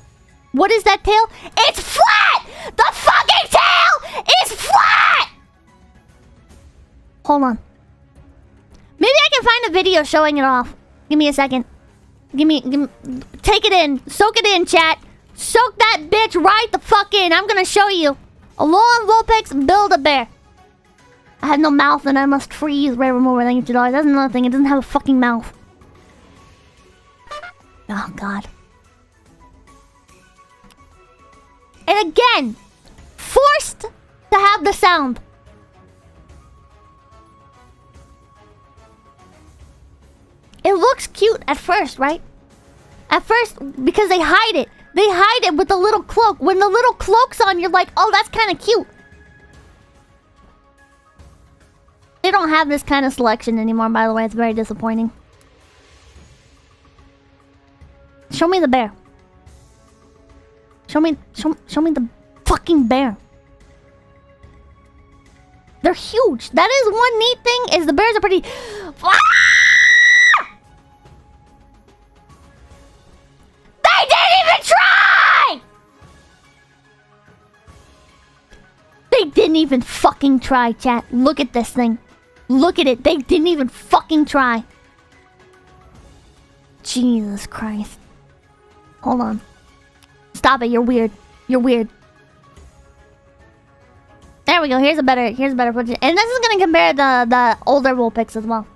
What is that tail? It's flat! The fucking tail is flat! Hold on. Maybe I can find a video showing it off. Give me a second. Give me, take it in. Soak it in, chat. Soak that bitch right the fuck in. I'm gonna show you. Alolan Vulpix Build-A-Bear. I have no mouth and I must freeze right remover. Thank you, $2. That's another thing. It doesn't have a fucking mouth. Oh, God. And again, forced to have the sound. It looks cute at first, right? At first, because they hide it. They hide it with the little cloak. When the little cloak's on, you're like, oh, that's kind of cute. They don't have this kind of selection anymore, by the way. It's very disappointing. Show me the bear. Show me the fucking bear. They're huge. That is one neat thing, is the bears are pretty... Ah! They didn't even try! They didn't even fucking try, chat. Look at this thing. Look at it. They didn't even fucking try. Jesus Christ. Hold on. Stop it. You're weird. You're weird. There we go. Here's a better footage. And this is going to compare the older Vulpix as well.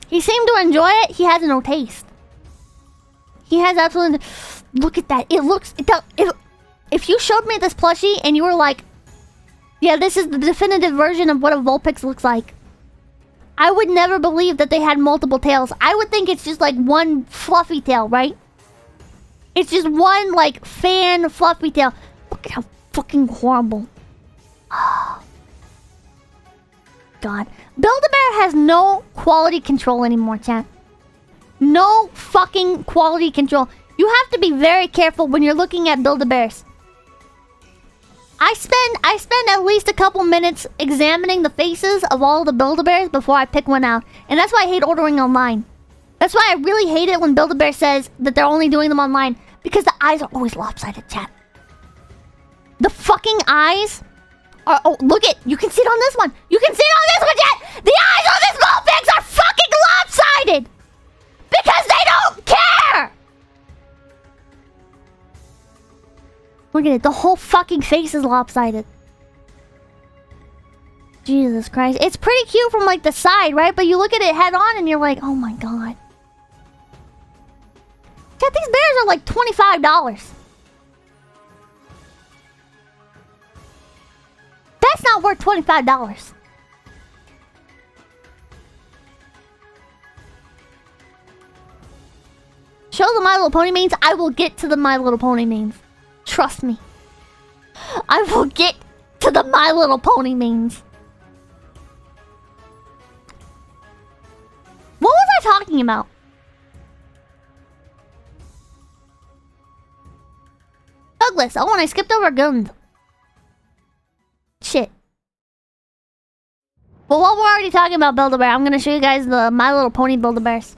He seemed to enjoy it. He has no taste. He has absolutely... Look at that. It looks... If you showed me this plushie and you were like, yeah, this is the definitive version of what a Vulpix looks like, I would never believe that they had multiple tails. I would think it's just like one fluffy tail, right? It's just one like fan fluffy tail. Look at how fucking horrible. Oh. God. Build-A-Bear has no quality control anymore, chat. No fucking quality control. You have to be very careful when you're looking at Build-A-Bears. I spend at least a couple minutes examining the faces of all the Build-A-Bears before I pick one out. And that's why I hate ordering online. That's why I really hate it when Build-A-Bear says that they're only doing them online. Because the eyes are always lopsided, chat. The fucking eyes are... Oh, look it. You can see it on this one. You can see it on this one, chat. The eyes on this Vulpix are fucking lopsided. Because they don't care. Look at it. The whole fucking face is lopsided. Jesus Christ. It's pretty cute from like the side, right? But you look at it head on and you're like, oh my god. Chat, these bears are like $25. That's not worth $25. Show the My Little Pony mains. I will get to the My Little Pony mains. Trust me. I will get to the My Little Pony mains. What was I talking talking about? Douglas, oh, and I skipped over guns. Shit. But while we're already talking about Build-A-Bear, I'm gonna show you guys the My Little Pony Build-A-Bears.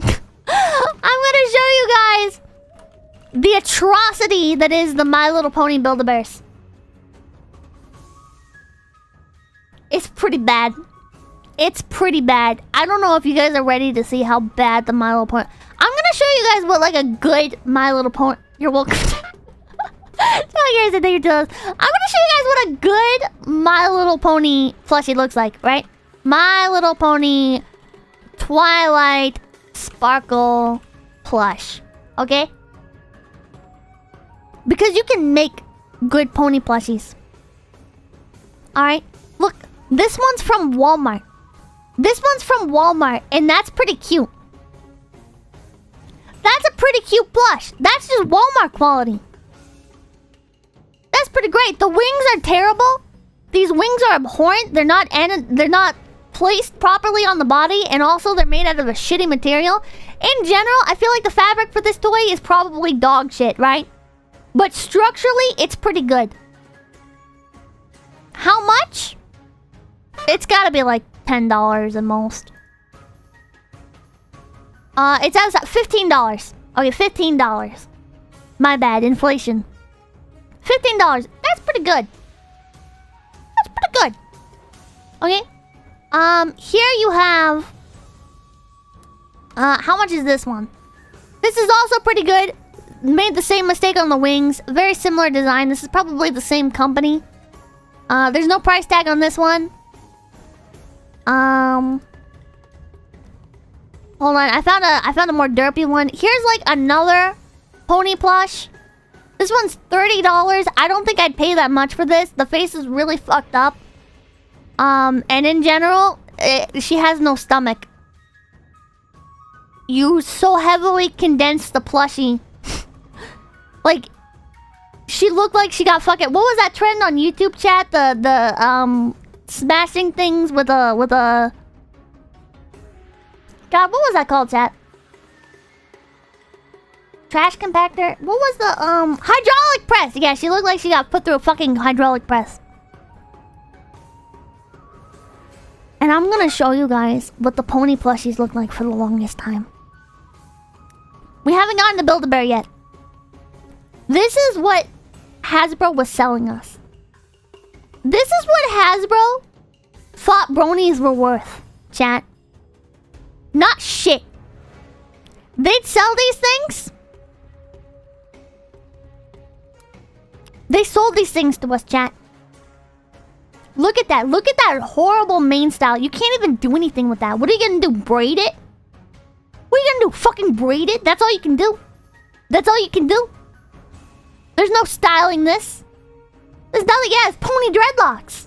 I'm gonna show you guys the atrocity that is the My Little Pony Build-A-Bears. It's pretty bad. It's pretty bad. I don't know if you guys are ready to see how bad the My Little Pony... I'm gonna show you guys what, like, a good My Little Pony... You're welcome. I'm gonna show you guys what a good My Little Pony plushie looks like, right? My Little Pony Twilight Sparkle plush. Okay? Because you can make good pony plushies. Alright? Look, this one's from Walmart. This one's from Walmart, and that's pretty cute. That's a pretty cute plush. That's just Walmart quality. That's pretty great. The wings are terrible. These wings are abhorrent. They're not placed properly on the body, and also they're made out of a shitty material. In general, I feel like the fabric for this toy is probably dog shit, right? But structurally, it's pretty good. How much? It's gotta be like $10 at most. It says $15. Okay, $15. My bad, inflation. $15. That's pretty good. That's pretty good. Okay. Here you have... how much is this one? This is also pretty good. Made the same mistake on the wings. Very similar design. This is probably the same company. There's no price tag on this one. Hold on. I found a more derpy one. Here's like another pony plush. This one's $30. I don't think I'd pay that much for this. The face is really fucked up. And in general, she has no stomach. You so heavily condensed the plushie. Like, she looked like she got fucking... What was that trend on YouTube, chat? The smashing things with a... God, what was that called, chat? Trash compactor? What was the, hydraulic press! Yeah, she looked like she got put through a fucking hydraulic press. And I'm gonna show you guys what the pony plushies look like for the longest time. We haven't gotten to Build-A-Bear yet. This is what Hasbro was selling us. This is what Hasbro thought bronies were worth, chat. Not shit. They'd sell these things. They sold these things to us, chat. Look at that. Look at that horrible mane style. You can't even do anything with that. What are you gonna do? Braid it? What are you gonna do? Fucking braid it? That's all you can do? That's all you can do? There's no styling this. There's nothing. Yeah, it's pony dreadlocks.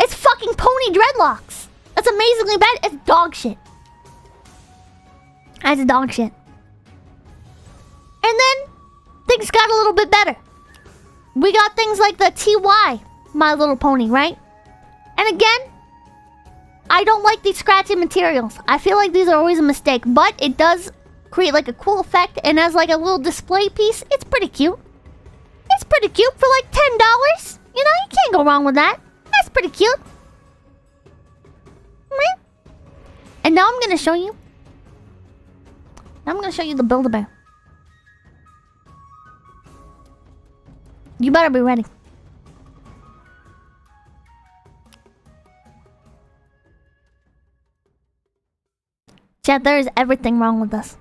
It's fucking pony dreadlocks. That's amazingly bad. It's dog shit. That's dog shit. And then things got a little bit better. We got things like the TY My Little Pony, right? And again, I don't like these scratchy materials. I feel like these are always a mistake, but it does create like a cool effect, and as like a little display piece, it's pretty cute. It's pretty cute for like $10. You know, you can't go wrong with that. That's pretty cute. And now I'm gonna show you. Now I'm gonna show you the Build-A-Bear. You better be ready. Chat, there is everything wrong with this.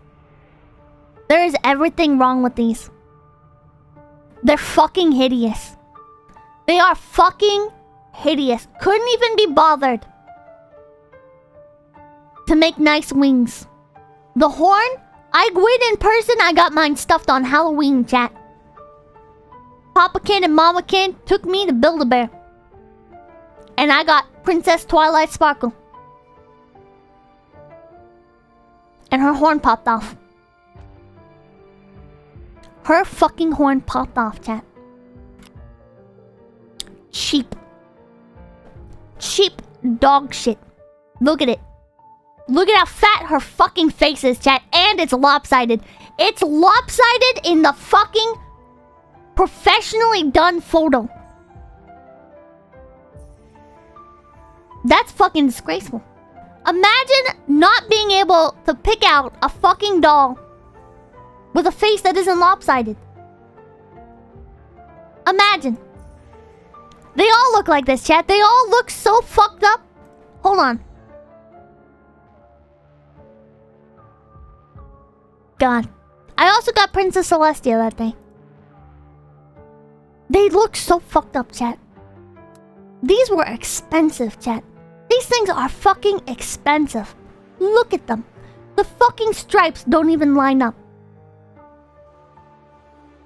There is everything wrong with these. They're fucking hideous. They are fucking hideous. Couldn't even be bothered to make nice wings. The horn, I went in person. I got mine stuffed on Halloween, chat. Papakin and Mamakin took me to Build-A-Bear. And I got Princess Twilight Sparkle. And her horn popped off. Her fucking horn popped off, chat. Cheap. Cheap dog shit. Look at it. Look at how fat her fucking face is, chat. And it's lopsided. It's lopsided in the fucking professionally done photo. That's fucking disgraceful. Imagine not being able to pick out a fucking doll with a face that isn't lopsided. Imagine. They all look like this, chat. They all look so fucked up. Hold on. God. I also got Princess Celestia that day. They look so fucked up, chat. These were expensive, chat. These things are fucking expensive. Look at them. The fucking stripes don't even line up.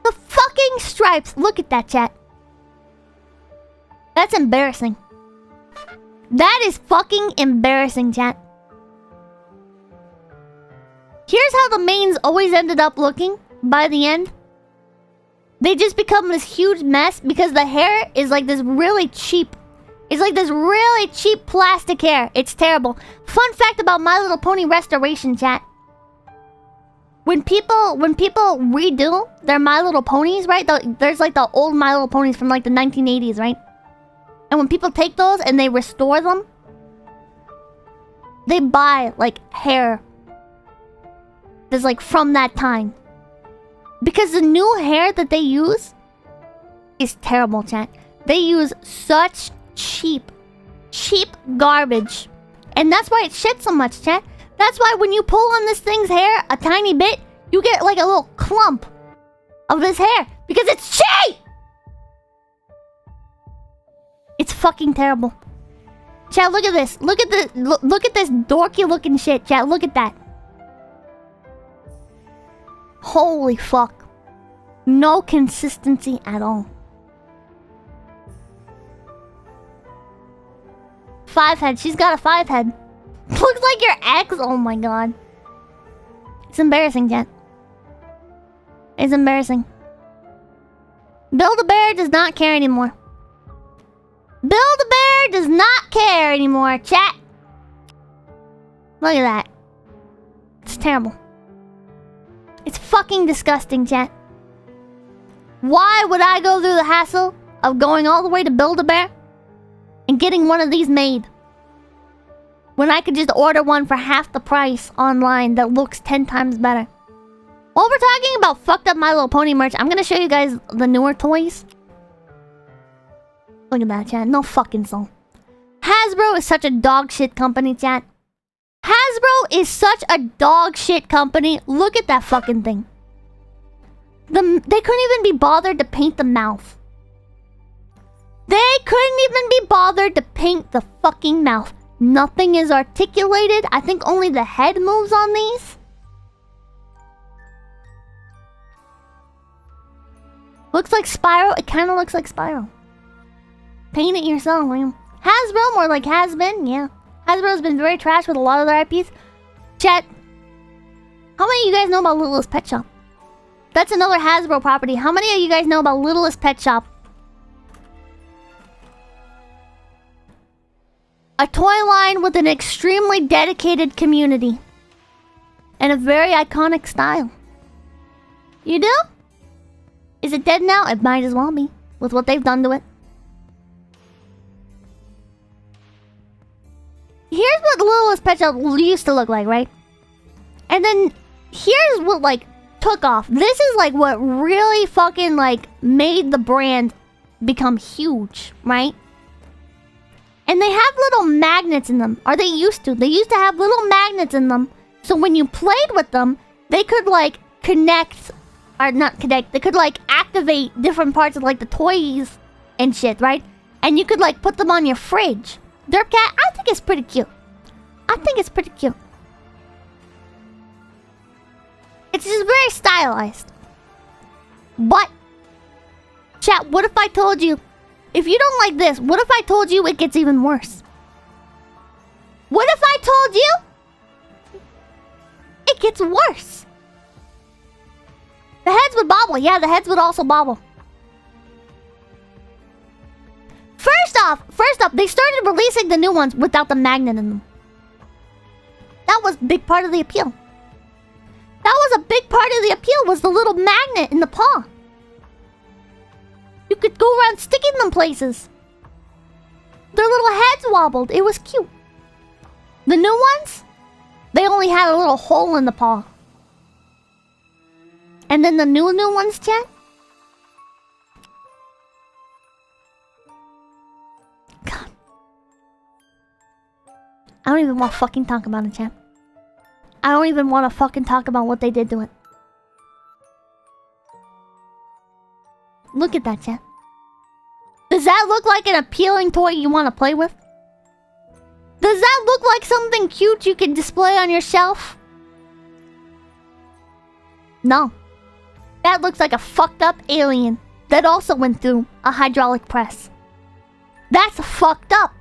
The fucking stripes. Look at that, chat. That's embarrassing. That is fucking embarrassing, chat. Here's how the mains always ended up looking by the end. They just become this huge mess because the hair is like this really cheap. It's like this really cheap plastic hair. It's terrible. Fun fact about My Little Pony restoration, chat. When people redo their My Little Ponies, right? There's like the old My Little Ponies from like the 1980s, right? And when people take those and they restore them, they buy like hair that's like from that time. Because the new hair that they use is terrible, chat. They use such cheap garbage. And that's why it shits so much, chat. That's why when you pull on this thing's hair a tiny bit, you get like a little clump of this hair. Because it's cheap! It's fucking terrible. Chat, look at this. Look at this dorky looking shit, chat. Look at that. Holy fuck. No consistency at all. 5 head. She's got a 5 head. Looks like your ex. Oh my god. It's embarrassing, chat. It's embarrassing. Build-A-Bear does not care anymore. Build-A-Bear does not care anymore, chat. Look at that. It's terrible. It's fucking disgusting, chat. Why would I go through the hassle of going all the way to Build-A-Bear and getting one of these made when I could just order one for half the price online that looks 10 times better? While we're talking about fucked up My Little Pony merch, I'm gonna show you guys the newer toys. Look at that, chat. No fucking soul. Hasbro is such a dog shit company, chat. Hasbro is such a dog shit company. Look at that fucking thing. They couldn't even be bothered to paint the mouth. They couldn't even be bothered to paint the fucking mouth. Nothing is articulated. I think only the head moves on these. Looks like Spyro. It kind of looks like Spyro. Paint it yourself, man. Hasbro, more like has been, yeah. Hasbro's been very trash with a lot of their IPs. Chat, how many of you guys know about Littlest Pet Shop? That's another Hasbro property. How many of you guys know about Littlest Pet Shop? A toy line with an extremely dedicated community. And a very iconic style. You do? Is it dead now? It might as well be, with what they've done to it. Here's what Littlest Pet Shop used to look like, right? And then here's what like took off. This is like what really fucking like made the brand become huge, right? And they have little magnets in them. Or they used to. They used to have little magnets in them. So when you played with them, they could like connect, or not connect, they could like activate different parts of like the toys and shit, right? And you could like put them on your fridge. Derpcat, I think it's pretty cute. I think it's pretty cute. It's just very stylized. But, chat, what if I told you, if you don't like this, what if I told you it gets even worse? What if I told you it gets worse? The heads would bobble. Yeah, the heads would also bobble. First off, they started releasing the new ones without the magnet in them. That That was a big part of the appeal. That was a big part of the appeal, was the little magnet in the paw. You could go around sticking them places. Their little heads wobbled. It was cute. The new ones, they only had a little hole in the paw. And then the new ones, chat? God. I don't even want to fucking talk about it, chat. I don't even want to fucking talk about what they did to it. Look at that, chat. Does that look like an appealing toy you want to play with? Does that look like something cute you can display on your shelf? No. That looks like a fucked up alien that also went through a hydraulic press. That's fucked up.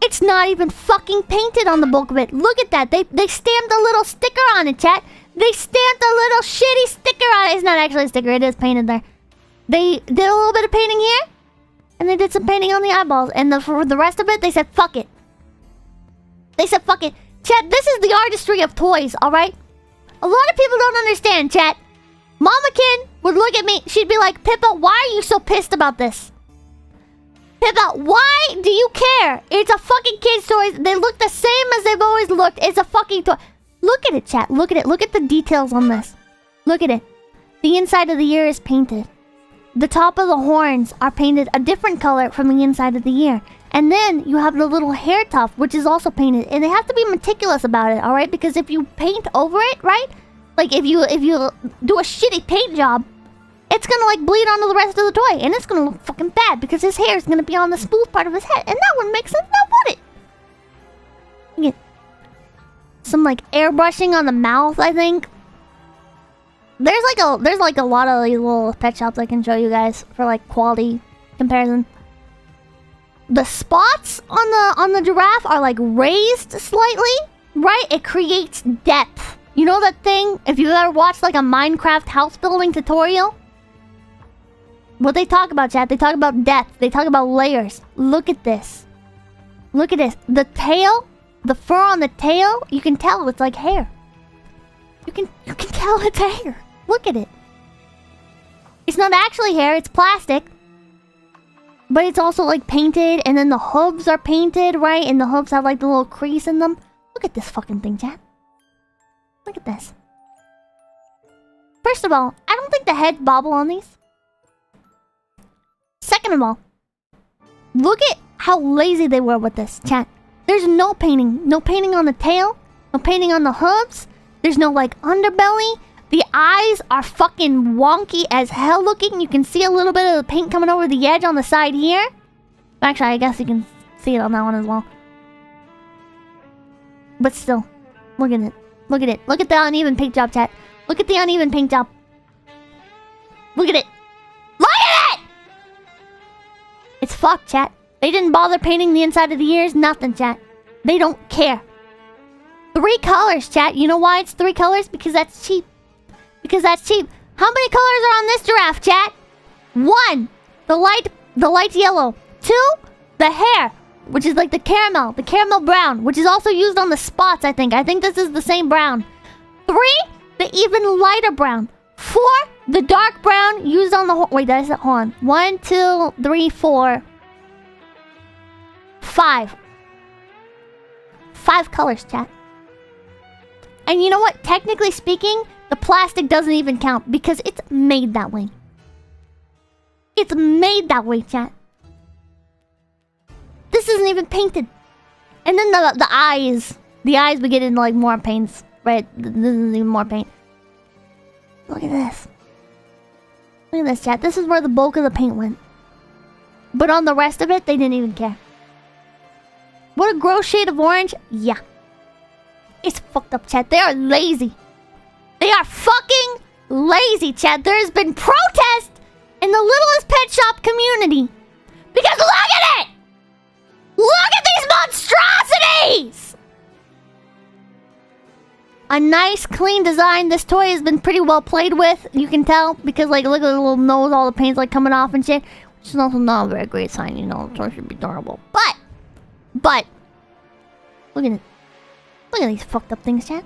It's not even fucking painted on the bulk of it. Look at that. They stamped a little sticker on it, chat. They stamped a little shitty sticker on it. It's not actually a sticker. It is painted there. They did a little bit of painting here. And they did some painting on the eyeballs. And for the rest of it, they said, fuck it. They said, fuck it. Chat, this is the artistry of toys, alright? A lot of people don't understand, chat. Mama Kin would look at me. She'd be like, Pippa, why are you so pissed about this? Pippa, why do you care? It's a fucking kid's toy. They look the same as they've always looked. It's a fucking toy. Look at it, chat. Look at it. Look at the details on this. Look at it. The inside of the ear is painted. The top of the horns are painted a different color from the inside of the ear. And then you have the little hair tuft, which is also painted. And they have to be meticulous about it, alright? Because if you paint over it, right? Like if you do a shitty paint job, it's gonna like bleed onto the rest of the toy. And it's gonna look fucking bad because his hair is gonna be on the smooth part of his head. And that wouldn't make sense, now would it? Get some like airbrushing on the mouth, I think. There's like a lot of these little pet shops I can show you guys for like quality comparison. The spots on the giraffe are like raised slightly, right? It creates depth. You know that thing? If you've ever watched like a Minecraft house building tutorial, what they talk about, chat, they talk about depth. They talk about layers. Look at this. Look at this. The tail, the fur on the tail, you can tell it's like hair. You can tell it's hair. Look at it. It's not actually hair, it's plastic. But it's also like painted, and then the hooves are painted, right? And the hooves have like the little crease in them. Look at this fucking thing, chat. Look at this. First of all, I don't think the heads bobble on these. Second of all, look at how lazy they were with this, chat. There's no painting. No painting on the tail. No painting on the hooves. There's no like underbelly. The eyes are fucking wonky as hell looking. You can see a little bit of the paint coming over the edge on the side here. Actually, I guess you can see it on that one as well. But still, look at it. Look at it. Look at the uneven paint job, chat. Look at the uneven paint job. Look at it. Look at it! It's fucked, chat. They didn't bother painting the inside of the ears. Nothing, chat. They don't care. 3 colors, chat. You know why it's 3 colors? Because that's cheap. Because that's cheap. How many colors are on this giraffe, chat? 1, the light yellow. 2, the hair, which is like the caramel brown, which is also used on the spots, I think. I think this is the same brown. 3, the even lighter brown. 4, the dark brown used on the wait, that's it. Hold on. 1, 2, 3, 4, 5. 5 colors, chat. And you know what? Technically speaking, the plastic doesn't even count because it's made that way. It's made that way, chat. This isn't even painted. And then the eyes. The eyes we get into like more paints, right? This is even more paint. Look at this. Look at this, chat. This is where the bulk of the paint went. But on the rest of it, they didn't even care. What a gross shade of orange. Yeah. It's fucked up, chat. They are lazy. They are fucking lazy, chat. There's been protest in the littlest pet shop community. Because look at it! Look at these monstrosities! A nice, clean design. This toy has been pretty well played with. You can tell because, like, look at the little nose, all the paint's like coming off and shit. Which is also not a very great sign, you know. The toy should be durable. But, look at it. Look at these fucked up things, chat.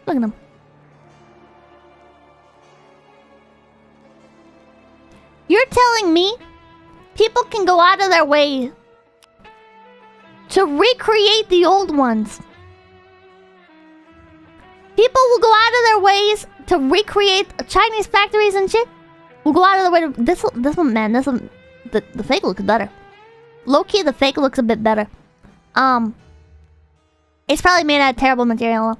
Look at them. You're telling me people can go out of their way to recreate the old ones? People will go out of their ways to recreate Chinese factories and shit? Will go out of their way to... This one, man, this one... The fake looks better. Low-key, the fake looks a bit better. It's probably made out of terrible material.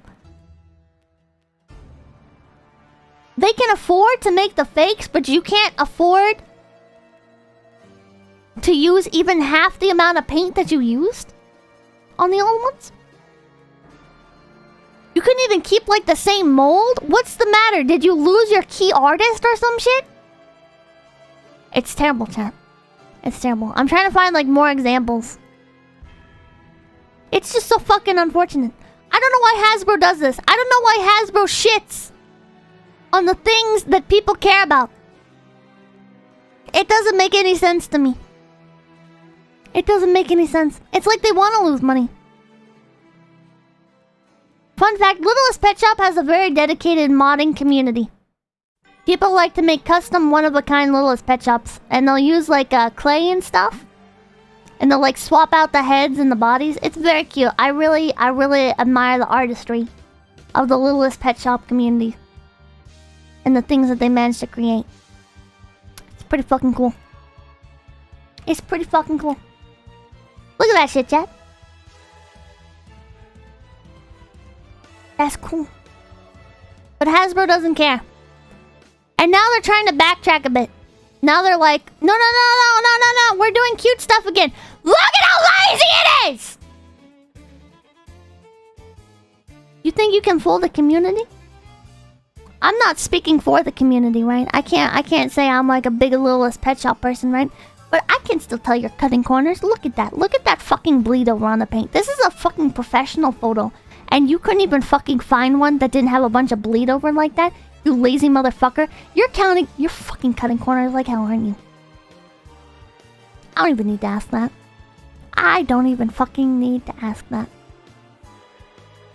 They can afford to make the fakes, but you can't afford to use even half the amount of paint that you used on the old ones? You couldn't even keep like the same mold? What's the matter? Did you lose your key artist or some shit? It's terrible, chat. It's terrible. I'm trying to find like more examples. It's just so fucking unfortunate. I don't know why Hasbro does this. I don't know why Hasbro shits on the things that people care about. It doesn't make any sense to me. It doesn't make any sense. It's like they want to lose money. Fun fact, Littlest Pet Shop has a very dedicated modding community. People like to make custom one-of-a-kind Littlest Pet Shops. And they'll use like clay and stuff. And they'll like swap out the heads and the bodies. It's very cute. I really admire the artistry of the Littlest Pet Shop community. And the things that they managed to create. It's pretty fucking cool. It's pretty fucking cool. Look at that shit, chat. That's cool. But Hasbro doesn't care. And now they're trying to backtrack a bit. Now they're like, no. We're doing cute stuff again. Look at how lazy it is! You think you can fool the community? I'm not speaking for the community, right? I can't say I'm like a big Littlest Pet Shop person, right? But I can still tell you're cutting corners. Look at that. Look at that fucking bleed over on the paint. This is a fucking professional photo. And you couldn't even fucking find one that didn't have a bunch of bleed over like that? You lazy motherfucker. You're fucking cutting corners like hell, aren't you? I don't even need to ask that. I don't even fucking need to ask that.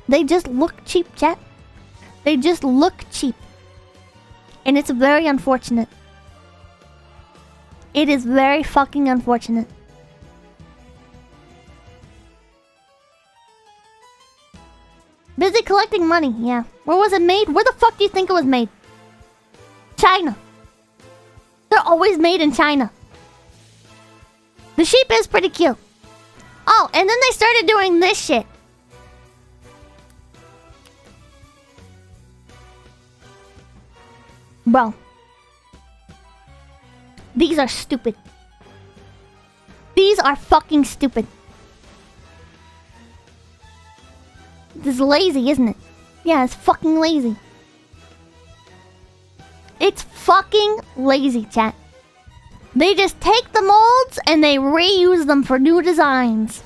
They just look cheap, chat. They just look cheap. And it's very unfortunate. It is very fucking unfortunate. Busy collecting money, yeah. Where was it made? Where the fuck do you think it was made? China. They're always made in China. The sheep is pretty cute. Oh, and then they started doing this shit. Bro. These are stupid. These are fucking stupid. This is lazy, isn't it? Yeah, it's fucking lazy. It's fucking lazy, chat. They just take the molds and they reuse them for new designs.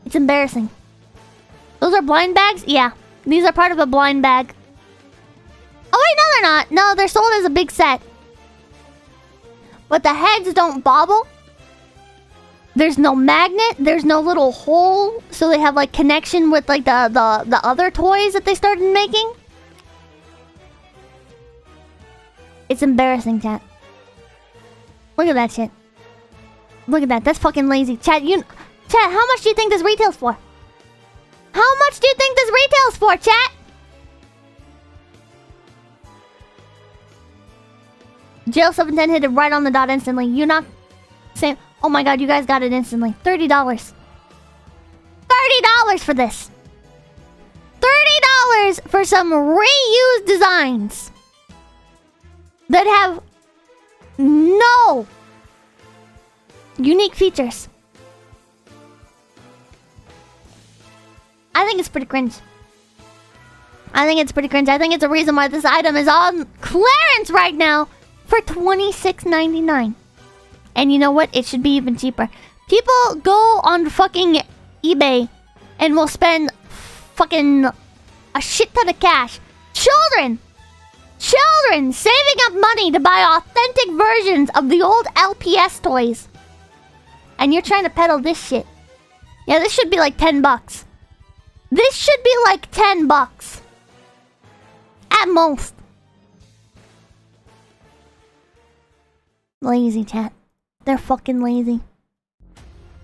It's embarrassing. Those are blind bags? Yeah. These are part of a blind bag. Oh wait, no they're not. No, they're sold as a big set. But the heads don't bobble. There's no magnet. There's no little hole. So they have like connection with like the other toys that they started making. It's embarrassing, chat. Look at that shit. Look at that. That's fucking lazy. Chat, how much do you think this retails for? How much do you think this retails for, chat? Jail 710 hit it right on the dot instantly. You not saying, oh my god, you guys got it instantly. $30. $30 for this. $30 for some reused designs that have no unique features. I think it's pretty cringe. I think it's pretty cringe. I think it's a reason why this item is on clearance right now for $26.99. And you know what? It should be even cheaper. People go on fucking eBay and will spend fucking a shit ton of cash. Children saving up money to buy authentic versions of the old LPS toys. And you're trying to peddle this shit. Yeah, this should be like $10. This should be like $10. At most. Lazy chat. They're fucking lazy.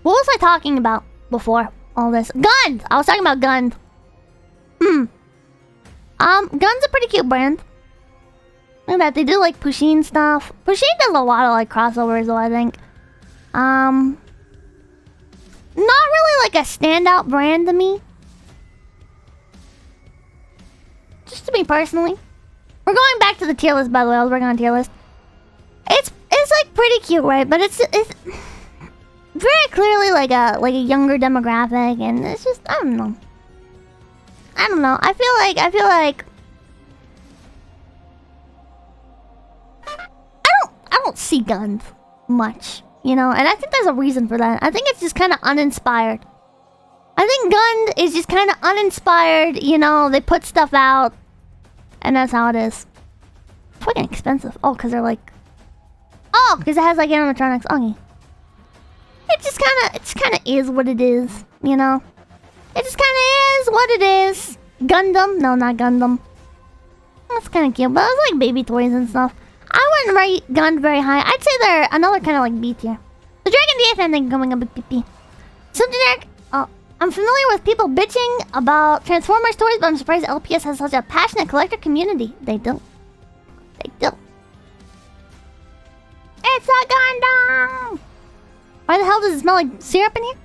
What was I talking about before all this? Guns! I was talking about guns. Gun's a pretty cute brand. Look at that, they do like Pusheen stuff. Pusheen does a lot of like crossovers though, I think. Not really like a standout brand to me. Just to me personally. We're going back to the tier list, by the way. I was working on tier list. It's like pretty cute, right? But it's very clearly like a younger demographic, and it's just I don't know. I feel like I don't see guns much, you know, and I think there's a reason for that. I think it's just kind of uninspired. I think Gun is just kind of uninspired, you know. They put stuff out, and that's how it is. Fucking expensive. Oh, because they're like, oh, because it has like animatronics. Okay. It just kind of is what it is, you know. It just kind of is what it is. Gundam? No, not Gundam. That's kind of cute, but it's like baby toys and stuff. I wouldn't rate Gun very high. I'd say they're another kind of like B tier. The Dragon DA fan thing coming up with PP. So generic. Oh, I'm familiar with people bitching about Transformers toys, but I'm surprised LPS has such a passionate collector community. They do. They do. It's a Gundam! Why the hell does it smell like syrup in here?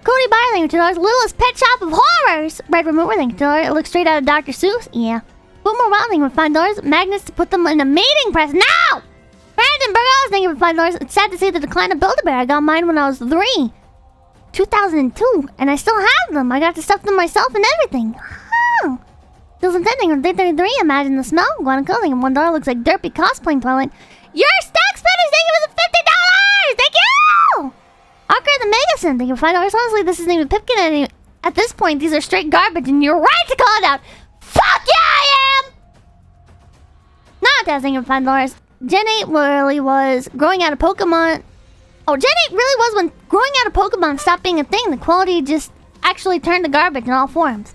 Cody Byling, $2. Littlest Pet Shop of Horrors! Red Remover, thank you, $2. It looks straight out of Dr. Seuss. Yeah. Boomer Wilding with $5. Magnets to put them in a mating press. No! Brandon Burgos, thank you for $5. It's sad to see the decline of Build-A-Bear. I got mine when I was 3. 2002. And I still have them. I got to stuff them myself and everything. Oh. Still intending on day 33. Imagine the smell. Guanaco, thank you for $1. Looks like derpy cosplaying Twilight. Your Stack Spinners, thank you for the $50! Thank you! Archer the Megasin, thank you for $5. Honestly, this isn't even Pipkin. And at this point, these are straight garbage, and you're right to call it out. Fuck yeah, I am! Not thank you for $5. Gen 8 really was growing out of Pokemon. Oh, Gen 8 really was when growing out of Pokemon stopped being a thing. The quality just actually turned to garbage in all forms.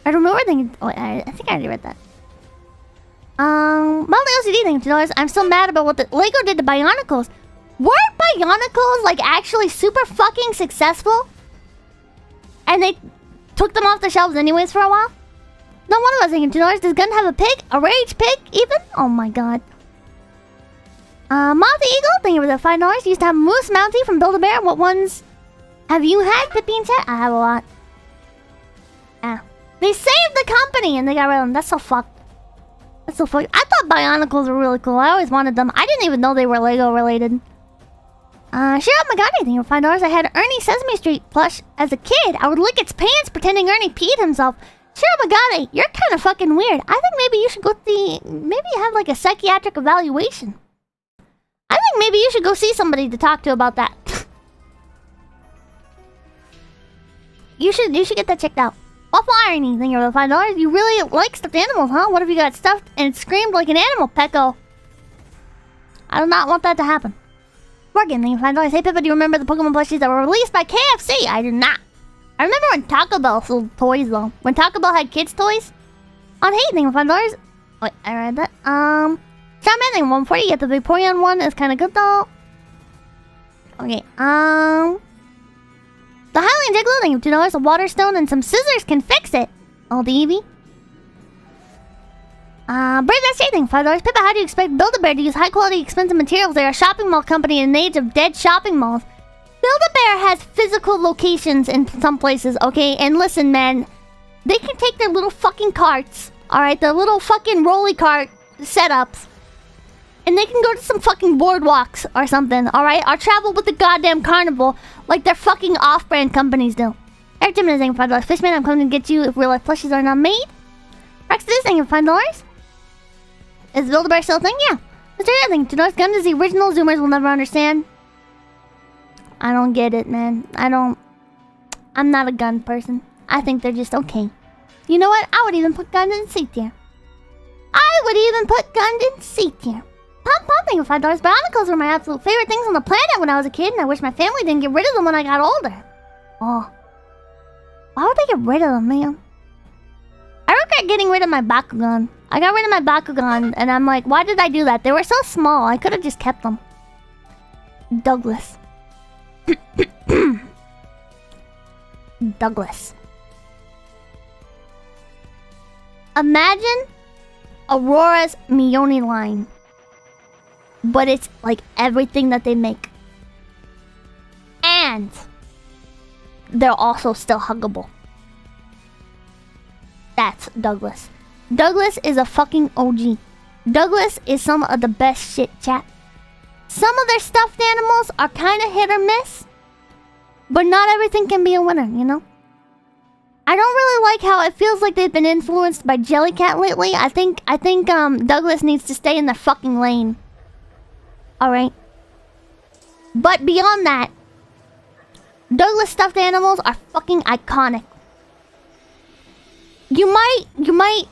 I remember thinking. Oh, I think I already read that. Mildly OCD, thank you $2. I'm still mad about what the Lego did to Bionicles. Weren't Bionicles like actually super fucking successful? And they took them off the shelves anyways for a while? No one of us thinking $2. Does Gun have a pig? A rage pig, even? Oh my god. Mouthy Eagle, thank you for the $5. Used to have Moose Mounty from Build-A-Bear. What ones have you had, Pipkin Chat? I have a lot. Yeah. They saved the company and they got rid of them. That's so fucked. That's so fucked. I thought Bionicles were really cool. I always wanted them. I didn't even know they were Lego related. Cheryl Magani, thank you for $5. I had Ernie Sesame Street plush as a kid. I would lick its pants pretending Ernie peed himself. Cheryl Magani, you're kind of fucking weird. I think maybe you should go maybe have like a psychiatric evaluation. I think maybe you should go see somebody to talk to about that. You should get that checked out. Waffle Irony, thank you for the $5. You really like stuffed animals, huh? What if you got stuffed and it screamed like an animal, Pecco? I do not want that to happen. Morgan, thank you for $5. Hey Pippa, do you remember the Pokemon plushies that were released by KFC? I do not. I remember when Taco Bell sold toys though. When Taco Bell had kids' toys. On Hey, thank you for $5. Wait, I read that. Shaman, thank you for 140. Get the Vaporeon one. It's kind of good though. Okay, the Highland Jiggler, thank you for $2. A water stone and some scissors can fix it. Oh, the Eevee. Brave SJ, thank you for $5. Pippa, how do you expect Build-A-Bear to use high-quality, expensive materials? They're a shopping mall company in an age of dead shopping malls. Build-A-Bear has physical locations in some places, okay? And listen, man, they can take their little fucking carts, alright? Their little fucking rolly cart setups. And they can go to some fucking boardwalks or something, alright? Or travel with the goddamn carnival like their fucking off-brand companies do. Eric Jimenez, thank you for $5. Fishman, I'm coming to get you if real-life plushies are not made. Rex, thank you for $5. Is Build-A-Bear still a thing? Yeah. Mr. Yeah, thank you for $2. Gun is the original. Zoomers will never understand. I don't get it, man. I'm not a gun person. I think they're just okay. You know what? I would even put Gun in C tier. I would even put Gun in C tier. Pump, thank you for $5. Bionicles were my absolute favorite things on the planet when I was a kid, and I wish my family didn't get rid of them when I got older. Oh. Why would they get rid of them, man? I regret getting rid of my Bakugan. I got rid of my Bakugan, and I'm like, why did I do that? They were so small. I could have just kept them. Douglas. Douglas. Imagine Aurora's Mioni line, but it's like everything that they make. And they're also still huggable. That's Douglas. Douglas is a fucking OG. Douglas is some of the best shit, chat. Some of their stuffed animals are kind of hit or miss, but not everything can be a winner, you know? I don't really like how it feels like they've been influenced by Jellycat lately. I think Douglas needs to stay in the fucking lane. Alright? But beyond that, Douglas stuffed animals are fucking iconic. You might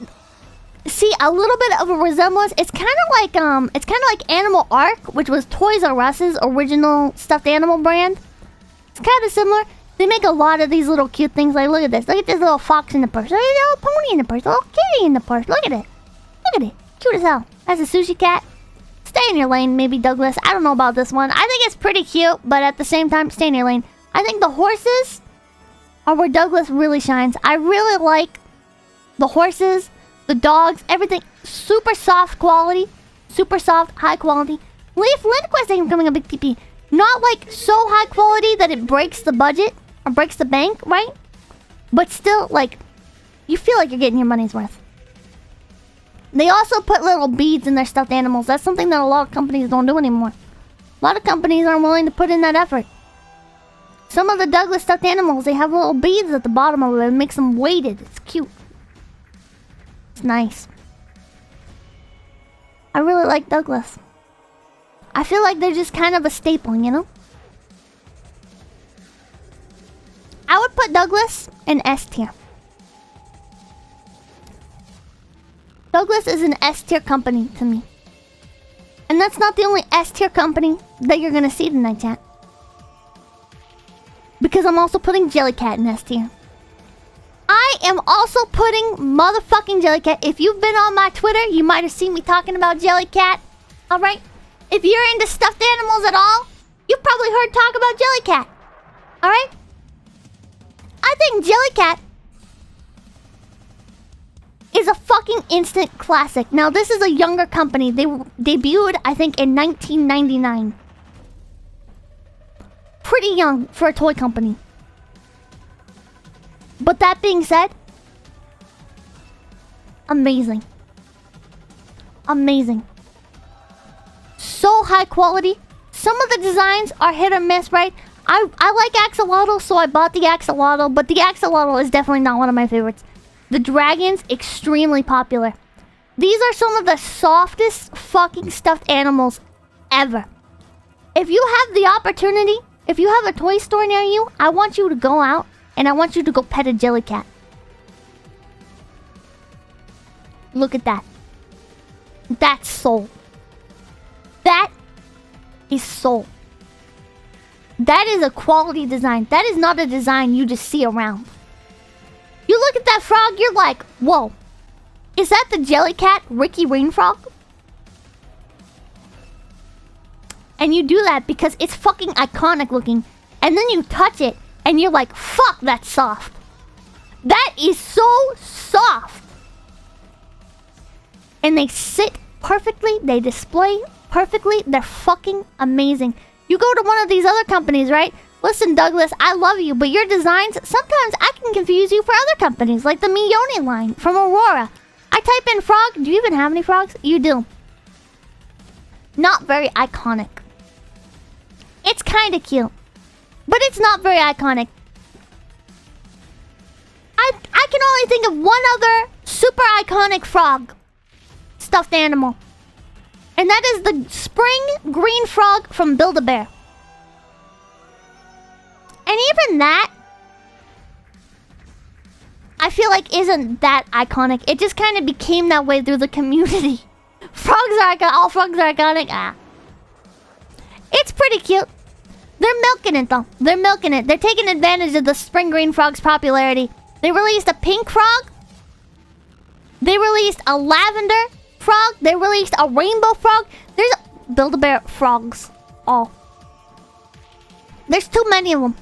see a little bit of a resemblance. It's kind of like Animal Arc, which was Toys R Us's original stuffed animal brand. It's kind of similar. They make a lot of these little cute things. Like, look at this. Look at this little fox in the purse. Look at this little pony in the purse. Little kitty in the purse. Look at it. Look at it. Cute as hell. That's a sushi cat. Stay in your lane, maybe, Douglas. I don't know about this one. I think it's pretty cute, but at the same time, stay in your lane. I think the horses are where Douglas really shines. I really like the horses, the dogs, everything. Super soft quality. Super soft, high quality. Leaf Lindquist ain't becoming a big PP. Not like so high quality that it breaks the budget or breaks the bank, right? But still, like, you feel like you're getting your money's worth. They also put little beads in their stuffed animals. That's something that a lot of companies don't do anymore. A lot of companies aren't willing to put in that effort. Some of the Douglas stuffed animals, they have little beads at the bottom of it. It makes them weighted. It's cute. It's nice. I really like Douglas. I feel like they're just kind of a staple, you know? I would put Douglas in S tier. Douglas is an S tier company to me. And that's not the only S tier company that you're gonna see tonight, chat. Because I'm also putting Jellycat in S tier. I am also putting motherfucking Jellycat. If you've been on my Twitter, you might have seen me talking about Jellycat. Alright? If you're into stuffed animals at all, you've probably heard talk about Jellycat. Alright? I think Jellycat is a fucking instant classic. Now, this is a younger company. They debuted, I think, in 1999. Pretty young for a toy company. But that being said, amazing. Amazing. So high quality. Some of the designs are hit or miss, right? I like Axolotl, so I bought the Axolotl, but the Axolotl is definitely not one of my favorites. The dragon's extremely popular. These are some of the softest fucking stuffed animals ever. If you have the opportunity, if you have a toy store near you, I want you to go out and I want you to go pet a Jellycat. Look at that. That's soul. That is soul. That is a quality design. That is not a design you just see around. You look at that frog, you're like, whoa. Is that the Jellycat Ricky Rainfrog? And you do that because it's fucking iconic looking. And then you touch it and you're like, fuck, that's soft. That is so soft. And they sit perfectly. They display perfectly. They're fucking amazing. You go to one of these other companies, right? Listen, Douglas, I love you, but your designs, sometimes I can confuse you for other companies, like the Mioni line from Aurora. I type in frog. Do you even have any frogs? You do. Not very iconic. It's kind of cute, but it's not very iconic. I can only think of one other super iconic frog stuffed animal. And that is the spring green frog from Build-A-Bear. And even that, I feel like isn't that iconic. It just kind of became that way through the community. Frogs are iconic. All frogs are iconic. Ah. It's pretty cute. They're milking it, though. They're milking it. They're taking advantage of the spring green frog's popularity. They released a pink frog. They released a lavender frog. They released a rainbow frog. There's Build-A-Bear frogs. All. There's too many of them.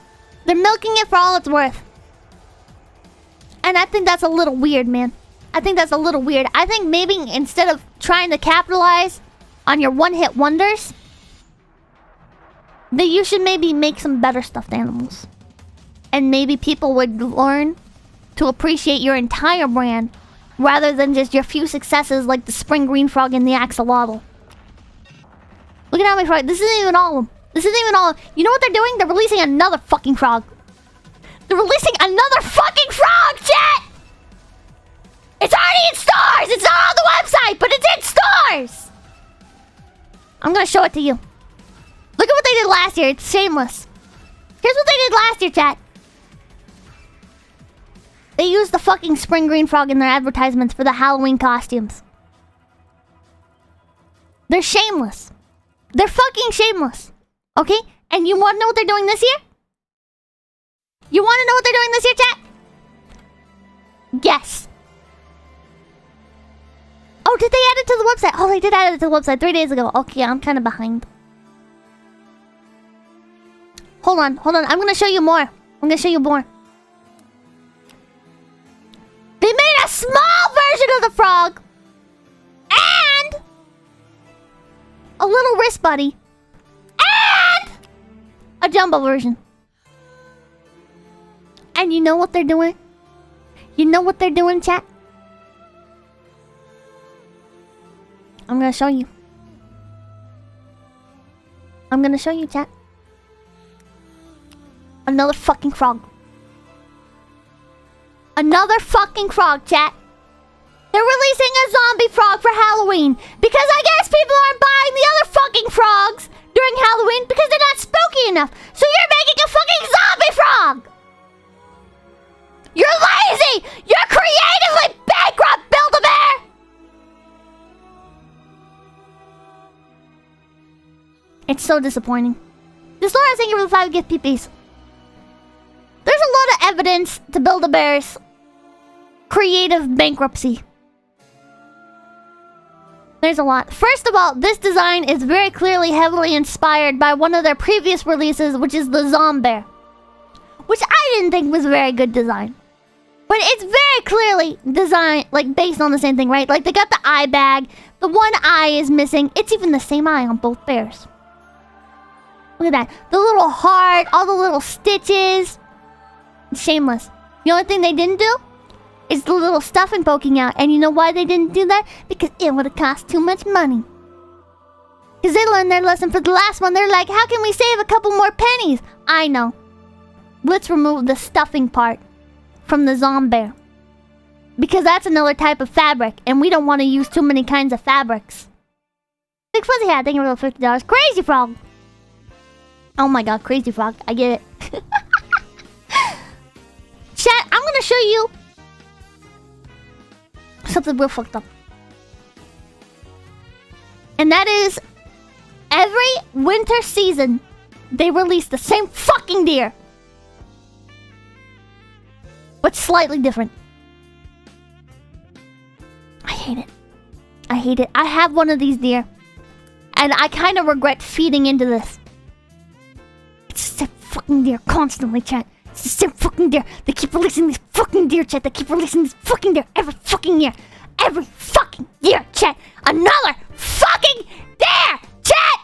They're milking it for all it's worth. And I think that's a little weird, man. I think that's a little weird. I think maybe instead of trying to capitalize on your one-hit wonders, that you should maybe make some better stuffed animals. And maybe people would learn to appreciate your entire brand rather than just your few successes like the spring green frog and the axolotl. Look at how many frogs. This isn't even all of them. This isn't even all. You know what they're doing? They're releasing another fucking frog. They're releasing another fucking frog, chat! It's already in stores! It's not on the website, but it's in stores! I'm gonna show it to you. Look at what they did last year. It's shameless. Here's what they did last year, chat. They used the fucking spring green frog in their advertisements for the Halloween costumes. They're shameless. They're fucking shameless. Okay? And you want to know what they're doing this year? You want to know what they're doing this year, chat? Guess. Oh, did they add it to the website? Oh, they did add it to the website 3 days ago. Okay, I'm kind of behind. Hold on, hold on. I'm going to show you more. I'm going to show you more. They made a small version of the frog. And a little wrist buddy. And a jumbo version. And you know what they're doing? You know what they're doing, chat? I'm gonna show you. I'm gonna show you, chat. Another fucking frog. Another fucking frog, chat. They're releasing a zombie frog for Halloween. Because I guess people aren't buying the other fucking frogs during Halloween because they're not spooky enough. So you're making a fucking zombie frog. You're lazy! You're creatively bankrupt, Build-A-Bear! It's so disappointing. Just Laura, thank you for the 5 gift peepees. There's a lot of evidence to Build-A-Bear's creative bankruptcy. There's a lot. First of all, this design is very clearly heavily inspired by one of their previous releases, which is the Zombear. Which I didn't think was a very good design. But it's very clearly designed, like, based on the same thing, right? Like, they got the eye bag. The one eye is missing. It's even the same eye on both bears. Look at that. The little heart, all the little stitches. Shameless. The only thing they didn't do is the little stuffing poking out. And you know why they didn't do that? Because it would have cost too much money. Because they learned their lesson for the last one. They're like, how can we save a couple more pennies? I know. Let's remove the stuffing part from the Zombear. Because that's another type of fabric. And we don't want to use too many kinds of fabrics. Big Fuzzy Hat, thank you for the $50. Crazy Frog. Oh my god, Crazy Frog. I get it. Chat, I'm gonna show you something real fucked up. And that is, every winter season, they release the same fucking deer. But slightly different. I hate it. I hate it. I have one of these deer. And I kind of regret feeding into this. It's the same fucking deer constantly, chat. It's the same fucking deer. They keep releasing these fucking deer, chat. They keep releasing these fucking deer every fucking year. Every fucking year, chat. Another fucking deer, chat!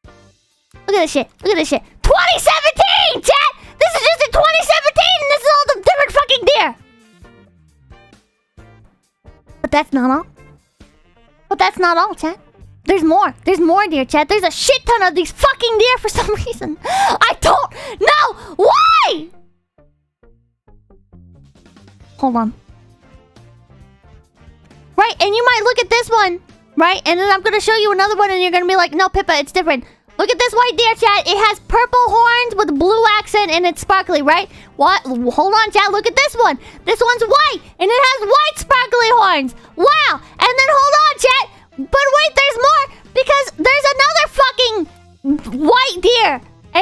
Look at this shit. Look at this shit. 2017, chat! This is just in 2017, and this is all the different fucking deer. But that's not all. But that's not all, chat. There's more. There's more deer, chat. There's a shit ton of these fucking deer for some reason. I don't know why! Hold on. Right, and you might look at this one, right? And then I'm going to show you another one, and you're going to be like, no, Pippa, it's different. Look at this white deer, chat. It has purple horns with a blue accent, and it's sparkly, right? What? Hold on, chat. Look at this one. This one's white, and it has white sparkly horns. Wow. And then hold on, chat. But wait, there's more. Because there's another fucking white deer. And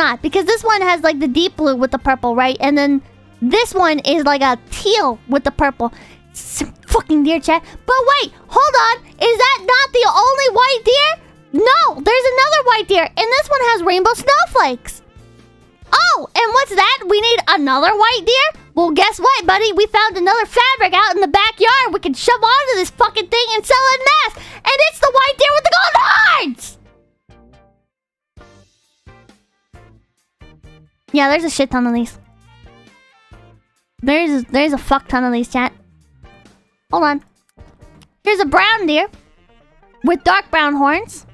not. Because this one has like the deep blue with the purple, right? And then this one is like a teal with the purple. Some fucking deer, chat. But wait, hold on. Is that not the only white deer? No, there's another white deer. And this one has rainbow snowflakes. Oh, and what's that? We need another white deer? Well, guess what, buddy? We found another fabric out in the backyard. We can shove onto this fucking thing and sell it in mass. And it's the white deer with the gold horns! Yeah, there's a shit ton of these. There's a fuck ton of these, chat. Hold on. Here's a brown deer with dark brown horns.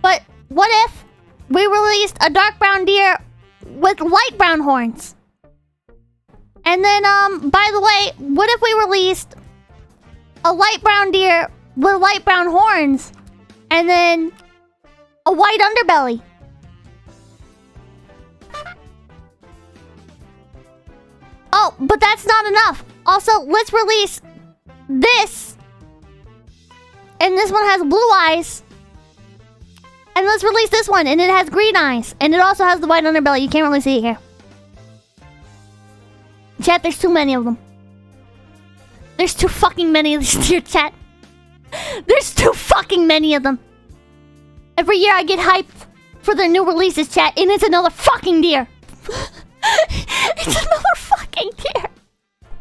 But what if we released a dark brown deer with light brown horns? And then, by the way, what if we released a light brown deer with light brown horns and then a white underbelly? Oh, but that's not enough. Also, let's release this. And this one has blue eyes. And let's release this one, and it has green eyes. And it also has the white underbelly. You can't really see it here. Chat, there's too many of them. There's too fucking many of these deer, chat. There's too fucking many of them. Every year I get hyped for their new releases, chat, and it's another fucking deer. It's another fucking deer.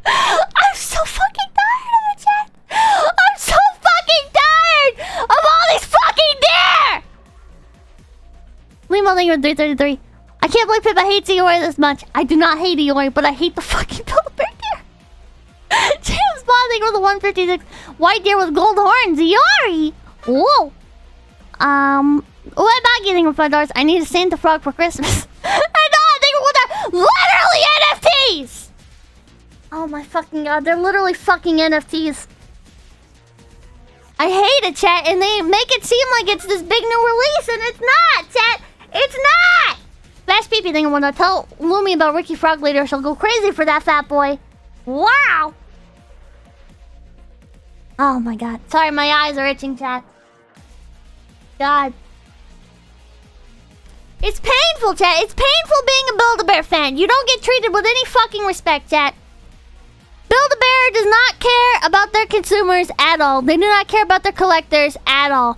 I'm so fucking tired of it, chat. I'm so fucking tired of all these fucking deer. Limo Linger 333. I can't believe Pippa hates Iori this much. I do not hate Iori, but I hate the fucking Build-A-Bear deer. James Bonding with the 156. White deer with gold horns. Iori! Whoa. What about getting $5? I need a Santa Frog for Christmas. I think we're literally NFTs! Oh my fucking god, they're literally fucking NFTs. I hate it, chat, and they make it seem like it's this big new release, and it's not, chat! It's not! Fast PP thing, I want to tell Lumi about Ricky Frog later. She'll go crazy for that fat boy. Wow! Oh my god. Sorry, my eyes are itching, chat. God. It's painful, chat. It's painful being a Build-A-Bear fan. You don't get treated with any fucking respect, chat. Build-A-Bear does not care about their consumers at all. They do not care about their collectors at all.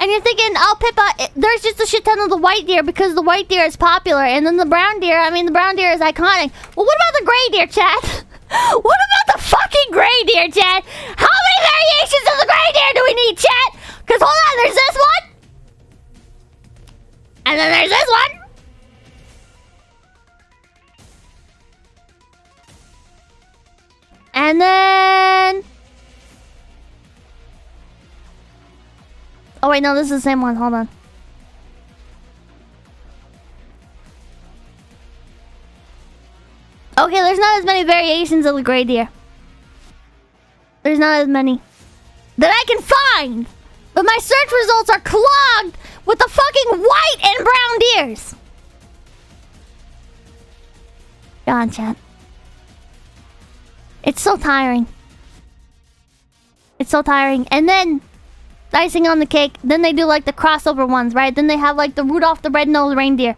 And you're thinking, oh, Pippa, there's just a shit ton of the white deer because the white deer is popular. And then the brown deer, the brown deer is iconic. Well, what about the gray deer, chat? What about the fucking gray deer, chat? How many variations of the gray deer do we need, chat? Because hold on, there's this one. And then there's this one. And then... Oh wait, no, this is the same one. Hold on. Okay, there's not as many variations of the gray deer. There's not as many that I can find. But my search results are clogged with the fucking white and brown deers. Go on, chat. It's so tiring. It's so tiring. And then, the icing on the cake, then they do like the crossover ones, right? Then they have like the Rudolph the Red-Nosed Reindeer.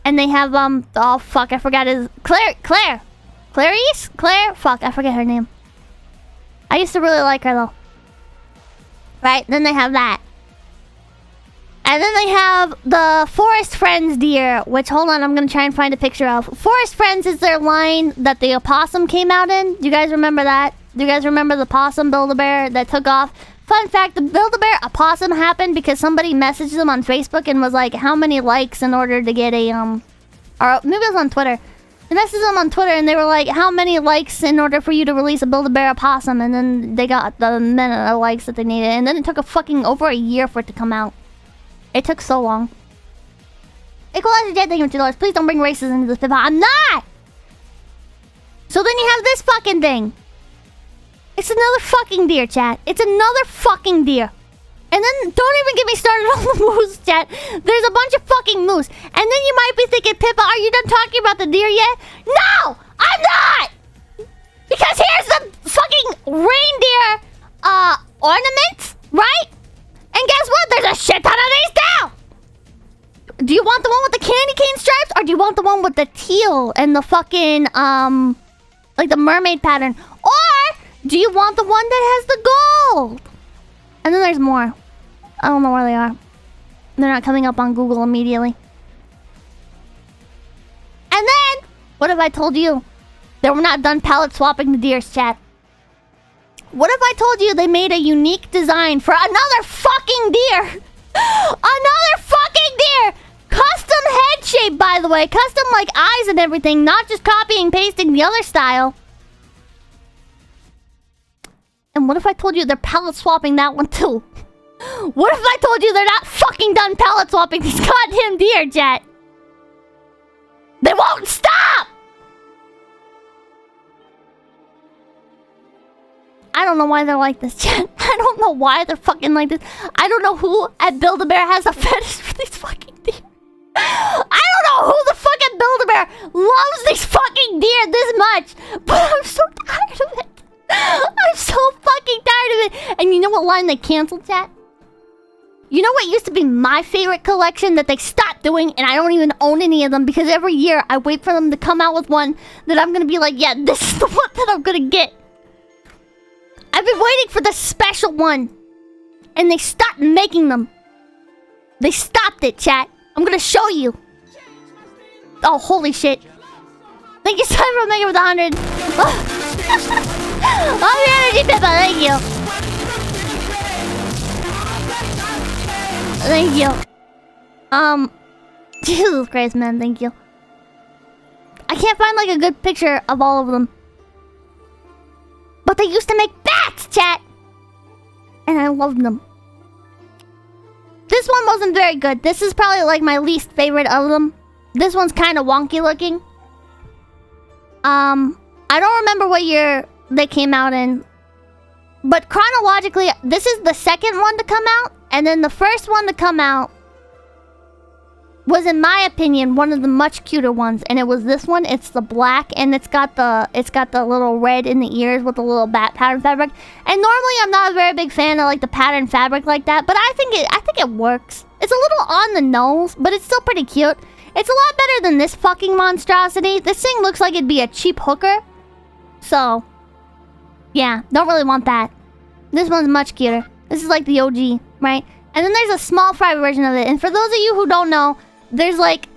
And they have, oh fuck, I forgot his... Claire? Clarice? Claire? Fuck, I forget her name. I used to really like her though. Right? Then they have that. And then they have the Forest Friends deer, which, hold on, I'm going to try and find a picture of. Forest Friends is their line that the opossum came out in. Do you guys remember that? Do you guys remember the possum Build-A-Bear that took off? Fun fact, the Build-A-Bear opossum happened because somebody messaged them on Facebook and was like, how many likes in order to get a, or maybe it was on Twitter. They messaged them on Twitter and they were like, how many likes in order for you to release a Build-A-Bear opossum? And then they got the amount of likes that they needed. And then it took a fucking over a year for it to come out. It took so long. Equalizer Jet, thank you for $2. Please don't bring racism into this, Pippa. I'm not! So then you have this fucking thing. It's another fucking deer, chat. It's another fucking deer. And then, don't even get me started on the moose, chat. There's a bunch of fucking moose. And then you might be thinking, Pippa, are you done talking about the deer yet? No! I'm not! Because here's the fucking reindeer, ornaments, right? And guess what? There's a shit ton of these now! Do you want the one with the candy cane stripes, or do you want the one with the teal and the fucking, like the mermaid pattern? Or do you want the one that has the gold? And then there's more. I don't know where they are. They're not coming up on Google immediately. And then, what if I told you they were not done palette swapping the deers, chat? What if I told you they made a unique design for another fucking deer? Another fucking deer! Custom head shape, by the way. Custom, like, eyes and everything. Not just copying and pasting the other style. And what if I told you they're palette swapping that one, too? What if I told you they're not fucking done palette swapping these goddamn deer, chat? They won't stop! I don't know why they're like this, chat. I don't know why they're fucking like this. I don't know who at Build-A-Bear has a fetish for these fucking deer. I don't know who the fuck at Build-A-Bear loves these fucking deer this much. But I'm so tired of it. I'm so fucking tired of it. And you know what line they canceled, chat? You know what used to be my favorite collection that they stopped doing, and I don't even own any of them because every year I wait for them to come out with one that I'm gonna be like, yeah, this is the one that I'm gonna get. I've been waiting for the special one, and they stopped making them. They stopped it, chat. I'm gonna show you. Oh, holy shit. Thank you, Cyber Omega, with 100. Oh, your energy, Pippa, thank you. Thank you. Jesus Christ, man, thank you. I can't find, like, a good picture of all of them. But they used to make bats, chat! And I loved them. This one wasn't very good. This is probably, like, my least favorite of them. This one's kind of wonky looking. I don't remember what year they came out in. But chronologically, this is the second one to come out. And then the first one to come out was, in my opinion, one of the much cuter ones. And it was this one. It's the black, and it's got the little red in the ears with the little bat pattern fabric. And normally I'm not a very big fan of, like, the pattern fabric like that, but I think it works. It's a little on the nose, but it's still pretty cute. It's a lot better than this fucking monstrosity. This thing looks like it'd be a cheap hooker. So, yeah, don't really want that. This one's much cuter. This is like the OG, right? And then there's a small fry version of it. And for those of you who don't know, there's like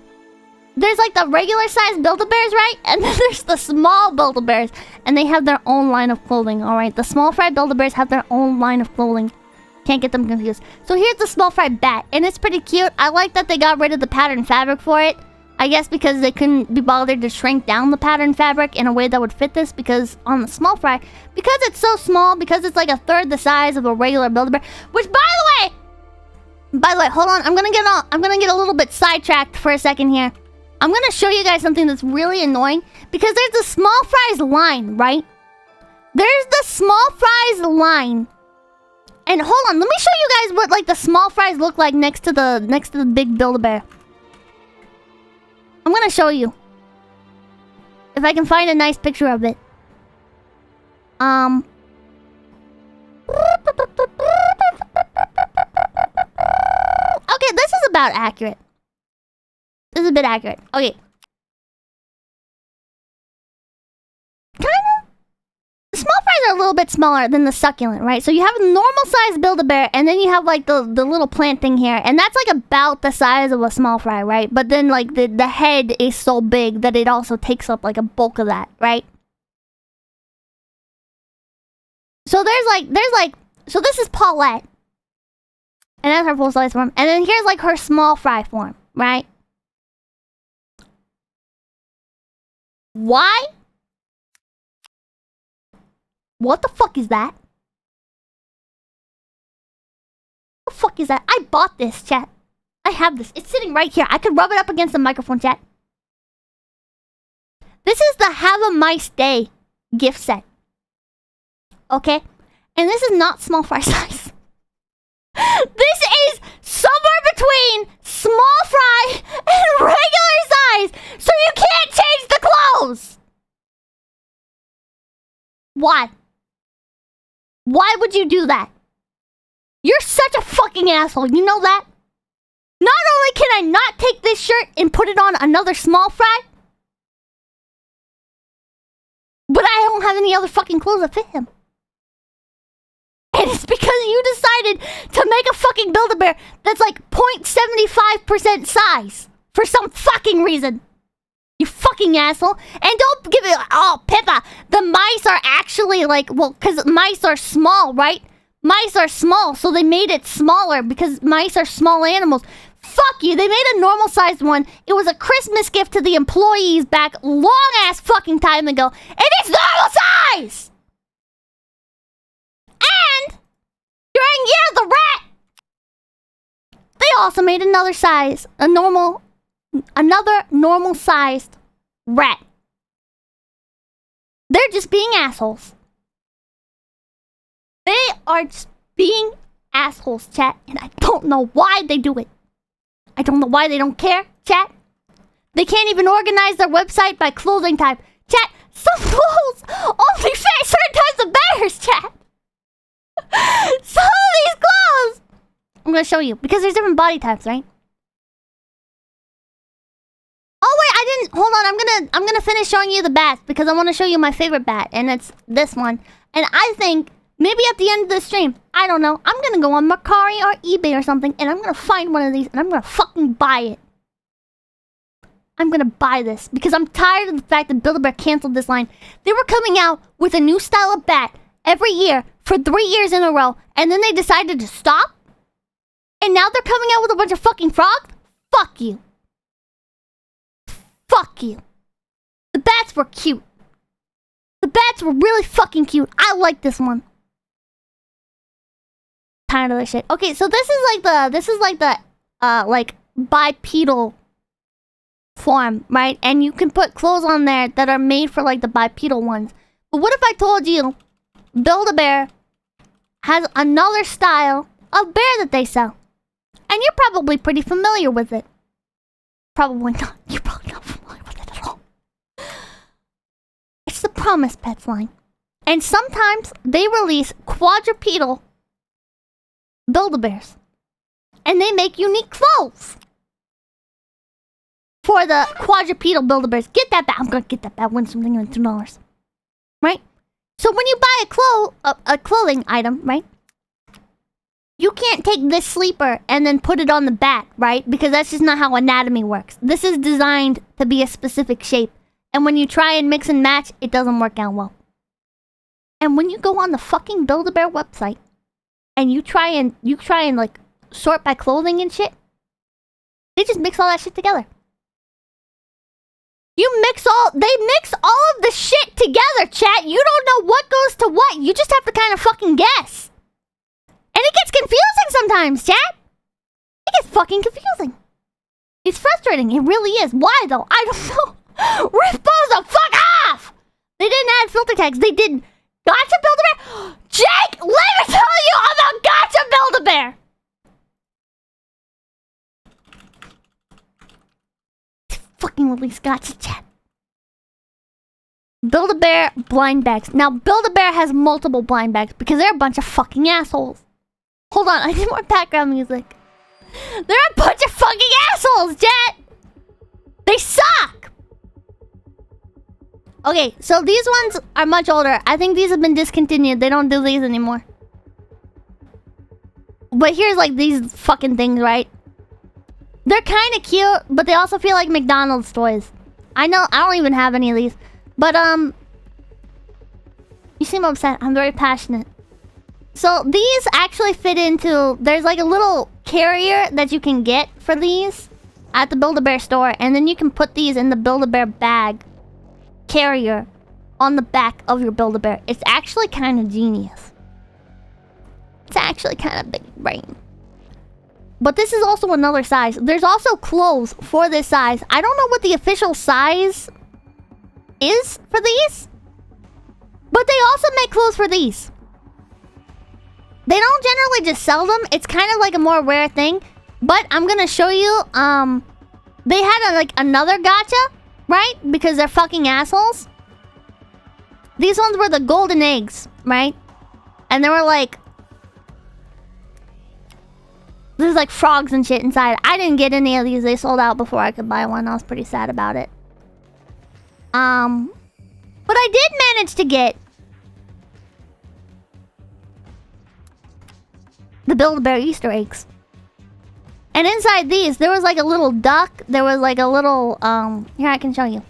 the regular size Build-A-Bears, right? And then there's the small Build-A-Bears. And they have their own line of clothing, alright? The small fry Build-A-Bears have their own line of clothing. Can't get them confused. So here's the small fry bat. And it's pretty cute. I like that they got rid of the pattern fabric for it. I guess because they couldn't be bothered to shrink down the pattern fabric in a way that would fit this. Because on the small fry, because it's so small, because it's like a third the size of a regular Build-A-Bear. Which, by the way, hold on. I'm gonna get a little bit sidetracked for a second here. I'm gonna show you guys something that's really annoying. Because there's the small fries line, right? There's the small fries line. And hold on, let me show you guys what, like, the small fries look like next to the big Build-A-Bear. I'm gonna show you. If I can find a nice picture of it. Okay, this is about accurate. This is a bit accurate. Okay. Kinda. The small fries are a little bit smaller than the succulent, right? So you have a normal size Build-A-Bear, and then you have, like, the little plant thing here. And that's, like, about the size of a small fry, right? But then, like, the head is so big that it also takes up, like, a bulk of that, right? So so this is Paulette. And that's her full-size form. And then here's, like, her small fry form, right? Why? What the fuck is that? What the fuck is that? I bought this, chat. I have this. It's sitting right here. I could rub it up against the microphone, chat. This is the Have a Nice Day gift set. Okay? And this is not small fry size. This is somewhere between small fry and regular size. So you can't change the clothes. Why? Why would you do that? You're such a fucking asshole. You know that? Not only can I not take this shirt and put it on another small fry, but I don't have any other fucking clothes that fit him. And it's because you decided to make a fucking Build-A-Bear that's like 0.75% size for some fucking reason. You fucking asshole. And don't give it... Oh, Pippa, the mice are actually like... Well, because mice are small, right? Mice are small, so they made it smaller because mice are small animals. Fuck you, they made a normal-sized one. It was a Christmas gift to the employees back long-ass fucking time ago. And it's normal size! And during Year of the Rat, they also made another size. Another normal-sized rat. They're just being assholes. They are just being assholes, chat. And I don't know why they do it. I don't know why they don't care, chat. They can't even organize their website by clothing type. Chat, some clothes only fit certain types of bears, chat. Some of these clothes. I'm gonna show you because there's different body types, right? Oh wait, I didn't. Hold on. I'm gonna finish showing you the bats because I want to show you my favorite bat, and it's this one. And I think maybe at the end of the stream, I don't know, I'm gonna go on Mercari or eBay or something, and I'm gonna find one of these, and I'm gonna fucking buy it. I'm gonna buy this because I'm tired of the fact that Build-A-Bear canceled this line. They were coming out with a new style of bat every year for 3 years in a row, and then they decided to stop. And now they're coming out with a bunch of fucking frogs? Fuck you. Fuck you. The bats were cute. The bats were really fucking cute. I like this one. Tired of this shit. Okay, so this is like the bipedal form, right? And you can put clothes on there that are made for like the bipedal ones. But what if I told you Build-A-Bear has another style of bear that they sell? And you're probably pretty familiar with it. Probably not. You're probably not familiar with it at all. It's the Promise Pets line. And sometimes they release quadrupedal Build-A-Bears. And they make unique clothes for the quadrupedal Build-A-Bears. Get that back. I'm gonna get that back. Win something in $2. Right? So when you buy a clothing item, right? You can't take this sleeper and then put it on the bat, right? Because that's just not how anatomy works. This is designed to be a specific shape. And when you try and mix and match, it doesn't work out well. And when you go on the fucking Build-A-Bear website and you try and like sort by clothing and shit, they just mix all that shit together. They mix all of the shit together, chat. You don't know what goes to what. You just have to kind of fucking guess. And it gets confusing sometimes, chat. It gets fucking confusing. It's frustrating. It really is. Why, though? I don't know. Rifbozo, fuck off! They didn't add filter tags. They did Gotcha Build-A-Bear? Jake, let me tell you about Gotcha Build-A-Bear! Fucking release Gotcha, chat. Build-A-Bear blind bags. Now, Build-A-Bear has multiple blind bags because they're a bunch of fucking assholes. Hold on, I need more background music. They're a bunch of fucking assholes, Jet! They suck! Okay, so these ones are much older. I think these have been discontinued. They don't do these anymore. But here's like these fucking things, right? They're kind of cute, but they also feel like McDonald's toys. I know, I don't even have any of these. But, you seem upset. I'm very passionate. So, these actually fit into... There's like a little carrier that you can get for these at the Build-A-Bear store. And then you can put these in the Build-A-Bear bag carrier on the back of your Build-A-Bear. It's actually kind of genius. It's actually kind of big brain. But this is also another size. There's also clothes for this size. I don't know what the official size is for these. But they also make clothes for these. They don't generally just sell them. It's kind of like a more rare thing. But I'm gonna show you. They had another gotcha, right? Because they're fucking assholes. These ones were the golden eggs, right? And they were like... There's like frogs and shit inside. I didn't get any of these. They sold out before I could buy one. I was pretty sad about it. But I did manage to get the Build-A-Bear Easter eggs. And inside these, there was like a little duck. There was like a little, here, I can show you.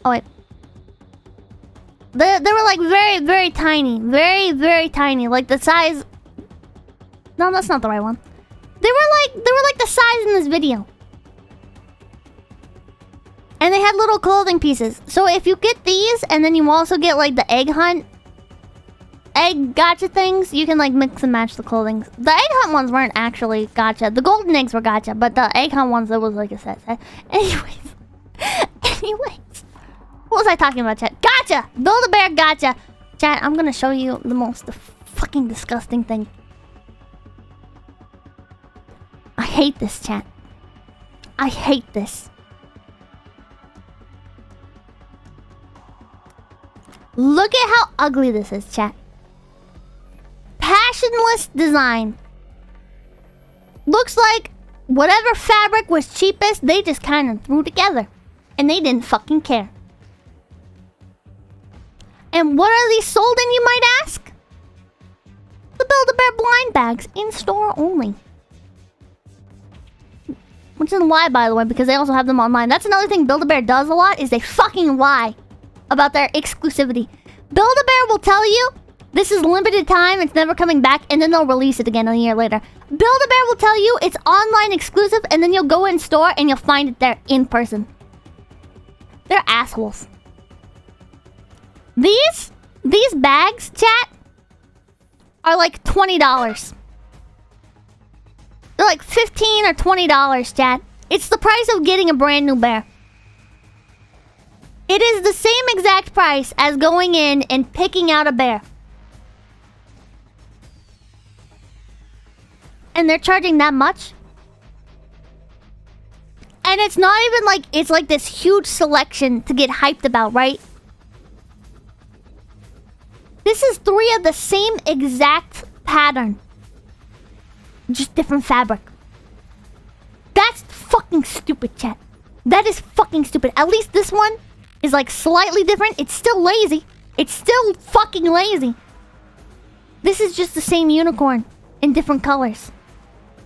Oh, wait. They were like very, very tiny. Very, very tiny. Like the size... No, that's not the right one. They were like the size in this video. And they had little clothing pieces. So if you get these, and then you also get like the egg gacha things, you can like mix and match the clothing. The egg hunt ones weren't actually gacha. The golden eggs were gacha, but the egg hunt ones, that was like a set. Anyways. What was I talking about, chat? Gacha! Build-A-Bear gacha! Chat, I'm gonna show you the most fucking disgusting thing. I hate this, chat. I hate this. Look at how ugly this is, chat. Passionless design. Looks like whatever fabric was cheapest, they just kind of threw together. And they didn't fucking care. And what are these sold in, you might ask? The Build-A-Bear blind bags, in store only. Which is a lie, by the way, because they also have them online. That's another thing Build-A-Bear does a lot, is they fucking lie about their exclusivity. Build-A-Bear will tell you, this is limited time, it's never coming back, and then they'll release it again a year later. Build-A-Bear will tell you it's online exclusive, and then you'll go in store and you'll find it there in person. They're assholes. These bags, chat, are like $20. They're like $15 or $20, chat. It's the price of getting a brand new bear. It is the same exact price as going in and picking out a bear. And they're charging that much? And it's not even like it's like this huge selection to get hyped about, right? This is 3 of the same exact pattern. Just different fabric. That's fucking stupid, chat. That is fucking stupid. At least this one is like slightly different. It's still lazy. It's still fucking lazy. This is just the same unicorn in different colors.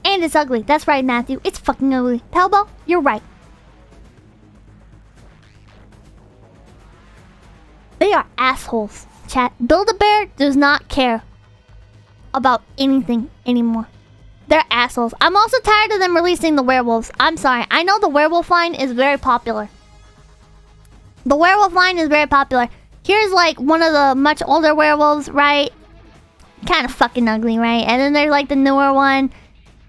And it's ugly. That's right, Matthew. It's fucking ugly. Pelbo, you're right. They are assholes, chat. Build-A-Bear does not care about anything anymore. They're assholes. I'm also tired of them releasing the werewolves. I'm sorry. I know the werewolf line is very popular. The werewolf line is very popular. Here's like one of the much older werewolves, right? Kind of fucking ugly, right? And then there's like the newer one.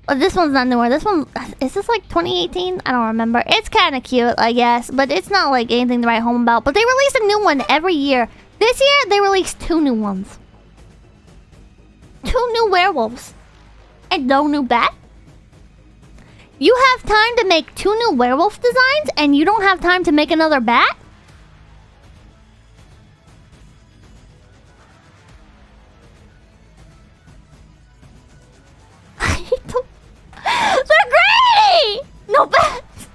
Well, this one's not newer. This one, is this like 2018? I don't remember. It's kind of cute, I guess. But it's not like anything to write home about. But they release a new one every year. This year, they released 2 new ones. 2 new werewolves. And no new bat? You have time to make 2 new werewolf designs and you don't have time to make another bat? I hate them. They're greedy! No bats!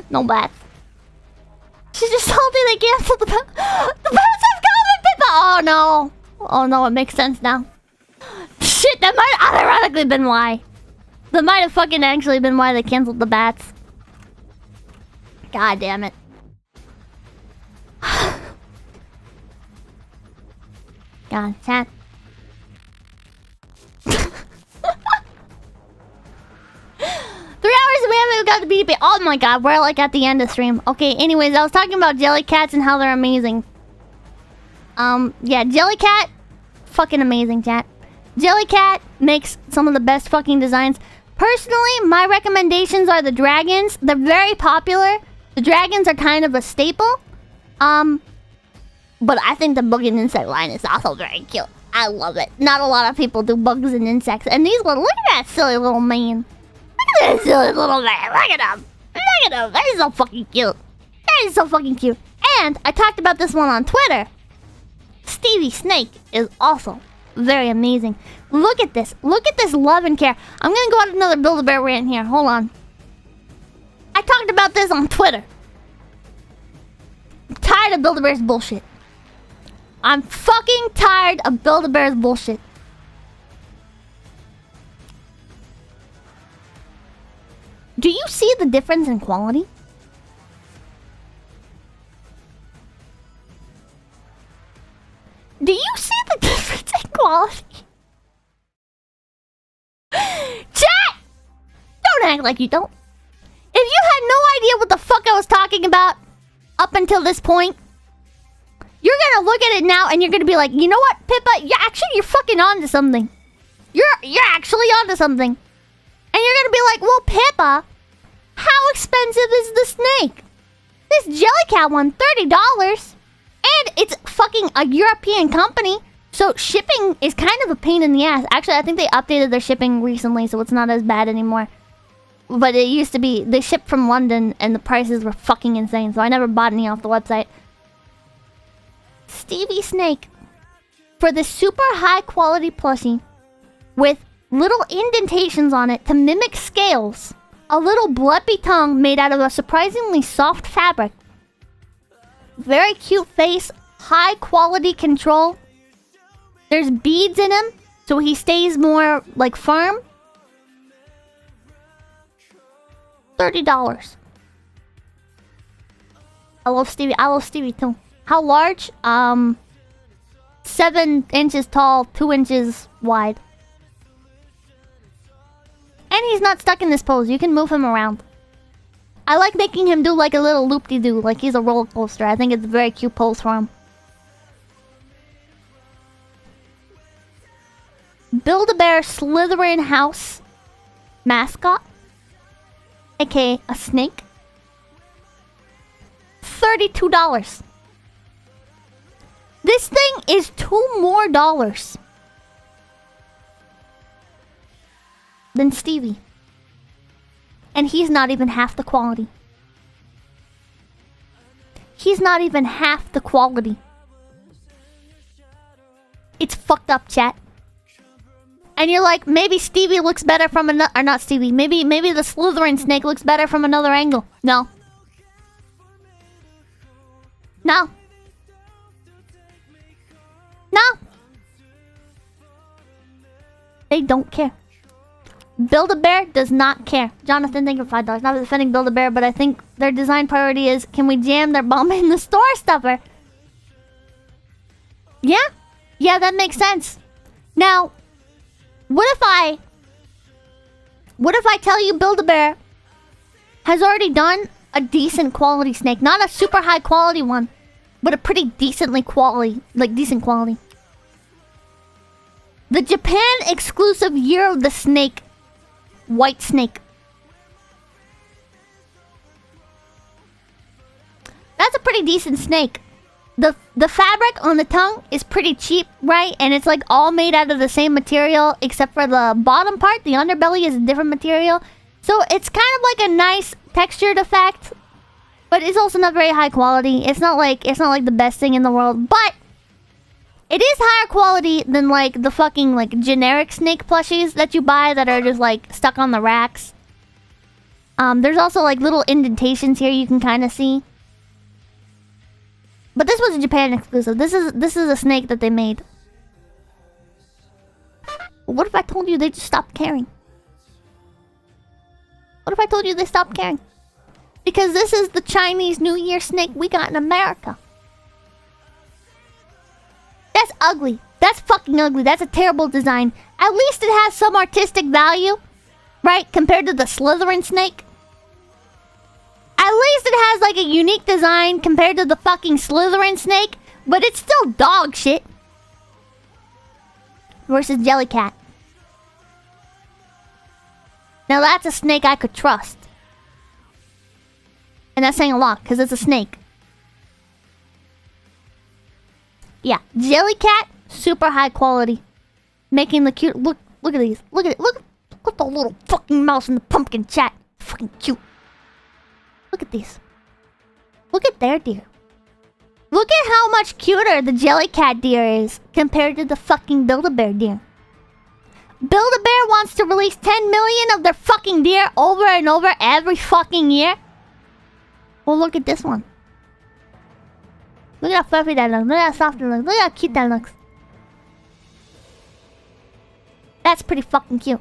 No bats. She's just salty they canceled the bats. The bats have COVID, Pippa! Oh no. Oh no, it makes sense now. Shit, that might have ironically been why. That might have fucking actually been why they canceled the bats. God damn it. God, chat. 3 hours and we haven't even got the BDP. Oh my god, we're like at the end of the stream. Okay, anyways, I was talking about Jellycats and how they're amazing. Yeah, Jellycat, fucking amazing, chat. Jellycat makes some of the best fucking designs. Personally, my recommendations are the dragons. They're very popular. The dragons are kind of a staple. But I think the bug and insect line is also very cute. I love it. Not a lot of people do bugs and insects. And these little, look at that silly little man. Look at that silly little man. Look at him. Look at him. That is so fucking cute. That is so fucking cute. And I talked about this one on Twitter. Stevie Snake is also very amazing. Look at this. Look at this love and care. I'm gonna go on another Build-A-Bear rant here. Hold on. I talked about this on Twitter. I'm tired of Build-A-Bear's bullshit. I'm fucking tired of Build-A-Bear's bullshit. Do you see the difference in quality? Do you see the difference in quality? Chat! Don't act like you don't. If you had no idea what the fuck I was talking about up until this point, you're gonna look at it now and you're gonna be like, you know what, Pippa? You're fucking onto something. You're actually onto something. And you're gonna be like, well, Pippa, how expensive is the snake? This Jellycat one, $30. And it's fucking a European company. So shipping is kind of a pain in the ass. Actually, I think they updated their shipping recently, so it's not as bad anymore. But it used to be, they shipped from London and the prices were fucking insane. So I never bought any off the website. Stevie Snake. For the super high quality plushie with little indentations on it to mimic scales. A little blebby tongue made out of a surprisingly soft fabric. Very cute face, high quality control. There's beads in him, so he stays more like firm. $30. I love Stevie. I love Stevie too. How large? 7 inches tall, 2 inches wide. And he's not stuck in this pose. You can move him around. I like making him do like a little loop-de-doo, like he's a roller coaster. I think it's a very cute pose for him. Build-A-Bear Slytherin House mascot, aka a snake. $32. This thing is $2 more than Stevie. And he's not even half the quality. He's not even half the quality. It's fucked up, chat. And you're like, maybe Stevie looks better from another... Or not Stevie. Maybe the Slytherin snake looks better from another angle. No. No. No. They don't care. Build-A-Bear does not care. Jonathan, thank you for $5. Not defending Build-A-Bear, but I think their design priority is, can we jam their bomb in the store stuffer? Yeah? Yeah, that makes sense. Now, what if I tell you Build-A-Bear has already done a decent quality snake? Not a super high quality one, but a pretty decent quality. The Japan exclusive Year of the Snake. White snake. That's a pretty decent snake. The fabric on the tongue is pretty cheap, right? And it's like all made out of the same material except for the bottom part. The underbelly is a different material. So it's kind of like a nice textured effect, but it's also not very high quality. It's not like the best thing in the world, but it is higher quality than like the fucking like generic snake plushies that you buy that are just like stuck on the racks. There's also like little indentations here you can kind of see. But this was a Japan exclusive. This is a snake that they made. What if I told you they just stopped caring? What if I told you they stopped caring? Because this is the Chinese New Year snake we got in America. That's ugly. That's fucking ugly. That's a terrible design. At least it has some artistic value, right? Compared to the Slytherin snake. At least it has like a unique design compared to the fucking Slytherin snake, but it's still dog shit. Versus Jellycat. Now that's a snake I could trust. And that's saying a lot, because it's a snake. Yeah, Jellycat, super high quality. Making the cute... Look at these. Look at it. Look at the little fucking mouse in the pumpkin, chat. Fucking cute. Look at these. Look at their deer. Look Look at how much cuter the Jellycat deer is compared to the fucking Build-A-Bear deer. Build-A-Bear wants to release 10 million of their fucking deer over and over every fucking year. Well, look at this one. Look at how fluffy that looks. Look at how soft it looks. Look at how cute that looks. That's pretty fucking cute.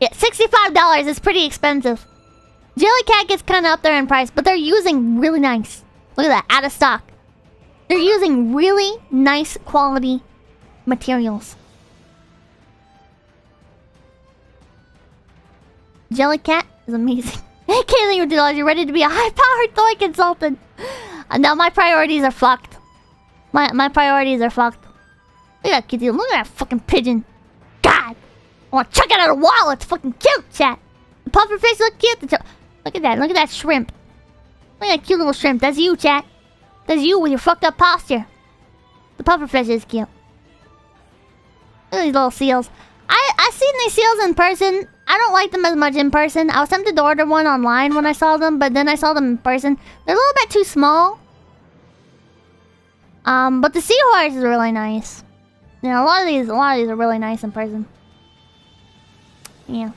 Yeah, $65 is pretty expensive. Jellycat gets kind of up there in price, but they're using really nice. Look at that, out of stock. They're using really nice quality materials. Jellycat is amazing. Hey, Kaylee, you're ready to be a high-powered toy consultant. Now my priorities are fucked. My priorities are fucked. Look at that kitty. Look at that fucking pigeon. God! I want to chuck it at a wall. It's fucking cute, chat. The puffer face look cute. Look at that. Look at that shrimp. Look at that cute little shrimp. That's you, chat. That's you with your fucked up posture. The puffer fish is cute. Look at these little seals. I've seen these seals in person. I don't like them as much in person. I was tempted to order one online when I saw them, but then I saw them in person. They're a little bit too small. But the seahorse is really nice. Yeah, a lot of these are really nice in person. Yeah.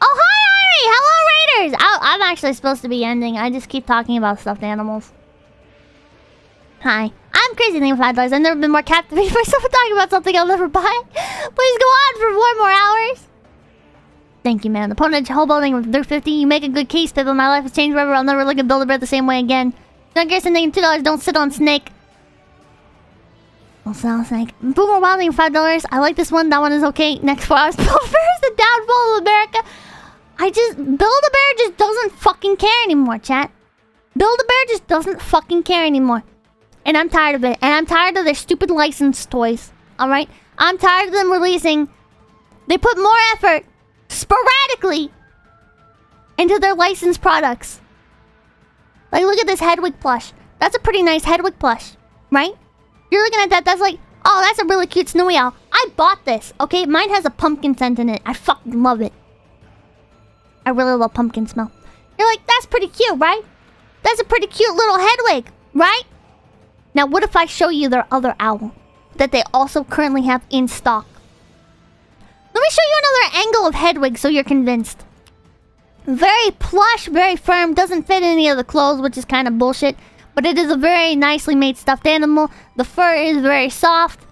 Oh, hi, Ari! Hello, Raiders! I'm actually supposed to be ending. I just keep talking about stuffed animals. Hi. I'm Crazy Thing with $5. I've never been more captivated by someone talking about something I'll never buy. Please go on for 4 more hours. Thank you, man. The opponent hoboing with $3.50. You make a good case, Pippa. My life has changed forever. I'll never look at Build-A-Bear the same way again. John Garrison thinking $2. Don't sit on Snake. Don't sit on Snake. Boomer Wilding $5. I like this one. That one is okay. Next 4 hours. Build-A-Bear is the downfall of America. Build-A-Bear just doesn't fucking care anymore, chat. Build-A-Bear just doesn't fucking care anymore. And I'm tired of it. And I'm tired of their stupid licensed toys. Alright? I'm tired of them releasing. They put more effort sporadically into their licensed products. Like, look at this Hedwig plush. That's a pretty nice Hedwig plush, right? You're looking at that, that's like, oh, that's a really cute snowy owl. I bought this, okay? Mine has a pumpkin scent in it. I fucking love it. I really love pumpkin smell. You're like, that's pretty cute, right? That's a pretty cute little Hedwig, right? Now, what if I show you their other owl that they also currently have in stock? Let me show you another angle of Hedwig so you're convinced. Very plush, very firm, doesn't fit any of the clothes, which is kind of bullshit. But it is a very nicely made stuffed animal. The fur is very soft.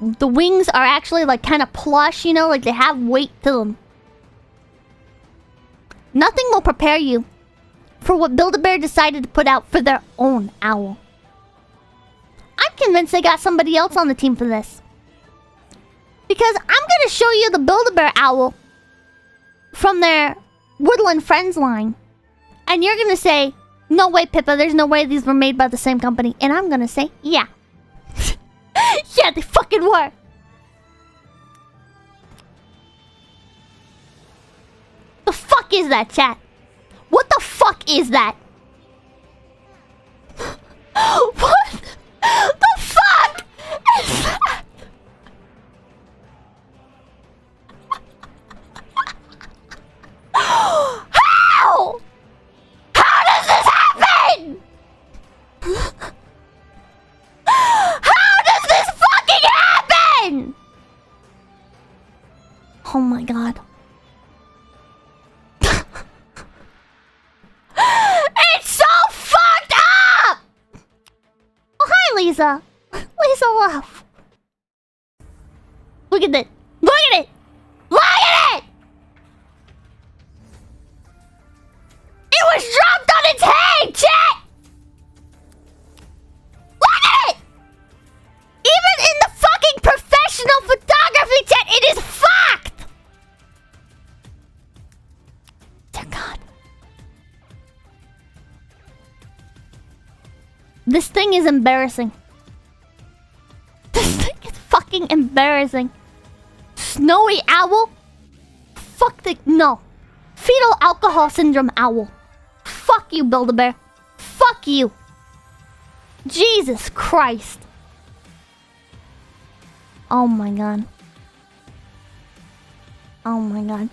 The wings are actually like kind of plush, you know, like they have weight to them. Nothing will prepare you for what Build-A-Bear decided to put out for their own owl. I'm convinced they got somebody else on the team for this. Because I'm going to show you the Build-A-Bear owl from their Woodland Friends line. And you're going to say, no way, Pippa, there's no way these were made by the same company. And I'm going to say, yeah. Yeah, they fucking were. The fuck is that, chat? What the fuck is that? What the fuck is that? How? How does this happen? How does this fucking happen? Oh my god. It's so fucked up! Oh, hi, Lisa. Lisa Love. Look at it. Look at it. Look at it! It was dropped on its head, chat! Look at it! Even in the fucking professional photography, chat, it is fucked! Dear God. This thing is embarrassing. This thing is fucking embarrassing. Snowy owl? Fuck the... No. Fetal alcohol syndrome owl. Fuck you, Build-A-Bear. Fuck you. Jesus Christ. Oh my god. Oh my god.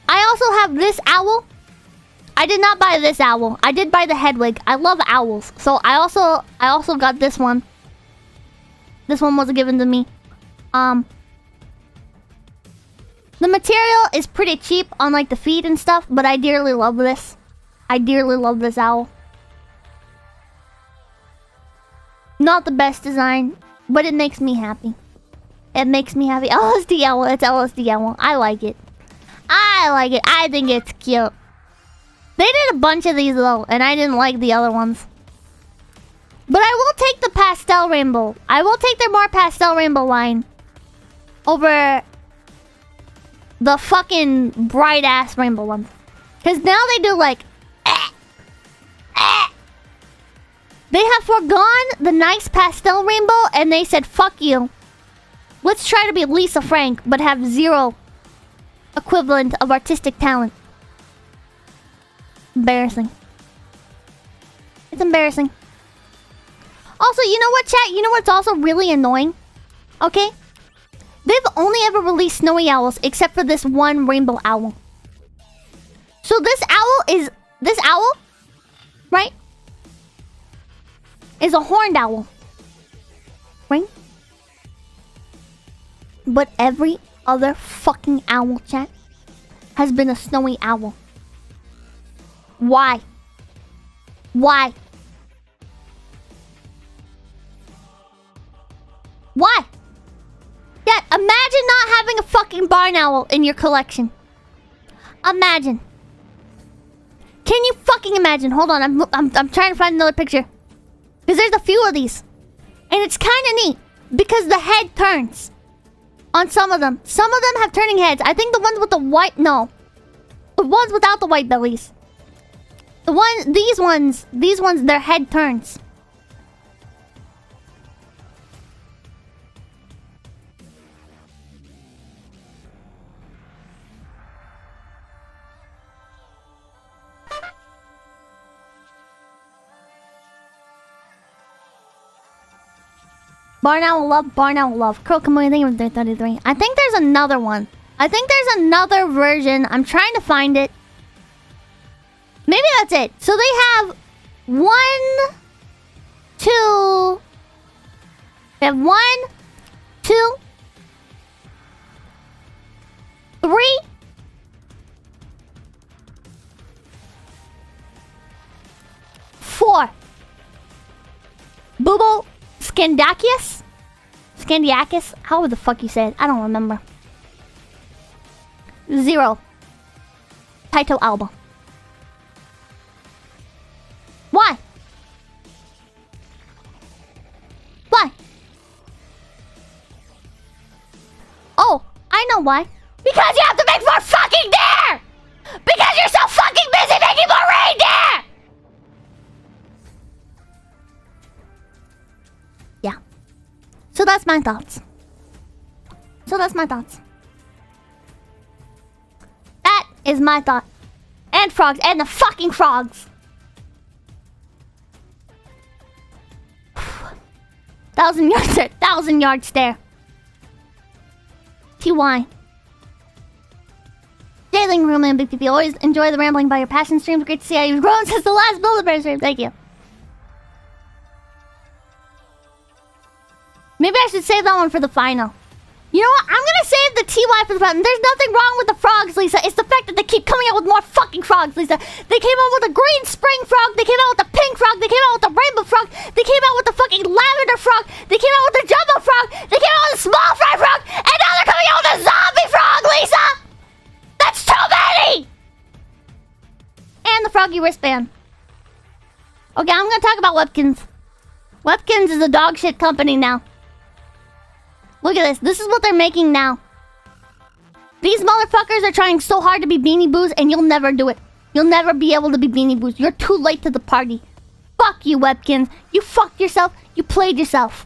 I also have this owl I did not buy this owl. I did buy the Hedwig. I love owls. So I also got this one. This one wasn't given to me. The material is pretty cheap on like the feet and stuff, but I dearly love this. I dearly love this owl. Not the best design, but it makes me happy. It makes me happy. LSD owl. It's LSD owl. I like it. I like it. I think it's cute. They did a bunch of these though, and I didn't like the other ones. But I will take the pastel rainbow. I will take their more pastel rainbow line over the fucking bright ass rainbow ones. Because now they do like They have forgone the nice pastel rainbow and they said, fuck you. Let's try to be Lisa Frank, but have zero equivalent of artistic talent. Embarrassing. It's embarrassing. Also, you know what, chat? You know what's also really annoying? Okay? They've only ever released snowy owls except for this one rainbow owl. So this owl, right? Is a horned owl. Right? But every other fucking owl, chat, has been a snowy owl. Why? Why? Why? Yeah, imagine not having a fucking barn owl in your collection. Imagine. Can you fucking imagine? Hold on, I'm trying to find another picture. Because there's a few of these. And it's kind of neat. Because the head turns. On some of them. Some of them have turning heads. I think the ones with the white... No. The ones without the white bellies. These ones, their head turns. Barn owl love, barn owl love. Crow Kamui, thank you for 33. I think there's another one. I think there's another version. I'm trying to find it. Maybe that's it. So they have 1, 2. They have 1, 2, 3. 4. Bubo Scandacius? Scandiacus? However the fuck you say it. I don't remember. 0. Taito Alba. Why? Why? Oh, I know why. Because you have to make more fucking deer! Because you're so fucking busy making more reindeer! Yeah. So that's my thoughts. That is my thought. And frogs. And the fucking frogs. 1,000 yard stare. 1,000 yard stare. TY. Jailing Room and Big PP. Always enjoy the rambling by your passion streams. Great to see how you've grown since the last Build-A-Bear stream. Thank you. Maybe I should save that one for the final. You know what? I'm gonna save the TY for the final. There's nothing wrong with the frogs, Lisa. It's the fact that they keep coming out with more fucking frogs, Lisa. They came out with a green spring frog. They came out with a pink frog. They came out with a rainbow frog. They came out with a fucking lavender frog. They came out with a jumbo frog. They came out with a small fry frog. And now they're coming out with a zombie frog, Lisa! That's too many! And the froggy wristband. Okay, I'm gonna talk about Webkins. Webkins is a dog shit company now. Look at this. This is what they're making now. These motherfuckers are trying so hard to be Beanie Boos, and you'll never do it. You'll never be able to be Beanie Boos. You're too late to the party. Fuck you, Webkins. You fucked yourself. You played yourself.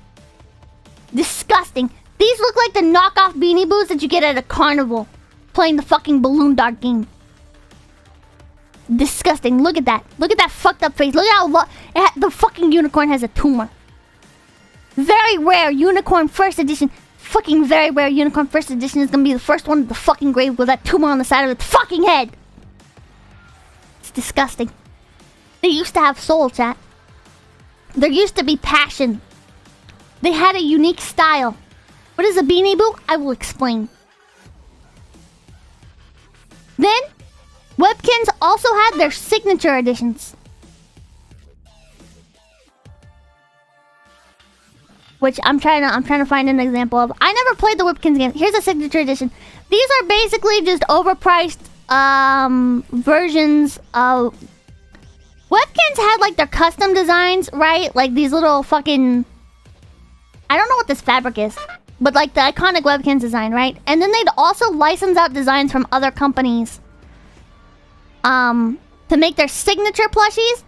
Disgusting. These look like the knockoff Beanie Boos that you get at a carnival. Playing the fucking balloon dart game. Disgusting. Look at that. Look at that fucked up face. Look at how the fucking unicorn has a tumor. Very rare unicorn first edition. Fucking very rare unicorn first edition is gonna be the first one to the fucking grave with that tumor on the side of its fucking head. It's disgusting. They used to have soul, chat. There used to be passion. They had a unique style. What is a Beanie Boo? I will explain. Then, Webkins also had their signature editions. Which I'm trying to find an example of. I never played the Webkins game. Here's a signature edition. These are basically just overpriced versions of... Webkins had like their custom designs, right? Like these little fucking... I don't know what this fabric is. But like the iconic Webkins design, right? And then they'd also license out designs from other companies. To make their signature plushies.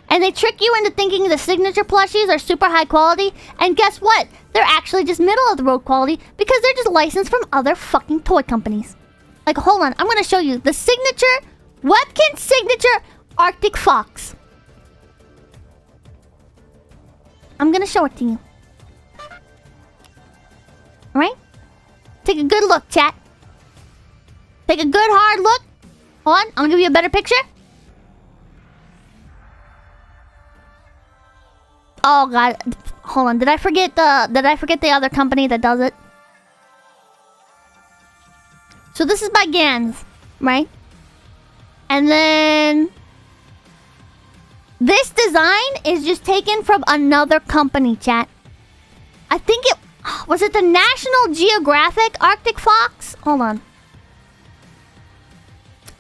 And they trick you into thinking the signature plushies are super high quality. And guess what? They're actually just middle of the road quality because they're just licensed from other fucking toy companies. Like, hold on. I'm going to show you the signature, Webkins signature Arctic Fox. I'm going to show it to you. Alright? Take a good look, chat. Take a good hard look. Hold on. I'm going to give you a better picture. Oh god, hold on. Did I forget the other company that does it? So this is by Gans, right? And then this design is just taken from another company, chat. I think it was the National Geographic Arctic Fox? Hold on.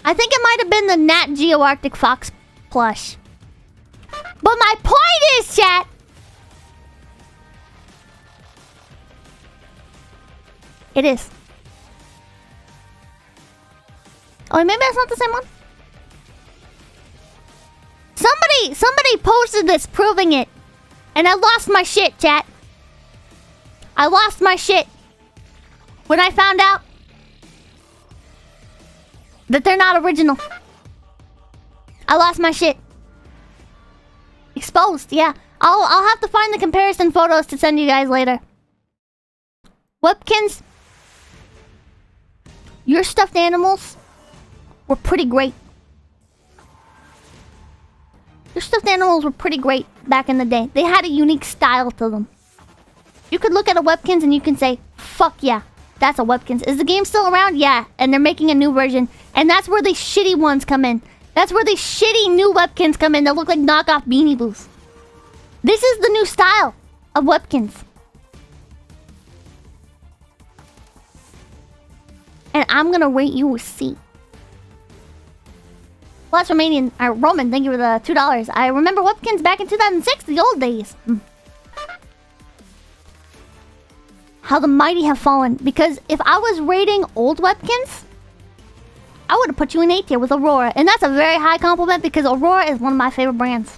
I think it might have been the Nat Geo Arctic Fox plush. But my point is, chat, it is. Oh, maybe that's not the same one. Somebody posted this proving it. And I lost my shit, chat. I lost my shit when I found out that they're not original. I lost my shit. Exposed, yeah. I'll have to find the comparison photos to send you guys later. Webkins, your stuffed animals were pretty great. Your stuffed animals were pretty great back in the day. They had a unique style to them. You could look at a Webkins and you can say, fuck yeah, that's a Webkins. Is the game still around? Yeah, and they're making a new version. And that's where the shitty ones come in. That's where the shitty new Webkins come in that look like knockoff Beanie Boos. This is the new style of Webkins. And I'm gonna rate you a C. Plus Romanian, Roman, thank you for the $2. I remember Webkins back in 2006, the old days. How the mighty have fallen. Because if I was rating old Webkins, I would have put you in A tier with Aurora. And that's a very high compliment because Aurora is one of my favorite brands.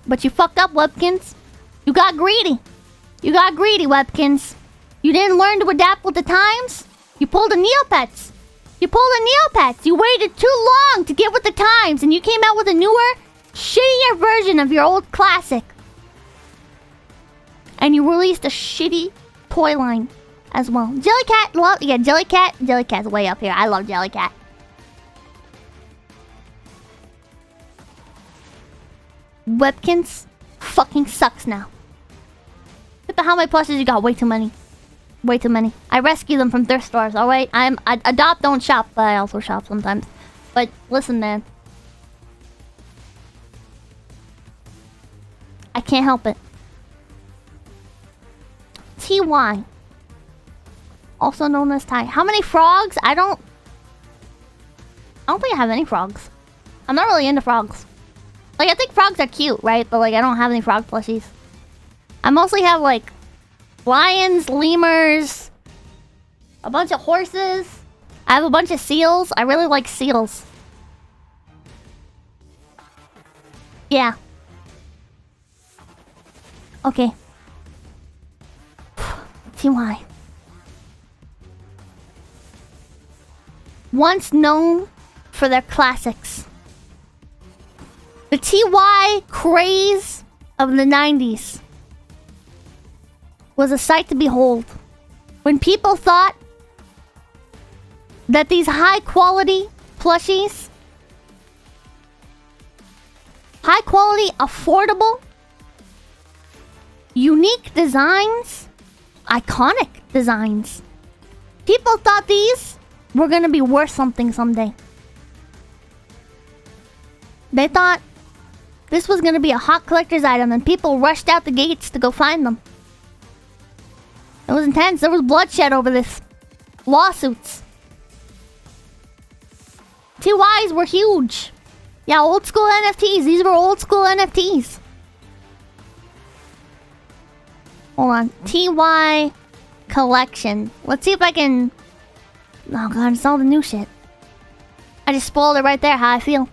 But you fucked up, Webkins. You got greedy. You got greedy, Webkins. You didn't learn to adapt with the times. You pulled a Neopets. You pulled a Neopets. You waited too long to get with the times. And you came out with a newer, shittier version of your old classic. And you released a shitty toy line as well. Jellycat, yeah, Jellycat. Jellycat's way up here. I love Jellycat. Webkins fucking sucks now. Pippa, how many plushes you got? Way too many. Way too many. I rescue them from thrift stores, alright? I adopt, don't shop, but I also shop sometimes. But listen, man. I can't help it. TY. Also known as Ty. How many frogs? I don't think I have any frogs. I'm not really into frogs. Like, I think frogs are cute, right? But, like, I don't have any frog plushies. I mostly have, like, lions, lemurs, a bunch of horses. I have a bunch of seals. I really like seals. Yeah. Okay. TY. Once known for their classics. The TY craze of the 90s was a sight to behold. When people thought that these high quality plushies. High quality, affordable, unique designs, iconic designs. People thought these were gonna be worth something someday. They thought this was gonna be a hot collector's item, and people rushed out the gates to go find them. It was intense. There was bloodshed over this. Lawsuits. TYs were huge. Yeah, old school NFTs. These were old school NFTs. Hold on. TY collection. Let's see if I can... Oh god, it's all the new shit. I just spoiled it right there how I feel.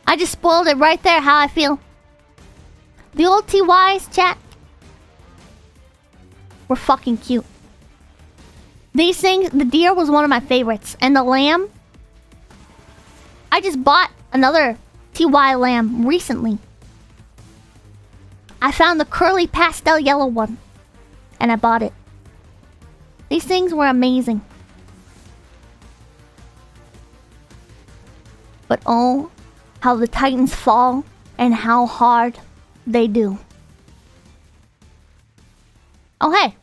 I just spoiled it right there how I feel. The old TYs, chat, were fucking cute. These things, the deer was one of my favorites. And the lamb, I just bought another TY lamb recently. I found the curly pastel yellow one, and I bought it. These things were amazing. But oh, how the Titans fall and how hard they do. Oh, hey.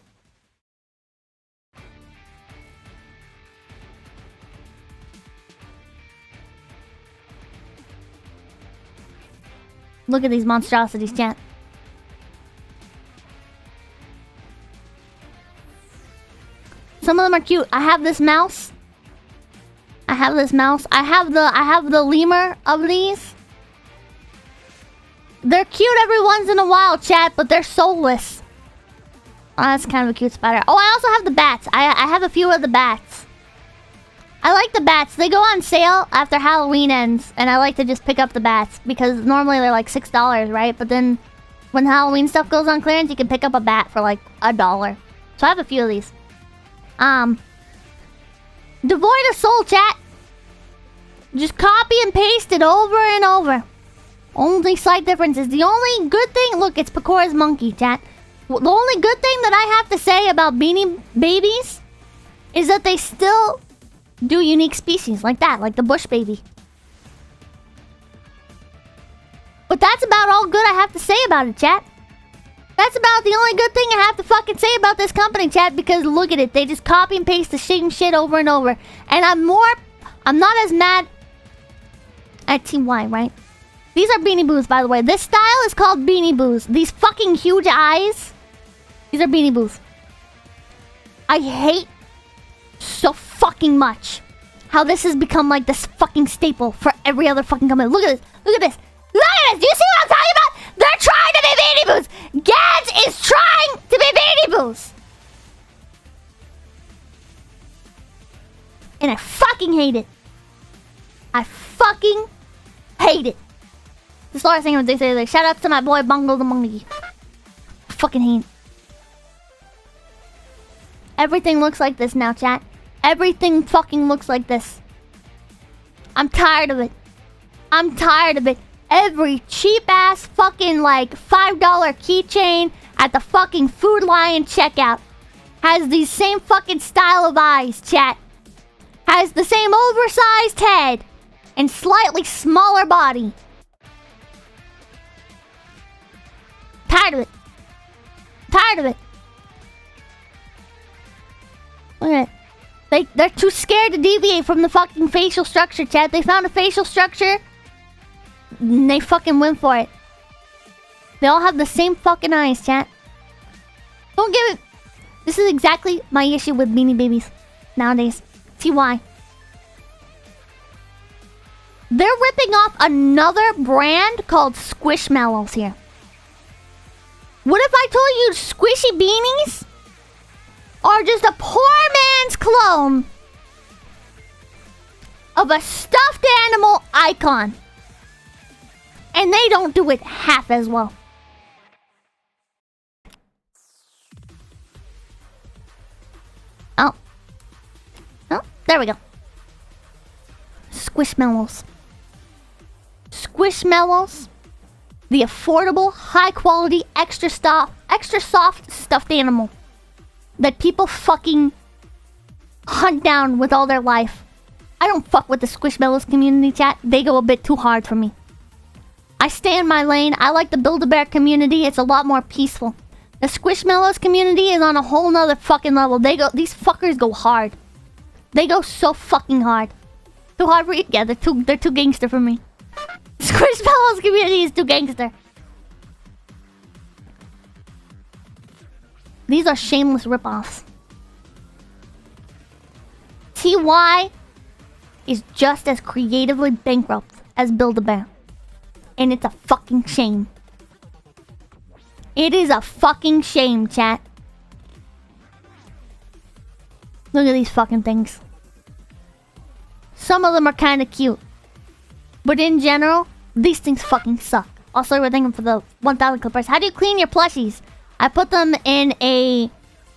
Look at these monstrosities, chat. Some of them are cute. I have this mouse. I have the lemur of these. They're cute every once in a while, chat, but they're soulless. Oh, that's kind of a cute spider. Oh, I also have the bats. I have a few of the bats. I like the bats. They go on sale after Halloween ends, and I like to just pick up the bats because normally they're like $6, right? But then when Halloween stuff goes on clearance, you can pick up a bat for like $1. So I have a few of these. Devoid of soul, chat. Just copy and paste it over and over. Only slight differences. The only good thing... Look, it's Pecora's monkey, chat. The only good thing that I have to say about Beanie Babies is that they still do unique species like that, like the bush baby. But that's about all good I have to say about it, chat. That's about the only good thing I have to fucking say about this company, chat, because look at it. They just copy and paste the same shit over and over. And I'm not as mad at TY, right? These are Beanie Boos, by the way. This style is called Beanie Boos. These fucking huge eyes. These are Beanie Boos. I hate so fucking much how this has become like this fucking staple for every other fucking company. Look at this. Look at this. Look at this. Do you see what I'm talking about? They're trying to be Beanie Boos. 𝐏𝐡𝐚𝐭 is trying to be Beanie Boos. And I fucking hate it. I fucking hate it. This is the last thing I'm going to say today. Shout out to my boy Bungle the Monkey. I fucking hate it. Everything looks like this now, chat. Everything fucking looks like this. I'm tired of it. I'm tired of it. Every cheap-ass fucking, like, $5 keychain at the fucking Food Lion checkout has the same fucking style of eyes, chat. Has the same oversized head and slightly smaller body. Tired of it. Tired of it. Look at it. They're too scared to deviate from the fucking facial structure, chat. They found a facial structure, and they fucking went for it. They all have the same fucking eyes, chat. Don't give it... This is exactly my issue with Beanie Babies nowadays. TY. They're ripping off another brand called Squishmallows here. What if I told you squishy beanies are just a poor man's clone of a stuffed animal icon? And they don't do it half as well. Oh. Oh, there we go. Squishmallows. Squishmallows. The affordable, high-quality, extra soft stuffed animal that people fucking hunt down with all their life. I don't fuck with the Squishmallows community, chat. They go a bit too hard for me. I stay in my lane. I like the Build-A-Bear community. It's a lot more peaceful. The Squishmallows community is on a whole nother fucking level. These fuckers go hard. They go so fucking hard. Too hard for you? Yeah, they're too gangster for me. Squishmallows community is too gangster. These are shameless ripoffs. TY is just as creatively bankrupt as Build-A-Bear. And it's a fucking shame. It is a fucking shame, chat. Look at these fucking things. Some of them are kind of cute. But in general, these things fucking suck. Also, we're thanking for the 1,000 clippers. How do you clean your plushies? I put them in a...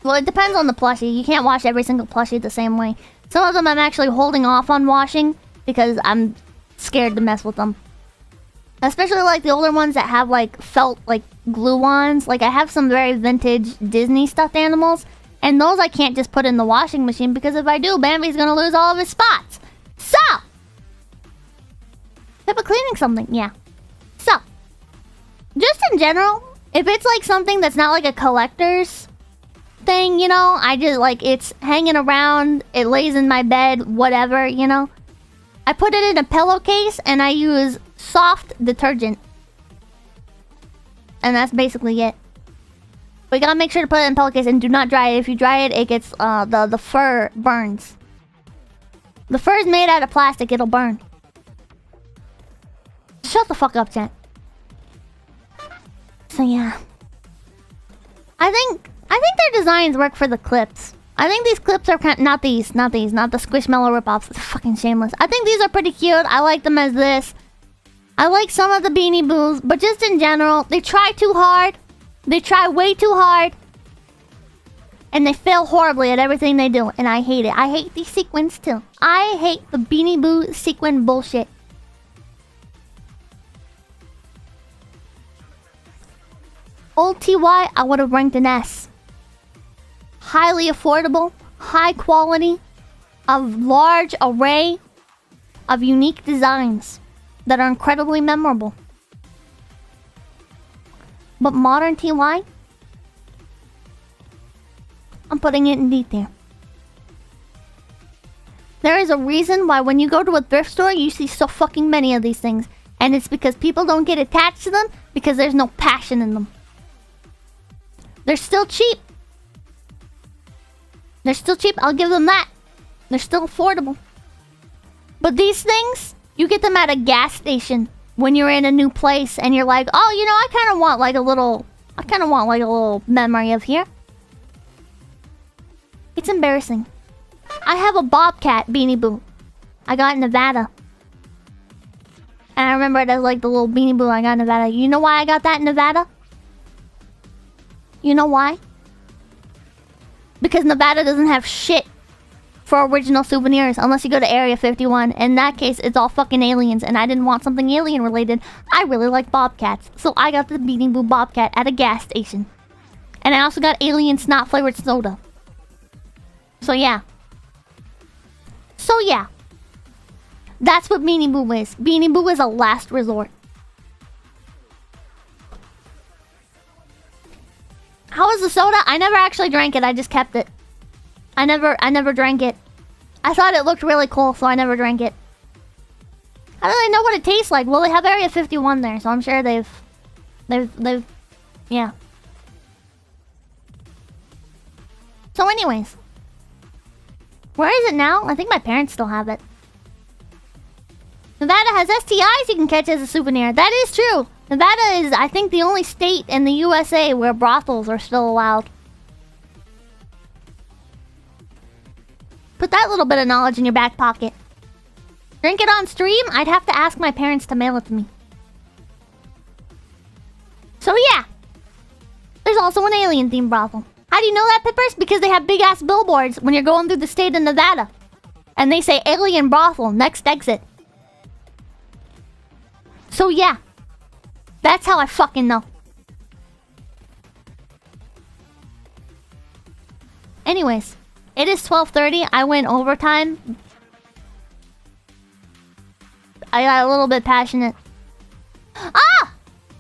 Well, it depends on the plushie. You can't wash every single plushie the same way. Some of them I'm actually holding off on washing because I'm scared to mess with them. Especially like the older ones that have like felt like glue-ons. Like I have some very vintage Disney stuffed animals. And those I can't just put in the washing machine because if I do, Bambi's gonna lose all of his spots. So! Pippa cleaning something, yeah. So, just in general, if it's like something that's not like a collector's thing, you know, I just like it's hanging around, it lays in my bed, whatever, you know. I put it in a pillowcase and I use soft detergent. And that's basically it. But you gotta make sure to put it in a pillowcase and do not dry it. If you dry it, it gets, the fur burns. The fur is made out of plastic, it'll burn. Shut the fuck up, chat. So yeah. I think their designs work for the clips. I think these clips are kind of, not the Squishmallow ripoffs. It's fucking shameless. I think these are pretty cute. I like them as this. I like some of the Beanie Boos, but just in general, they try too hard. They try way too hard. And they fail horribly at everything they do, and I hate it. I hate these sequins too. I hate the Beanie Boo sequin bullshit. Old TY, I would have ranked an S. Highly affordable, high quality, a large array of unique designs that are incredibly memorable. But modern TY, I'm putting it in D tier. There is a reason why when you go to a thrift store, you see so fucking many of these things. And it's because people don't get attached to them because there's no passion in them. They're still cheap. They're still cheap, I'll give them that. They're still affordable. But these things, you get them at a gas station when you're in a new place and you're like, oh, you know, I kind of want like a little memory of here. It's embarrassing. I have a Bobcat Beanie Boo. I got in Nevada. And I remember it as like the little Beanie Boo I got in Nevada. You know why I got that in Nevada? You know why? Because Nevada doesn't have shit for original souvenirs unless you go to Area 51. In that case, it's all fucking aliens, and I didn't want something alien related. I really like Bobcats, so I got the Beanie Boo Bobcat at a gas station. And I also got alien snot flavored soda. So yeah. That's what Beanie Boo is. Beanie Boo is a last resort. How was the soda? I never actually drank it. I just kept it. I never drank it. I thought it looked really cool, so I never drank it. How do they know what it tastes like? Well, they have Area 51 there, so I'm sure they've, yeah. So anyways. Where is it now? I think my parents still have it. Nevada has STIs you can catch as a souvenir. That is true. Nevada is, I think, the only state in the USA where brothels are still allowed. Put that little bit of knowledge in your back pocket. Drink it on stream? I'd have to ask my parents to mail it to me. So yeah. There's also an alien-themed brothel. How do you know that, Pippers? Because they have big-ass billboards when you're going through the state of Nevada. And they say, alien brothel, next exit. So yeah. That's how I fucking know. Anyways, it is 12:30. I went overtime. I got a little bit passionate. Ah!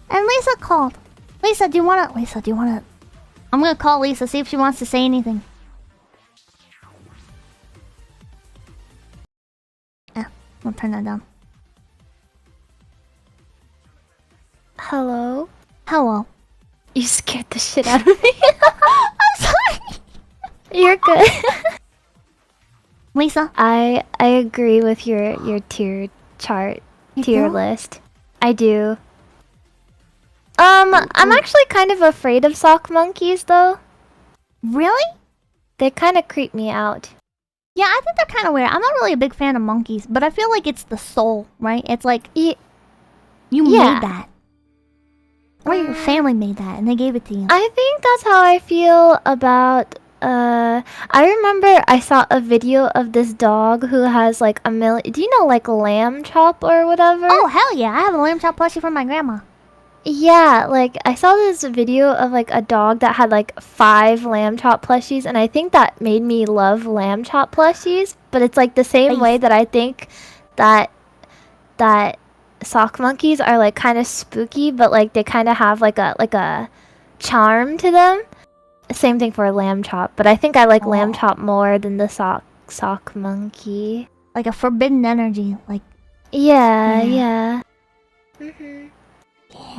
And Lisa called. Lisa, do you wanna... I'm gonna call Lisa, see if she wants to say anything. Yeah, we'll turn that down. Hello? Hello. You scared the shit out of me. I'm sorry. You're good. Lisa? I agree with your tier chart, tier list. I do. I'm actually kind of afraid of sock monkeys though. Really? They kind of creep me out. Yeah, I think they're kind of weird. I'm not really a big fan of monkeys, but I feel like it's the soul, right? It's like you made that. Or your family made that and they gave it to you. I think that's how I feel about I remember I saw a video of this dog who has like a million. Do you know like lamb chop or whatever? Oh hell yeah, I have a lamb chop plushie from my grandma. Yeah, like I saw this video of like a dog that had like 5 lamb chop plushies, and I think that made me love lamb chop plushies. But it's like the same way that I think that sock monkeys are like kind of spooky, but like they kind of have like a charm to them. Same thing for a lamb chop, but I think I like lamb chop more than the sock monkey. Like a forbidden energy, like yeah.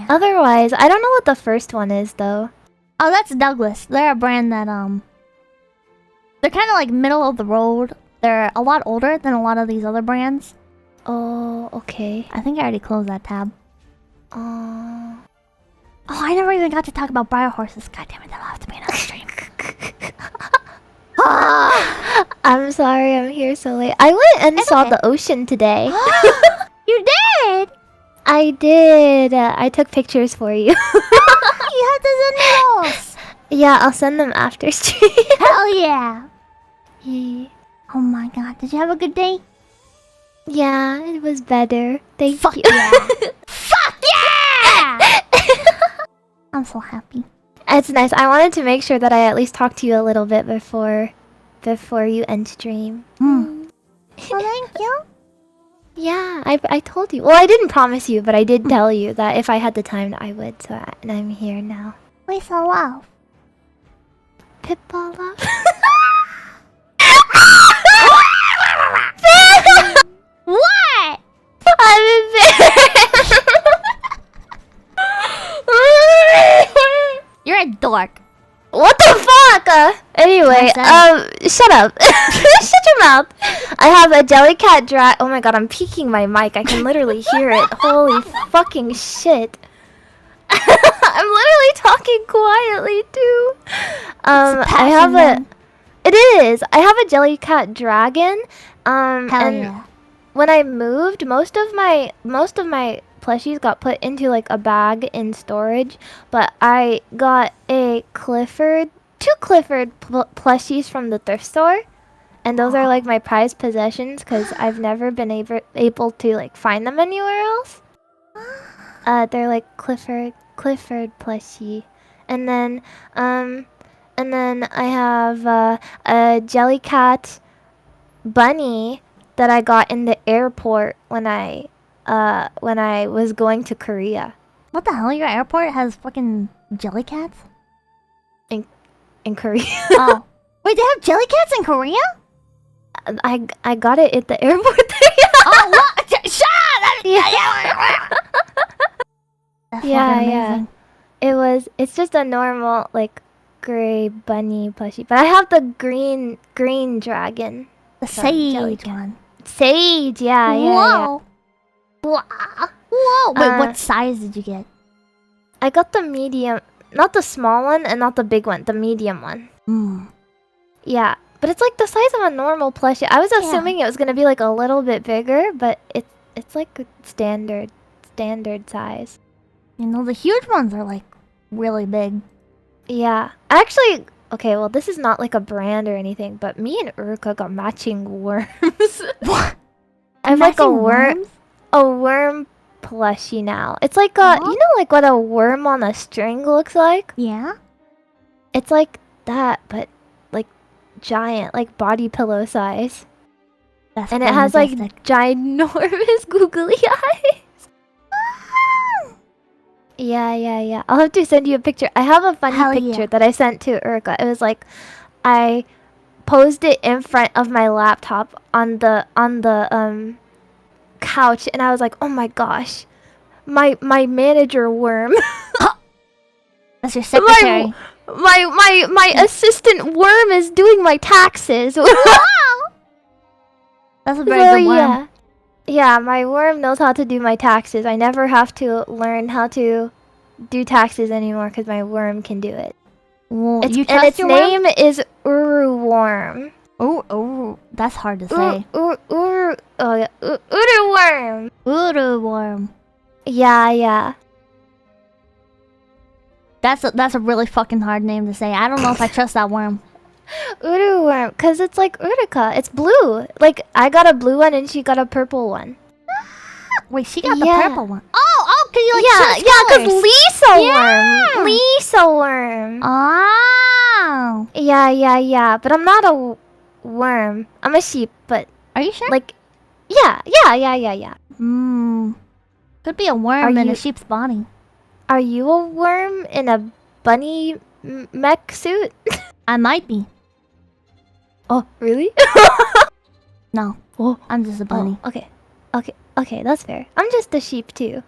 Otherwise, I don't know what the first one is though. Oh, that's Douglas. They're a brand that they're kind of like middle of the road. They're a lot older than a lot of these other brands. Oh, okay. I think I already closed that tab. Oh, I never even got to talk about Briar Horses. God damn it, that'll have to be another stream. I'm sorry, I'm here so late. I went and saw the ocean today. You did? I did. I took pictures for you. You have to send me those. Yeah, I'll send them after stream. Hell yeah. Oh my god, did you have a good day? Yeah, it was better. Thank you. Yeah. Fuck yeah! I'm so happy. It's nice. I wanted to make sure that I at least talked to you a little bit before you end stream. Well, thank you. Yeah, I told you. Well, I didn't promise you, but I did tell you that if I had the time, I would. So, and I'm here now. Lisa love. Pippa love. What? I'm embarrassed. You're a dork. What the fuck? Anyway, shut up. Shut your mouth. I have a jellycat drag. Oh my god, I'm peeking my mic. I can literally hear it. Holy fucking shit. I'm literally talking quietly too. I have It is. I have a jellycat dragon. Hell and yeah. when I moved, most of my plushies got put into like a bag in storage, but I got two Clifford plushies from the thrift store, and those are like my prized possessions because I've never been able to like find them anywhere else. They're like Clifford plushie, and then I have a jellycat bunny that I got in the airport when I was going to Korea. What the hell? Your airport has fucking jellycats? In Korea. Oh. Wait, they have jellycats in Korea? I got it at the airport there. Oh, what? Shut up! Yeah. It's just a normal like gray bunny plushie, but I have the green dragon. The sage one. Sage, yeah. Whoa. Whoa. Wait, what size did you get? I got the medium, not the small one and not the big one, the medium one. Yeah, but it's like the size of a normal plushie. I was assuming it was gonna be like a little bit bigger, but it's like a standard size. You know, the huge ones are like really big. Yeah, actually. Okay, well, this is not like a brand or anything, but me and Uruka got matching worms. What? I have like a worm plushie now. It's like you know, like what a worm on a string looks like. Yeah. It's like that, but like giant, like body pillow size. That's and it pretty has like majestic. ginormous googly eyes. Yeah. I'll have to send you a picture. I have a funny Hell picture yeah. that I sent to Uruka. It was like I posed it in front of my laptop on the couch, and I was like, oh my gosh, my manager worm. That's your secretary. My assistant worm is doing my taxes. That's a very good worm. Yeah, my worm knows how to do my taxes. I never have to learn how to do taxes anymore because my worm can do it. Well, Its you trust its your name worm? is Uruworm. Oh, that's hard to say. Uruworm. Uruworm. Yeah. That's a really fucking hard name to say. I don't know if I trust that worm. Uruworm, because it's like Uruka. It's blue. Like, I got a blue one and she got a purple one. Wait, she got the purple one. Oh, cause you like because colors. Lisa Yeah. worm. Lisa worm. Oh. Yeah. But I'm not a worm. I'm a sheep, but... Are you sure? Like, yeah. Could be a worm in a sheep's body. Are you a worm in a bunny mech suit? I might be. Oh, really? No. Oh. I'm just a bunny. Okay, that's fair. I'm just a sheep too.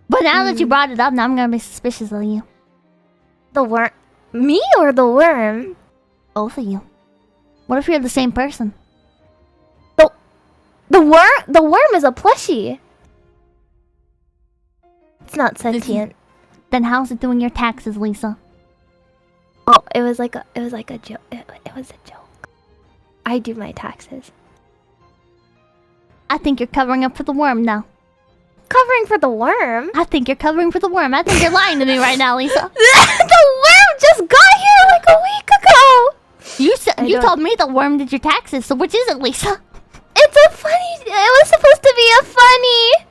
But now that you brought it up, now I'm gonna be suspicious of you. The worm? Me or the worm? Both of you. What if you're the same person? The worm is a plushie. It's not sentient. Then how's it doing your taxes, Lisa? Oh, it was like a joke. It was a joke. I do my taxes. I think you're covering up for the worm now. Covering for the worm? I think you're covering for the worm. I think you're lying to me right now, Lisa. The worm just got here like a week ago. You told me the worm did your taxes, so which is it, Lisa? It's a funny... It was supposed to be a funny...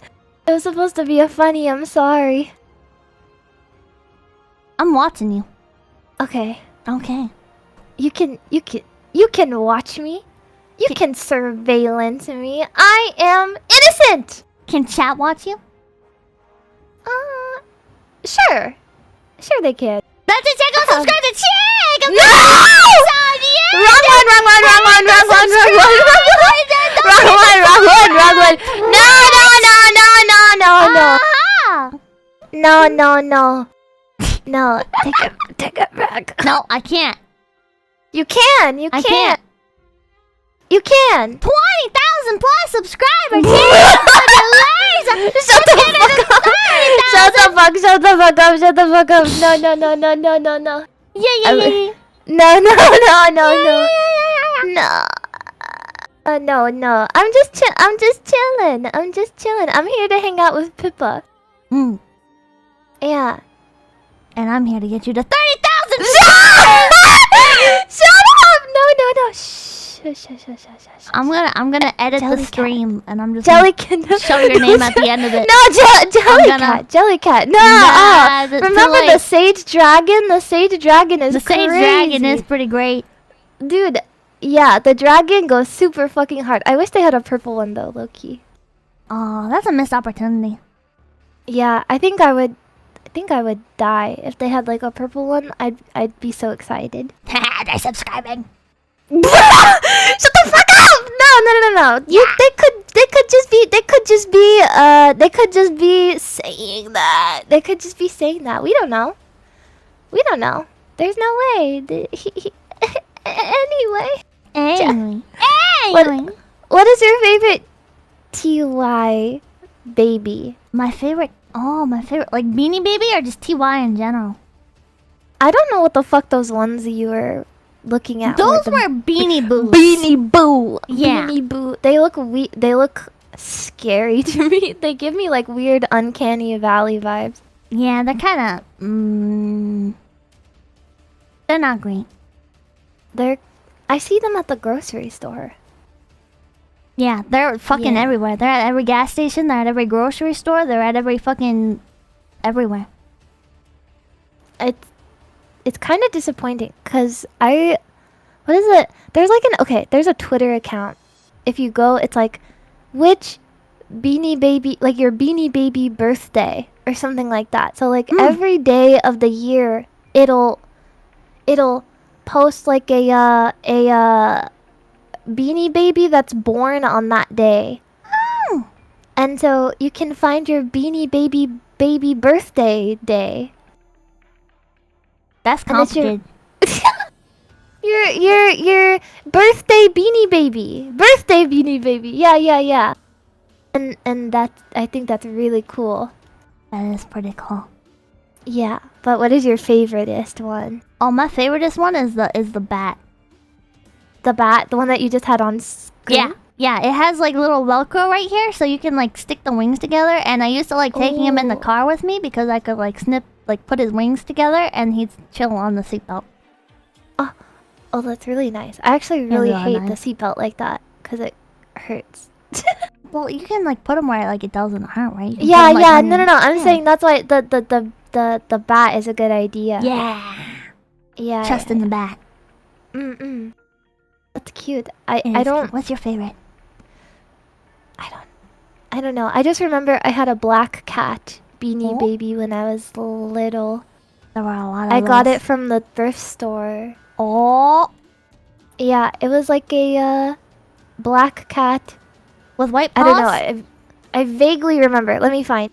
It was supposed to be a funny, I'm sorry. I'm watching you. Okay. You can watch me. You can surveillance me. I am innocent! Can chat watch you? Sure. Sure they can. That's it, check out, subscribe to Chick! No! Wrong one! No, take it back. No, I can't. You can. I can't. You can. 20,000 plus subscribers! Shut the fuck up. No. Yeah. No. I'm just chilling. I'm here to hang out with Pippa. Yeah. And I'm here to get you to 30,000! Shut up! No. Shh. I'm gonna edit the stream and I'm just Jellycat. gonna show your name at the end of it. No, Jellycat. No. Remember the Sage Dragon? The Sage Dragon is crazy. Sage Dragon is pretty great. Dude, yeah, the dragon goes super fucking hard. I wish they had a purple one though, low-key. Oh, that's a missed opportunity. Yeah, I think I would die if they had like a purple one. I'd be so excited. They're subscribing. Shut the fuck up! No. They could just be saying that. We don't know. There's no way. Anyway. What is your favorite TY baby? My favorite, like Beanie Baby or just TY in general? I don't know what the fuck those ones you were looking at. Those were Beanie Boos. Beanie Boo. Yeah. Beanie Boo. They look scary to me. They give me like weird Uncanny Valley vibes. Yeah, they're kind of they're not great. I see them at the grocery store. Yeah, they're fucking everywhere. They're at every gas station, they're at every grocery store, they're at every fucking everywhere. It's kind of disappointing because what is it? There's like there's a Twitter account if you go, it's like, which Beanie Baby, like your Beanie Baby birthday or something like that. So like every day of the year, it'll post like a Beanie Baby that's born on that day. And so you can find your Beanie Baby birthday day. That's complicated. Your birthday Beanie Baby. Birthday Beanie Baby. Yeah. And I think that's really cool. That is pretty cool. Yeah, but what is your favoriteest one? Oh, my favoriteest one is the bat. The bat, the one that you just had on screen? Yeah, it has like little Velcro right here, so you can like stick the wings together. And I used to like taking him in the car with me because I could like put his wings together and he'd chill on the seatbelt. Oh, that's really nice. I actually really hate the seatbelt like that because it hurts. Well, you can like put them where like it doesn't hurt, right? Yeah. No. I'm saying that's why the bat is a good idea. Yeah. Chest in the back. That's cute. I don't. What's your favorite? I don't know. I just remember I had a black cat Beanie Baby when I was little. There were a lot of I those. got it from the thrift store. Oh. Yeah, it was like a black cat with white paws. I don't know. I vaguely remember. Let me find.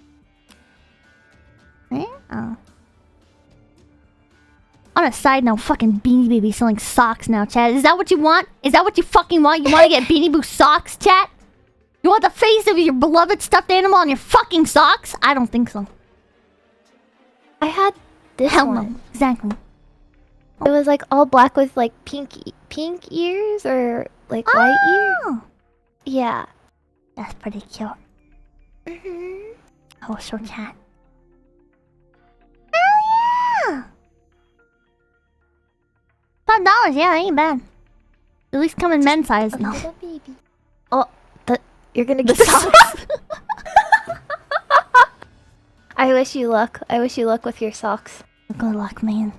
Oh. On a side note, fucking Beanie Baby selling socks now, chat. Is that what you want? Is that what you fucking want? You want to get Beanie Boo socks, chat? You want the face of your beloved stuffed animal on your fucking socks? I don't think so. I had this Hell one. no. Exactly. It was like all black with like pink ears or like white ears. Yeah. That's pretty cute. Oh, so chat. Hell yeah! $5, yeah, ain't bad. At least come in men's size now. Baby. Oh, you're gonna get socks. I wish you luck. I wish you luck with your socks. Good luck, man.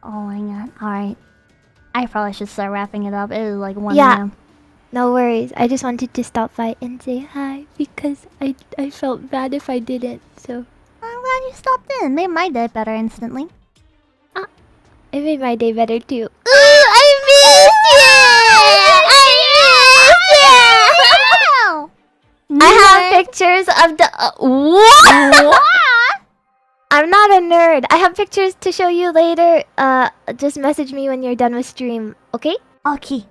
Oh my god. Alright. I probably should start wrapping it up. It is like 1 a.m. No worries. I just wanted to stop by and say hi because I felt bad if I didn't. So I'm glad you stopped in. Made my day better instantly. It made my day better too. Ooh, I missed you! I have pictures of the what? I'm not a nerd. I have pictures to show you later. Just message me when you're done with stream, okay? Okay.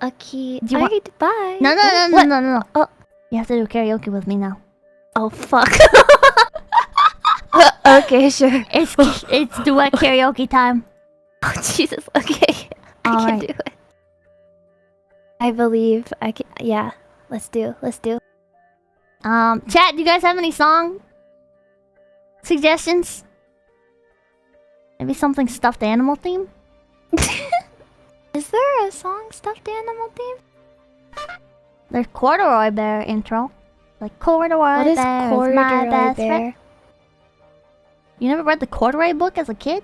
Alright, bye. No. Oh, you have to do karaoke with me now. Oh fuck. Okay, sure. It's duet karaoke time. Oh Jesus. Okay, I can do it. I believe I can. Yeah, let's do. Chat, do you guys have any song suggestions? Maybe something stuffed animal theme? Is there a song stuffed animal theme? There's Corduroy Bear intro. Like Corduroy What is Bear Corduroy is my best Bear? friend. You never read the Corduroy book as a kid?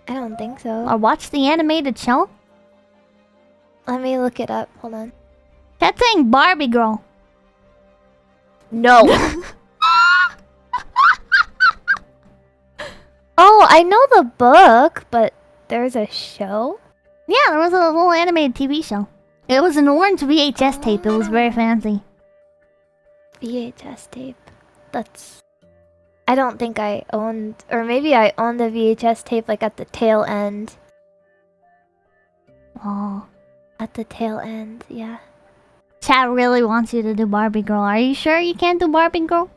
I don't think so. Or watched the animated show? Let me look it up. Hold on. That's saying Barbie Girl. No. Oh, I know the book, but there's a show? Yeah, there was a little animated TV show. It was an orange VHS tape. It was very fancy. VHS tape. That's... I don't think I owned... Or maybe I owned the VHS tape like at the tail end. Oh. At the tail end, yeah. Chat really wants you to do Barbie Girl. Are you sure you can't do Barbie Girl?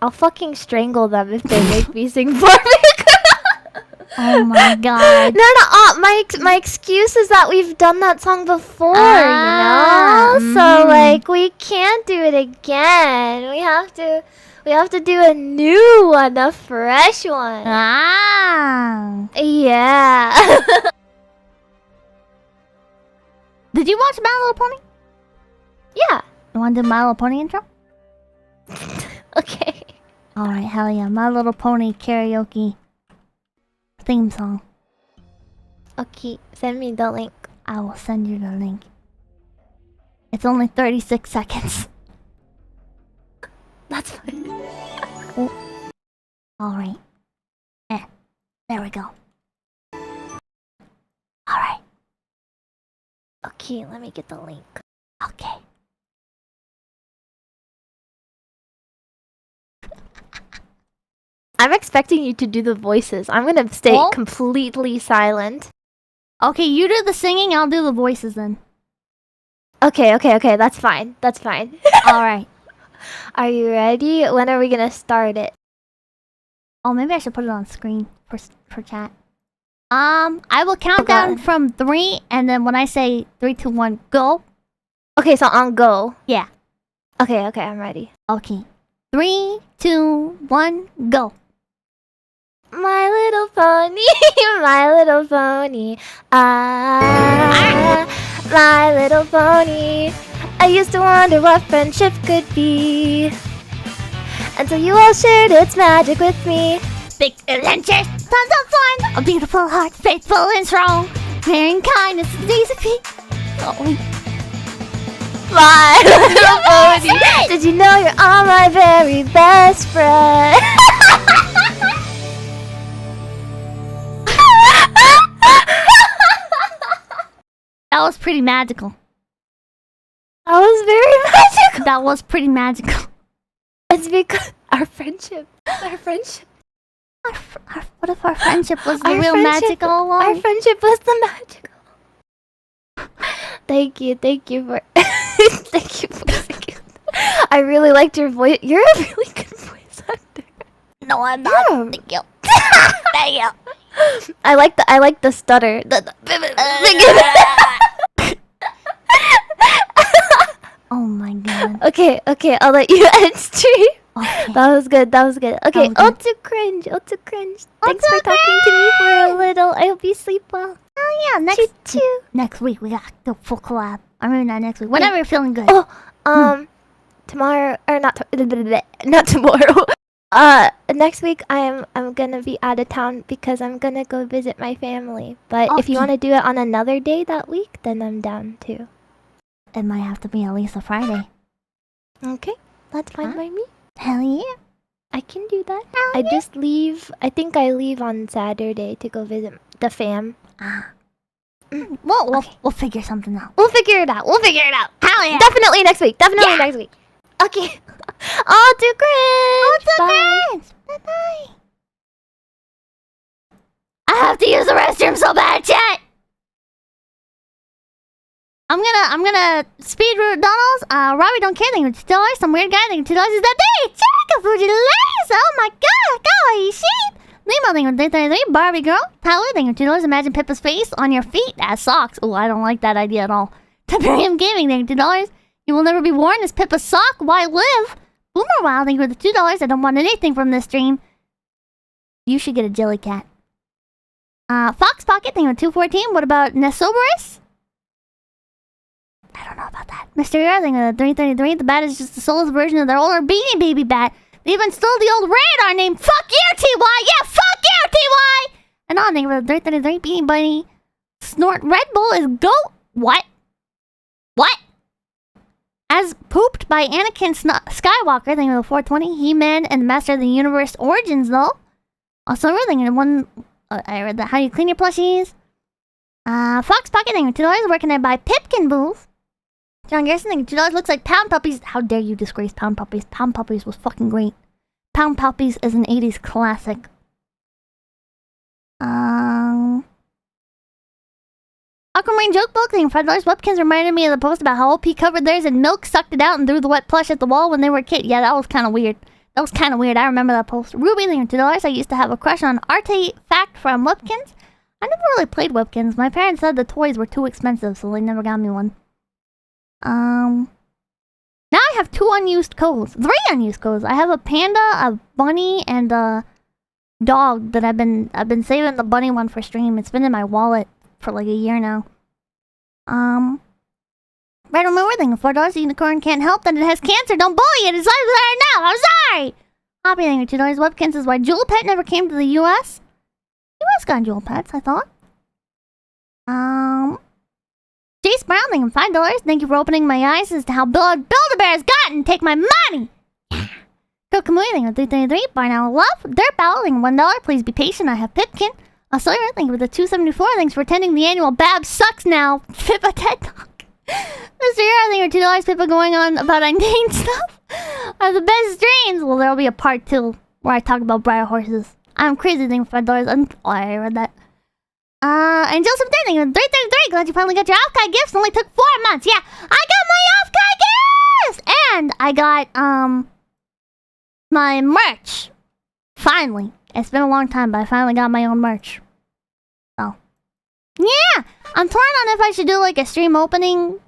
I'll fucking strangle them if they make me sing Barbie Girl. Oh my god. No, my excuse is that we've done that song before, you know? So, like, we can't do it again. We have to do a new one, a fresh one. Yeah. Did you watch My Little Pony? Yeah. You want to do My Little Pony intro? Okay. Alright, hell yeah. My Little Pony karaoke theme song. Okay, send me the link. I will send you the link. It's only 36 seconds. That's fine. Oh. Alright. There we go. Alright. Okay, let me get the link. Okay. I'm expecting you to do the voices. I'm gonna stay completely silent. Okay, you do the singing, I'll do the voices then. Okay, that's fine. That's fine. Alright. Are you ready? When are we gonna start it? Oh, maybe I should put it on screen for chat. I will count down from 3, and then when I say 3, 2, 1, go. Okay, so on go. Yeah. Okay, I'm ready. Okay. 3, 2, 1, go. My little pony, my little pony. My little pony. I used to wonder what friendship could be, until you all shared its magic with me. Big adventures, tons of fun, a beautiful heart, faithful and strong, caring kindness is easy to be. My little pony. Did you know you're all my very best friend? That was pretty magical. That was very magical. That was pretty magical. It's because our friendship. What if our friendship was the real magical one? Our friendship was the magical. Thank you for thank you for singing. I really liked your voice. You're a really good voice actor. No, I'm not. Thank you. Thank you. I like the stutter. Oh my god. Okay, I'll let you end stream. Okay. That was good. Okay, 𝐂𝐡𝐚𝐭 𝐑𝐿. Thanks for talking to me for a little. I hope you sleep well. Oh yeah, next week we got the full collab. I mean not next week. Whenever you're feeling good. Tomorrow or not tomorrow. Next week I'm gonna be out of town because I'm gonna go visit my family. But if you want to do it on another day that week, then I'm down too. It might have to be at least a Friday. Okay, that's fine by me. Hell yeah. I can do that. I just leave. I think I leave on Saturday to go visit the fam. We'll figure something out. We'll figure it out. Hell yeah. Definitely next week. Next week. Okay. 𝐂𝐡𝐚𝐭. Bye-bye. I have to use the restroom so bad, chat. I'm gonna speed route Donald's. Robbie don't care. Thank you for $2. Some weird guy. Thank you for $2. Is that day? Check Fuji Lace. Oh my god. Kawaii sheep. Limo, thank you for $3. Barbie girl. Tyler, thank you for $2. Imagine Pippa's face on your feet as socks. Oh, I don't like that idea at all. Tiberium Gaming, thank you for $2. You will never be worn as Pippa's sock. Why live? Boomer Wild, thank you for the $2. I don't want anything from this stream. You should get a jelly cat. Fox Pocket, thank you for $2.14. What about Nesoberus? I don't know about that. Mr. Ear, thank you for $3.33. The bat is just the soulless version of their older Beanie Baby bat. They even stole the old radar name. Fuck you, TY! Yeah, fuck you, TY! And on, thank you for the $3.33. Beanie Bunny. Snort Red Bull is go... What? As pooped by Anakin Skywalker, thank you for $4.20. He-Man and the Master of the Universe Origins, though. Also, really, I read that. How do you clean your plushies? Fox Pocket, thank you for $2. Where can I buy Pipkin booth? John Garrison, thank you for $2. Looks like Pound Puppies. How dare you disgrace Pound Puppies? Pound Puppies was fucking great. Pound Puppies is an 80s classic. Aquamarine Joke Book, thank you for $5. Webkins reminded me of the post about how OP covered theirs in milk, sucked it out, and threw the wet plush at the wall when they were a kid. Yeah, that was kind of weird. I remember that post. Ruby, thank you for $2. I used to have a crush on Artifact from Webkins. I never really played Webkins. My parents said the toys were too expensive, so they never got me one. Now I have 2 unused codes. 3 unused codes. I have a panda, a bunny, and a dog that I've been saving the bunny one for stream. It's been in my wallet for like a year now. Red Remover, thank you for $4. Unicorn can't help that it has cancer. Don't bully it. It's live there now. I'm sorry. Hoppy, thank you for $2. Webkins is why Jewel Pet never came to the US. US got Jewel Pets, I thought. Jace Brownling and $5. Thank you for opening my eyes as to how Build-A-Bear has gotten. Take my money. 𝐿𝐴𝐚𝐭 with 333. Barnow Love. Dirt Bowling $1. Please be patient. I have Pipkin. Sawyer, thank you for the 274. Thanks for attending the annual Bab Sucks Now Pippa TED Talk. Mr. Year, I think $2 Pippa going on about unnamed stuff are the best streams. Well, there'll be a part 2 where I talk about briar horses. I'm crazy thing for $5. Oh, I read that. And Joseph Day, thank you for 333. Glad you finally got your Offkai gifts. Only took 4 months. Yeah, I got my Offkai gifts! And I got, my merch. Finally. It's been a long time, but I finally got my own merch. So. Yeah! I'm torn on if I should do like a stream opening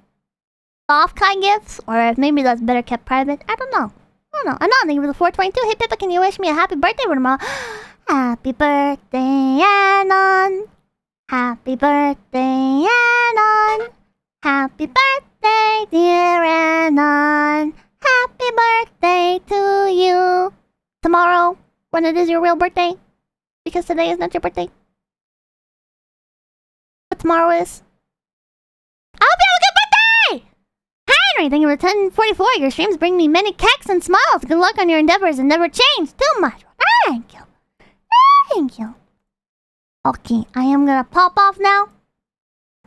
Offkai gifts, or if maybe that's better kept private. I don't know. Anon, thank you for the 422. Hey Pippa, can you wish me a happy birthday for tomorrow? Happy birthday, Anon. Happy birthday, Anon. Happy birthday, dear Anon. Happy birthday to you. Tomorrow, when it is your real birthday. Because today is not your birthday. But tomorrow is. I hope you have a good birthday! Henry, thank you for 1044. Your streams bring me many kecks and smiles. Good luck on your endeavors and never change too much. Thank you. Thank you. Okay, I am gonna pop off now.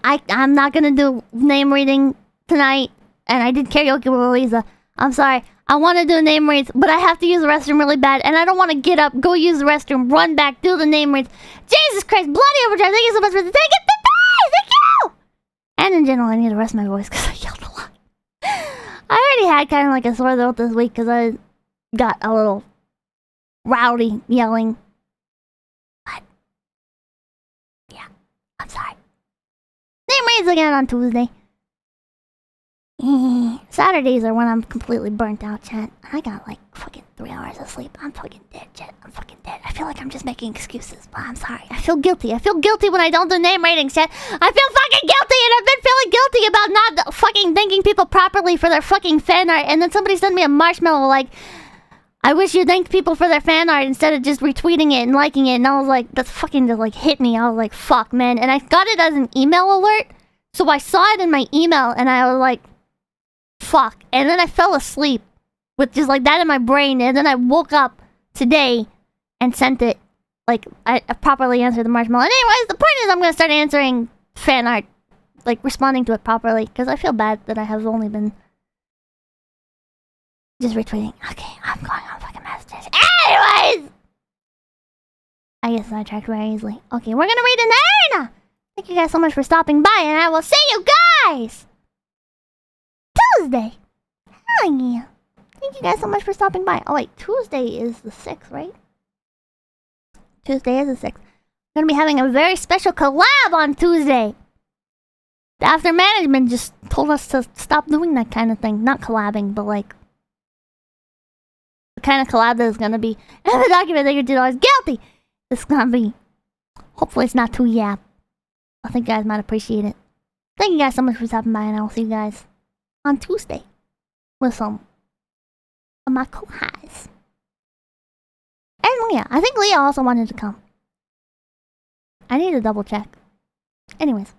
I'm not gonna do name reading tonight. And I did karaoke with Eliza. I'm sorry. I want to do name reads, but I have to use the restroom really bad. And I don't want to get up, go use the restroom, run back, do the name reads. Jesus Christ, bloody overdrive. Thank you so much for the thank you! And in general, I need to rest my voice because I yelled a lot. I already had kind of like a sore throat this week because I got a little rowdy yelling. But, yeah, I'm sorry. Name reads again on Tuesday. Saturdays are when I'm completely burnt out, chat. I got like fucking 3 hours of sleep. I'm fucking dead, chat. I'm fucking dead. I feel like I'm just making excuses, but I'm sorry. I feel guilty. I feel guilty when I don't do name ratings, chat. I feel fucking guilty, and I've been feeling guilty about not fucking thanking people properly for their fucking fan art. And then somebody sent me a marshmallow like, I wish you thanked people for their fan art instead of just retweeting it and liking it. And I was like, that's fucking just like hit me. I was like, fuck, man. And I got it as an email alert. So I saw it in my email, and I was like, fuck. And then I fell asleep with just like that in my brain. And then I woke up today and sent it. Like, I properly answered the marshmallow. Anyways, the point is I'm going to start answering fan art. Like, responding to it properly. Because I feel bad that I have only been just retweeting. Okay, I'm going on fucking messages. Anyways! I get sidetracked very easily. Okay, we're going to read in the arena! Thank you guys so much for stopping by. And I will see you guys Tuesday. Hell yeah. Thank you guys so much for stopping by. Oh wait, Tuesday is the 6th, right? Tuesday is the 6th. I'm gonna be having a very special collab on Tuesday. The After Management just told us to stop doing that kind of thing. Not collabing, but like the kind of collab that is gonna be and the document that you're $2 guilty. It's gonna be. Hopefully it's not too yap. I think you guys might appreciate it. Thank you guys so much for stopping by, and I will see you guys on Tuesday with some of my co-highs. And Leah. I think Leah also wanted to come. I need to double check. Anyways.